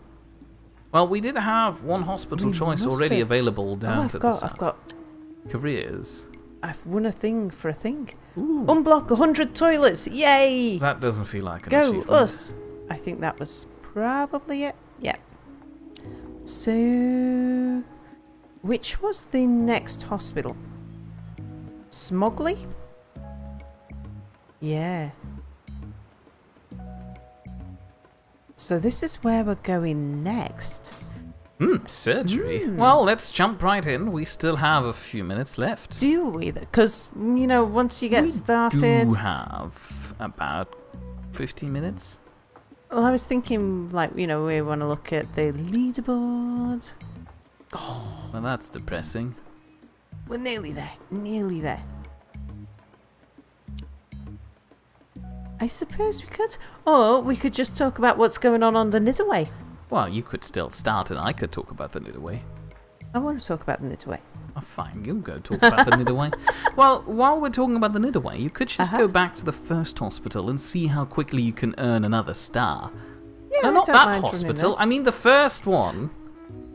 [SPEAKER 1] Well, we did have one hospital
[SPEAKER 2] We
[SPEAKER 1] choice
[SPEAKER 2] must
[SPEAKER 1] already
[SPEAKER 2] have.
[SPEAKER 1] available down to the
[SPEAKER 2] I've got.
[SPEAKER 1] careers.
[SPEAKER 2] I've won a thing for a thing. Unblock 100 toilets. Yay!
[SPEAKER 1] That doesn't feel like an
[SPEAKER 2] Go
[SPEAKER 1] achievement.
[SPEAKER 2] us. I think that was probably it. Yeah. So, which was the next hospital? Smogley? Yeah. So this is where we're going next.
[SPEAKER 1] Surgery. Well, let's jump right in. We still have a few minutes left.
[SPEAKER 2] Do we? Because, once you get started...
[SPEAKER 1] do have about 15 minutes.
[SPEAKER 2] Well, I was thinking, we want to look at the leaderboard.
[SPEAKER 1] Oh, well, that's depressing.
[SPEAKER 2] We're nearly there. Nearly there. I suppose we could. Or we could just talk about what's going on the Nidaway.
[SPEAKER 1] Well, you could still start and I could talk about the Nidaway.
[SPEAKER 2] I want to talk about the Nidaway.
[SPEAKER 1] Oh, fine, you go talk about the Nidaway. Well, while we're talking about the Nidaway, you could just go back to the first hospital and see how quickly you can earn another star.
[SPEAKER 2] Yeah,
[SPEAKER 1] no, not that hospital. I mean the first one.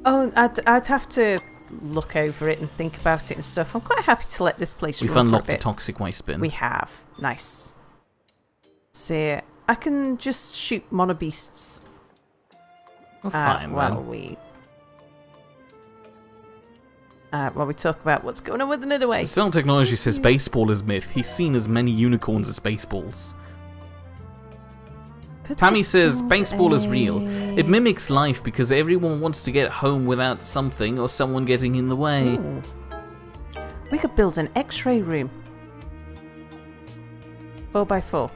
[SPEAKER 2] Oh, I'd have to look over it and think about it and stuff. I'm quite happy to let this place
[SPEAKER 1] We've
[SPEAKER 2] run
[SPEAKER 1] unlocked
[SPEAKER 2] for a
[SPEAKER 1] the
[SPEAKER 2] bit.
[SPEAKER 1] toxic waste bin.
[SPEAKER 2] We have. Nice. So, I can just shoot monobeasts.
[SPEAKER 1] Well, fine,
[SPEAKER 2] while we talk about what's going on with the Nidaway.
[SPEAKER 1] Cell Technology says baseball is myth. He's seen as many unicorns as baseballs. Tammy says baseball is real. It mimics life because everyone wants to get home without something or someone getting in the way.
[SPEAKER 2] Ooh. We could build an X-ray room. 4x4.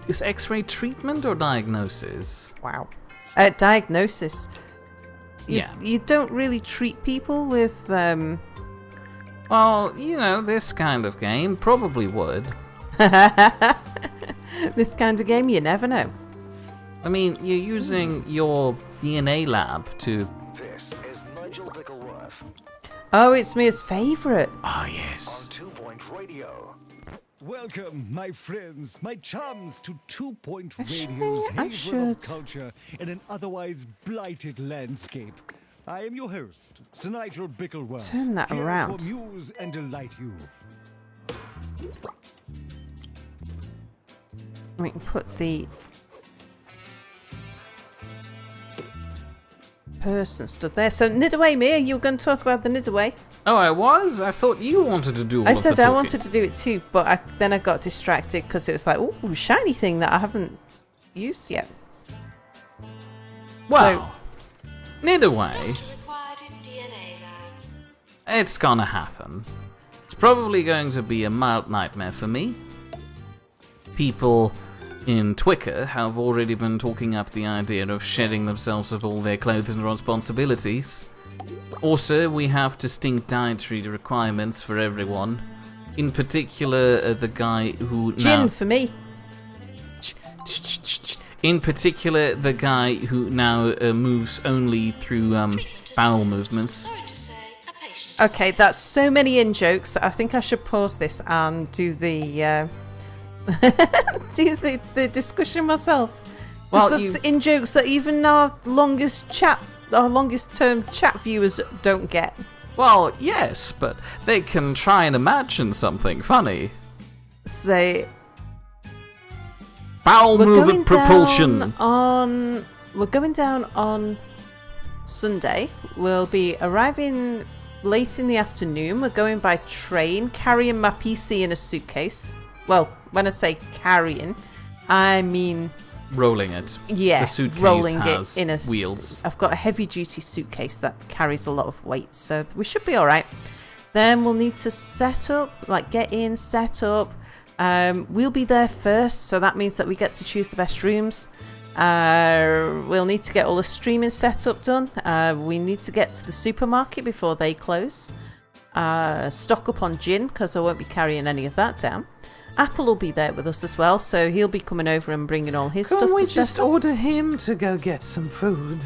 [SPEAKER 1] Is X-ray treatment or diagnosis?
[SPEAKER 2] Wow. Diagnosis. You don't really treat people with
[SPEAKER 1] Well, this kind of game probably would.
[SPEAKER 2] This kind of game, you never know.
[SPEAKER 1] I mean, you're using your DNA lab to...
[SPEAKER 4] This is Nigel Bickleworth
[SPEAKER 2] Oh, it's Mia's favourite.
[SPEAKER 1] Ah,
[SPEAKER 4] on
[SPEAKER 1] yes.
[SPEAKER 4] 2 Point Radio. Welcome, my friends, my chums, to 2 Point Radio's
[SPEAKER 2] I
[SPEAKER 4] haven of
[SPEAKER 2] should-
[SPEAKER 4] culture in an otherwise blighted landscape. I am your host, Sir Nigel Bickleworth.
[SPEAKER 2] Turn that
[SPEAKER 4] here
[SPEAKER 2] around.
[SPEAKER 4] to amuse and delight you.
[SPEAKER 2] We can put the person stood there. So, Nidaway, Mia, you were going to talk about the Nidaway.
[SPEAKER 1] Oh, I was? I thought you wanted to do all
[SPEAKER 2] I
[SPEAKER 1] of the
[SPEAKER 2] said
[SPEAKER 1] talking.
[SPEAKER 2] I wanted to do it too, but then I got distracted because it was like, ooh, shiny thing that I haven't used yet.
[SPEAKER 1] Well, neither way,
[SPEAKER 3] Doctor required in DNA lab.
[SPEAKER 1] it's gonna happen. It's probably going to be a mild nightmare for me. People in Twicker have already been talking up the idea of shedding themselves of all their clothes and responsibilities. Also, we have distinct dietary requirements for everyone. In particular, the guy who
[SPEAKER 2] Gin
[SPEAKER 1] now...
[SPEAKER 2] for me.
[SPEAKER 1] In particular, the guy who now moves only through bowel movements.
[SPEAKER 3] Sorry to say, a patient.
[SPEAKER 2] Okay, that's so many in-jokes. I think I should pause this and do the do the discussion myself.
[SPEAKER 1] Well,
[SPEAKER 2] That's in-jokes that even our longest term chat viewers don't get.
[SPEAKER 1] Well, yes, but they can try and imagine something funny.
[SPEAKER 2] So
[SPEAKER 1] Bowel movement propulsion.
[SPEAKER 2] We're going down on Sunday. We'll be arriving late in the afternoon. We're going by train, carrying my PC in a suitcase. Well, when I say carrying, I mean
[SPEAKER 1] Rolling it.
[SPEAKER 2] yeah,
[SPEAKER 1] The suitcase
[SPEAKER 2] rolling
[SPEAKER 1] has
[SPEAKER 2] it in a
[SPEAKER 1] wheels.
[SPEAKER 2] I've got a heavy-duty suitcase that carries a lot of weight, so we should be all right. Then we'll need to set up, get in, set up. We'll be there first, so that means that we get to choose the best rooms. We'll need to get all the streaming setup done. We need to get to the supermarket before they close. Stock up on gin, because I won't be carrying any of that down. Apple will be there with us as well, so he'll be coming over and bringing all his stuff to set up.
[SPEAKER 1] order him to go get some food?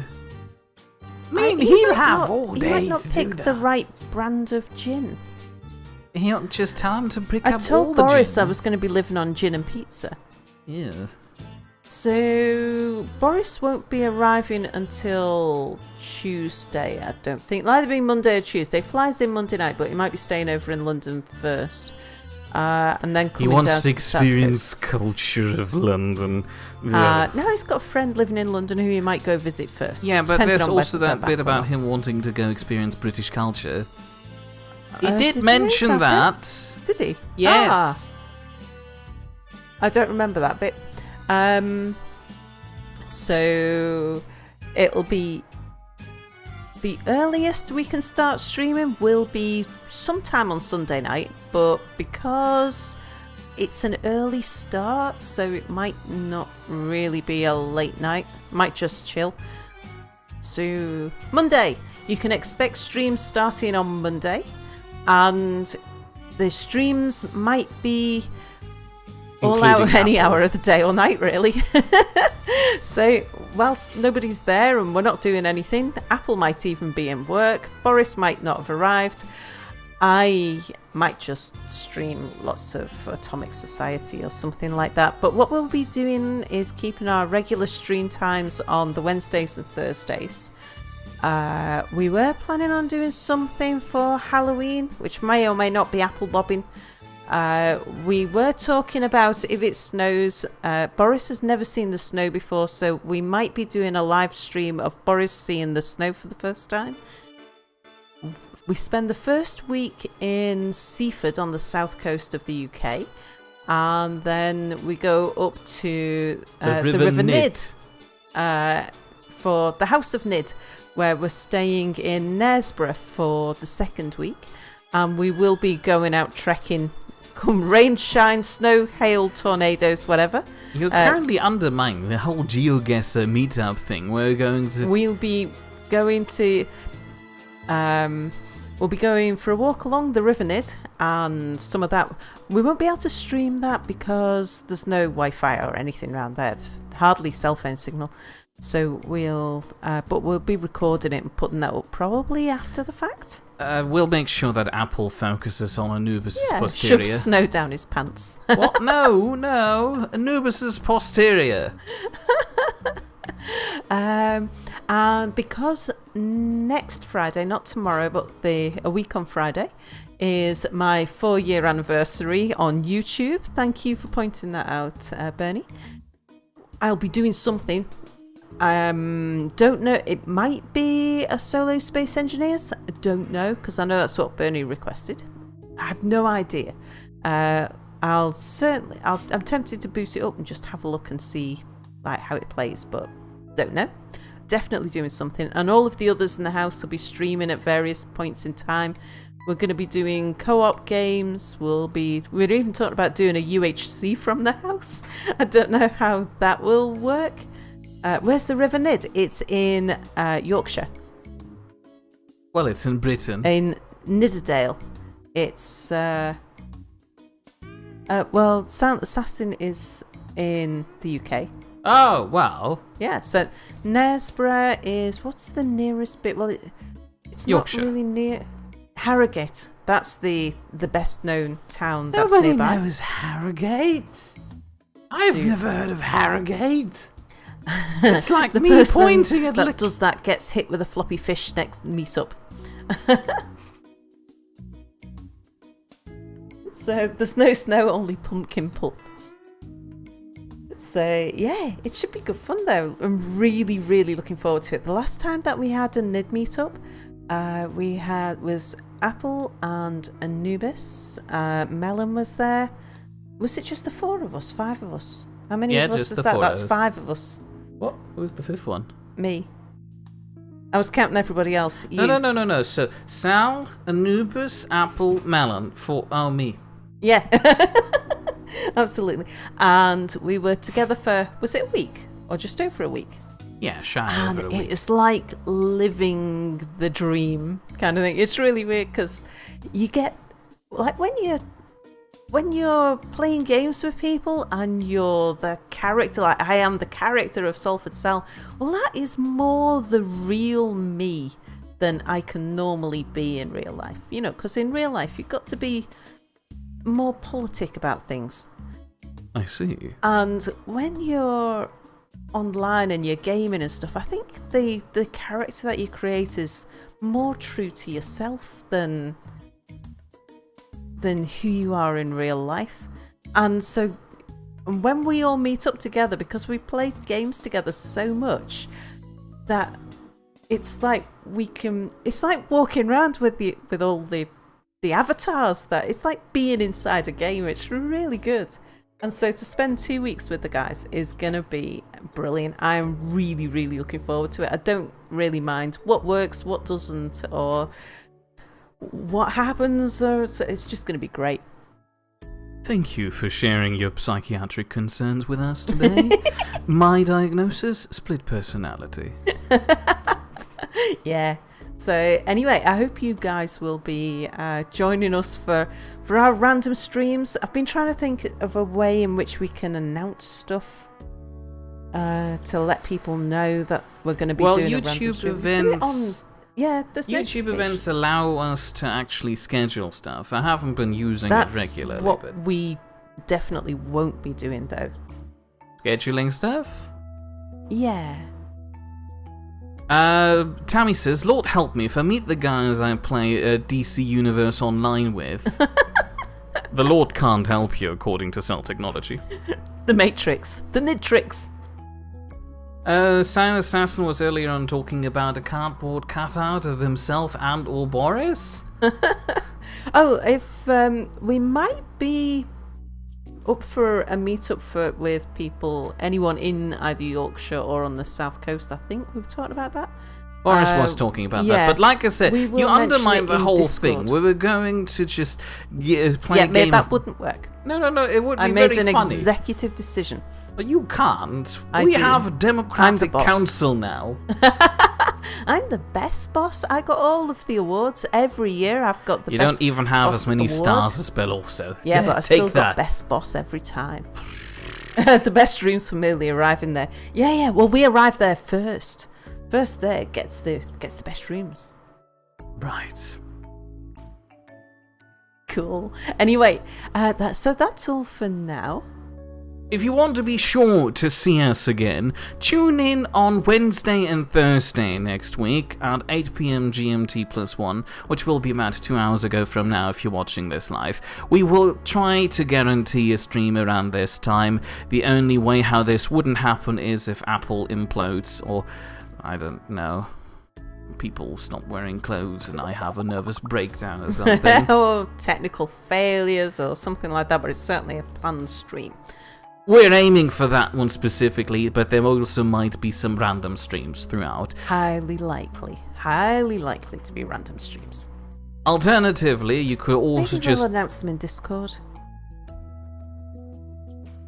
[SPEAKER 2] He might not pick the right brand of gin.
[SPEAKER 1] He'll just tell him to pick
[SPEAKER 2] I
[SPEAKER 1] up all
[SPEAKER 2] told
[SPEAKER 1] the
[SPEAKER 2] Boris
[SPEAKER 1] gin.
[SPEAKER 2] I was going to be living on gin and pizza.
[SPEAKER 1] Yeah.
[SPEAKER 2] So Boris won't be arriving until Tuesday, I don't think. It'll either be Monday or Tuesday. Flies in Monday night, but he might be staying over in London first. And then coming
[SPEAKER 1] He wants
[SPEAKER 2] down
[SPEAKER 1] to
[SPEAKER 2] the
[SPEAKER 1] experience culture of London.
[SPEAKER 2] No, he's got a friend living in London who he might go visit first.
[SPEAKER 1] Yeah, but
[SPEAKER 2] depending
[SPEAKER 1] there's
[SPEAKER 2] on
[SPEAKER 1] also
[SPEAKER 2] whether
[SPEAKER 1] that
[SPEAKER 2] they're
[SPEAKER 1] bit
[SPEAKER 2] back or
[SPEAKER 1] about
[SPEAKER 2] not.
[SPEAKER 1] him wanting to go experience British culture. He
[SPEAKER 2] Did
[SPEAKER 1] did
[SPEAKER 2] he
[SPEAKER 1] mention
[SPEAKER 2] read that
[SPEAKER 1] that.
[SPEAKER 2] Did he?
[SPEAKER 1] Yes.
[SPEAKER 2] I don't remember that bit. So it'll be the earliest we can start streaming will be sometime on Sunday night, but because it's an early start, so it might not really be a late night, might just chill. So Monday, you can expect streams starting on Monday, and the streams might be all out any hour of the day or night, really. So whilst nobody's there and we're not doing anything, Apple might even be in work, Boris might not have arrived, I might just stream lots of Atomic Society or something like that. But what we'll be doing is keeping our regular stream times on the Wednesdays and Thursdays. We were planning on doing something for Halloween, which may or may not be apple bobbing. We were talking about if it snows. Boris has never seen the snow before, so we might be doing a live stream of Boris seeing the snow for the first time. We spend the first week in Seaford on the south coast of the UK, and then we go up to the River Nid for the House of Nid, where we're staying in Knaresborough for the second week, and we will be going out trekking come rain, shine, snow, hail, tornadoes, whatever.
[SPEAKER 1] You're currently undermining the whole GeoGuessr meetup thing. We'll
[SPEAKER 2] be going to we'll be going for a walk along the River Nid, and some of that we won't be able to stream that because there's no Wi-Fi or anything around there. There's hardly cell phone signal. So but we'll be recording it and putting that up probably after the fact.
[SPEAKER 1] We'll make sure that Apple focuses on Anubis' posterior.
[SPEAKER 2] Shove snow down his pants.
[SPEAKER 1] What? No. Anubis' posterior.
[SPEAKER 2] And because next Friday, not tomorrow, but a week on Friday, is my 4-year anniversary on YouTube. Thank you for pointing that out, Bernie. I'll be doing something. Don't know, it might be a solo Space Engineers. I don't know, because I know that's what Bernie requested. I have no idea. I'm tempted to boot it up and just have a look and see like how it plays, but don't know. Definitely doing something, and all of the others in the house will be streaming at various points in time. We're going to be doing co-op games. We're even talking about doing a UHC from the house. I don't know how that will work. Where's the River Nid? It's in Yorkshire.
[SPEAKER 1] Well, it's in Britain.
[SPEAKER 2] In Nidderdale. It's Silent Assassin is in the UK.
[SPEAKER 1] Oh, well.
[SPEAKER 2] Yeah, so Knaresborough is, what's the nearest bit? Well, it's
[SPEAKER 1] Yorkshire.
[SPEAKER 2] Not really near. Harrogate. That's the best known town that's nearby.
[SPEAKER 1] Nobody knows Harrogate. I've never heard of Harrogate. It's like
[SPEAKER 2] the
[SPEAKER 1] me
[SPEAKER 2] person
[SPEAKER 1] pointing at
[SPEAKER 2] that does that gets hit with a floppy fish next meetup. So there's no snow, only pumpkin pulp. So yeah, it should be good fun though. I'm really, really looking forward to it. The last time that we had a Nid meetup, was Apple and Anubis. Melon was there. Was it just the 4 of us? 5 of us? How many of us is that? That's 5 of us.
[SPEAKER 1] What? Who was the 5th one?
[SPEAKER 2] Me. I was counting everybody else. You.
[SPEAKER 1] No. So Sal, Anubis, Apple, Melon. Me.
[SPEAKER 2] Yeah. Absolutely. And we were together for, was it a week? Or just over a week?
[SPEAKER 1] Yeah, shy
[SPEAKER 2] and
[SPEAKER 1] over a week.
[SPEAKER 2] And it's like living the dream kind of thing. It's really weird because you get, like when you're playing games with people and you're the character, like I am the character of Salford Sal, well, that is more the real me than I can normally be in real life. You know, because in real life, you've got to be more politic about things.
[SPEAKER 1] I see.
[SPEAKER 2] And when you're online and you're gaming and stuff, I think the character that you create is more true to yourself than who you are in real life. And so when we all meet up together, because we play games together so much, that it's like it's like walking around with all the avatars, that it's like being inside a game. It's really good. And so to spend 2 weeks with the guys is going to be brilliant. I'm really, really looking forward to it. I don't really mind what works, what doesn't, or what happens. It's just going to be great.
[SPEAKER 1] Thank you for sharing your psychiatric concerns with us today. My diagnosis, split personality.
[SPEAKER 2] Yeah. So anyway, I hope you guys will be joining us for our random streams. I've been trying to think of a way in which we can announce stuff to let people know that we're going to be doing a random
[SPEAKER 1] YouTube
[SPEAKER 2] stream.
[SPEAKER 1] events.
[SPEAKER 2] There's
[SPEAKER 1] YouTube events allow us to actually schedule stuff. I haven't been using it regularly.
[SPEAKER 2] That's what
[SPEAKER 1] but
[SPEAKER 2] we definitely won't be doing, though.
[SPEAKER 1] scheduling stuff.
[SPEAKER 2] Yeah.
[SPEAKER 1] Tammy says, Lord help me, if I meet the guys I play DC Universe Online with, the Lord can't help you, according to Cell Technology.
[SPEAKER 2] The Matrix. The Nitrix.
[SPEAKER 1] Silent Assassin was earlier on talking about a cardboard cutout of himself and or Boris.
[SPEAKER 2] Oh, if we might be up for a meetup with people, anyone in either Yorkshire or on the south coast. I think we were talking about that.
[SPEAKER 1] Boris was talking about that, but like I said, you undermined the whole thing. We were going to just play a game.
[SPEAKER 2] That wouldn't work.
[SPEAKER 1] No, it would be very funny.
[SPEAKER 2] I made an executive decision.
[SPEAKER 1] But you can't.
[SPEAKER 2] We
[SPEAKER 1] have a democratic council now.
[SPEAKER 2] I'm the best boss. I got all of the awards every year. I've got the
[SPEAKER 1] You
[SPEAKER 2] best
[SPEAKER 1] don't even have
[SPEAKER 2] boss
[SPEAKER 1] as many
[SPEAKER 2] award.
[SPEAKER 1] stars as Bill also.
[SPEAKER 2] Yeah, but I still
[SPEAKER 1] Take
[SPEAKER 2] got
[SPEAKER 1] that.
[SPEAKER 2] best boss every time. The best rooms for merely arriving there. Yeah. Well, we arrive there first. First there gets the best rooms.
[SPEAKER 1] Right.
[SPEAKER 2] Cool. Anyway, that's all for now.
[SPEAKER 1] If you want to be sure to see us again, tune in on Wednesday and Thursday next week at 8 PM GMT +1, which will be about 2 hours ago from now if you're watching this live. We will try to guarantee a stream around this time. The only way how this wouldn't happen is if Apple implodes, or, I don't know, people stop wearing clothes and I have a nervous breakdown or something.
[SPEAKER 2] Or technical failures or something like that, but it's certainly a planned stream.
[SPEAKER 1] We're aiming for that one specifically, but there also might be some random streams throughout.
[SPEAKER 2] Highly likely to be random streams.
[SPEAKER 1] Alternatively, you could also
[SPEAKER 2] Maybe we'll announce them in Discord.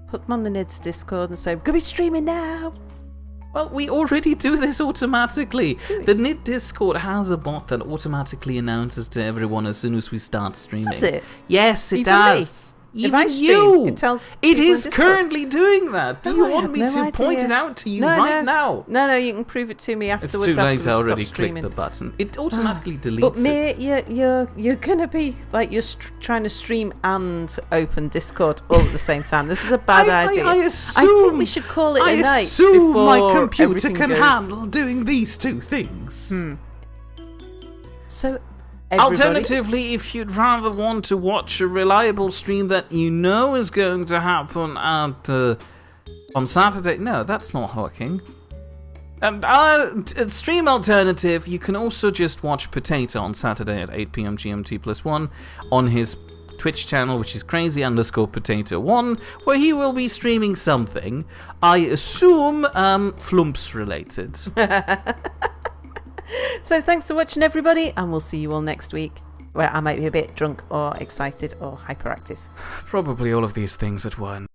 [SPEAKER 2] Put them on the NIDS Discord and say, we're going to be streaming now.
[SPEAKER 1] Well, we already do this automatically.
[SPEAKER 2] Do we?
[SPEAKER 1] The NID Discord has a bot that automatically announces to everyone as soon as we start streaming.
[SPEAKER 2] Does it?
[SPEAKER 1] Yes, it
[SPEAKER 2] Even
[SPEAKER 1] does.
[SPEAKER 2] me?
[SPEAKER 1] Even
[SPEAKER 2] If I stream,
[SPEAKER 1] you.
[SPEAKER 2] it tells
[SPEAKER 1] It
[SPEAKER 2] people in
[SPEAKER 1] is
[SPEAKER 2] Discord.
[SPEAKER 1] currently doing that. Do
[SPEAKER 2] Oh,
[SPEAKER 1] you
[SPEAKER 2] I
[SPEAKER 1] want
[SPEAKER 2] have
[SPEAKER 1] me
[SPEAKER 2] no
[SPEAKER 1] to point
[SPEAKER 2] idea.
[SPEAKER 1] it out to you
[SPEAKER 2] No,
[SPEAKER 1] now?
[SPEAKER 2] No, you can prove it to me
[SPEAKER 1] It's
[SPEAKER 2] afterwards.
[SPEAKER 1] too late.
[SPEAKER 2] after
[SPEAKER 1] I
[SPEAKER 2] we
[SPEAKER 1] already
[SPEAKER 2] stop
[SPEAKER 1] clicked
[SPEAKER 2] streaming.
[SPEAKER 1] the button. It automatically deletes
[SPEAKER 2] But me,
[SPEAKER 1] it.
[SPEAKER 2] you're gonna be like you're trying to stream and open Discord all at the same time. This is a bad idea.
[SPEAKER 1] I
[SPEAKER 2] I
[SPEAKER 1] assume.
[SPEAKER 2] think we should call it a night
[SPEAKER 1] I assume my
[SPEAKER 2] before
[SPEAKER 1] computer
[SPEAKER 2] everything
[SPEAKER 1] can
[SPEAKER 2] goes.
[SPEAKER 1] handle doing these two things.
[SPEAKER 2] So, everybody,
[SPEAKER 1] Alternatively, if you'd rather want to watch a reliable stream that you know is going to happen at on Saturday, no, that's not working. And stream alternative, you can also just watch Potato on Saturday at 8 PM GMT +1 on his Twitch channel, which is crazy_potato1, where he will be streaming something. I assume Flumps related.
[SPEAKER 2] So thanks for watching, everybody, and we'll see you all next week, where I might be a bit drunk or excited or hyperactive.
[SPEAKER 1] Probably all of these things at once.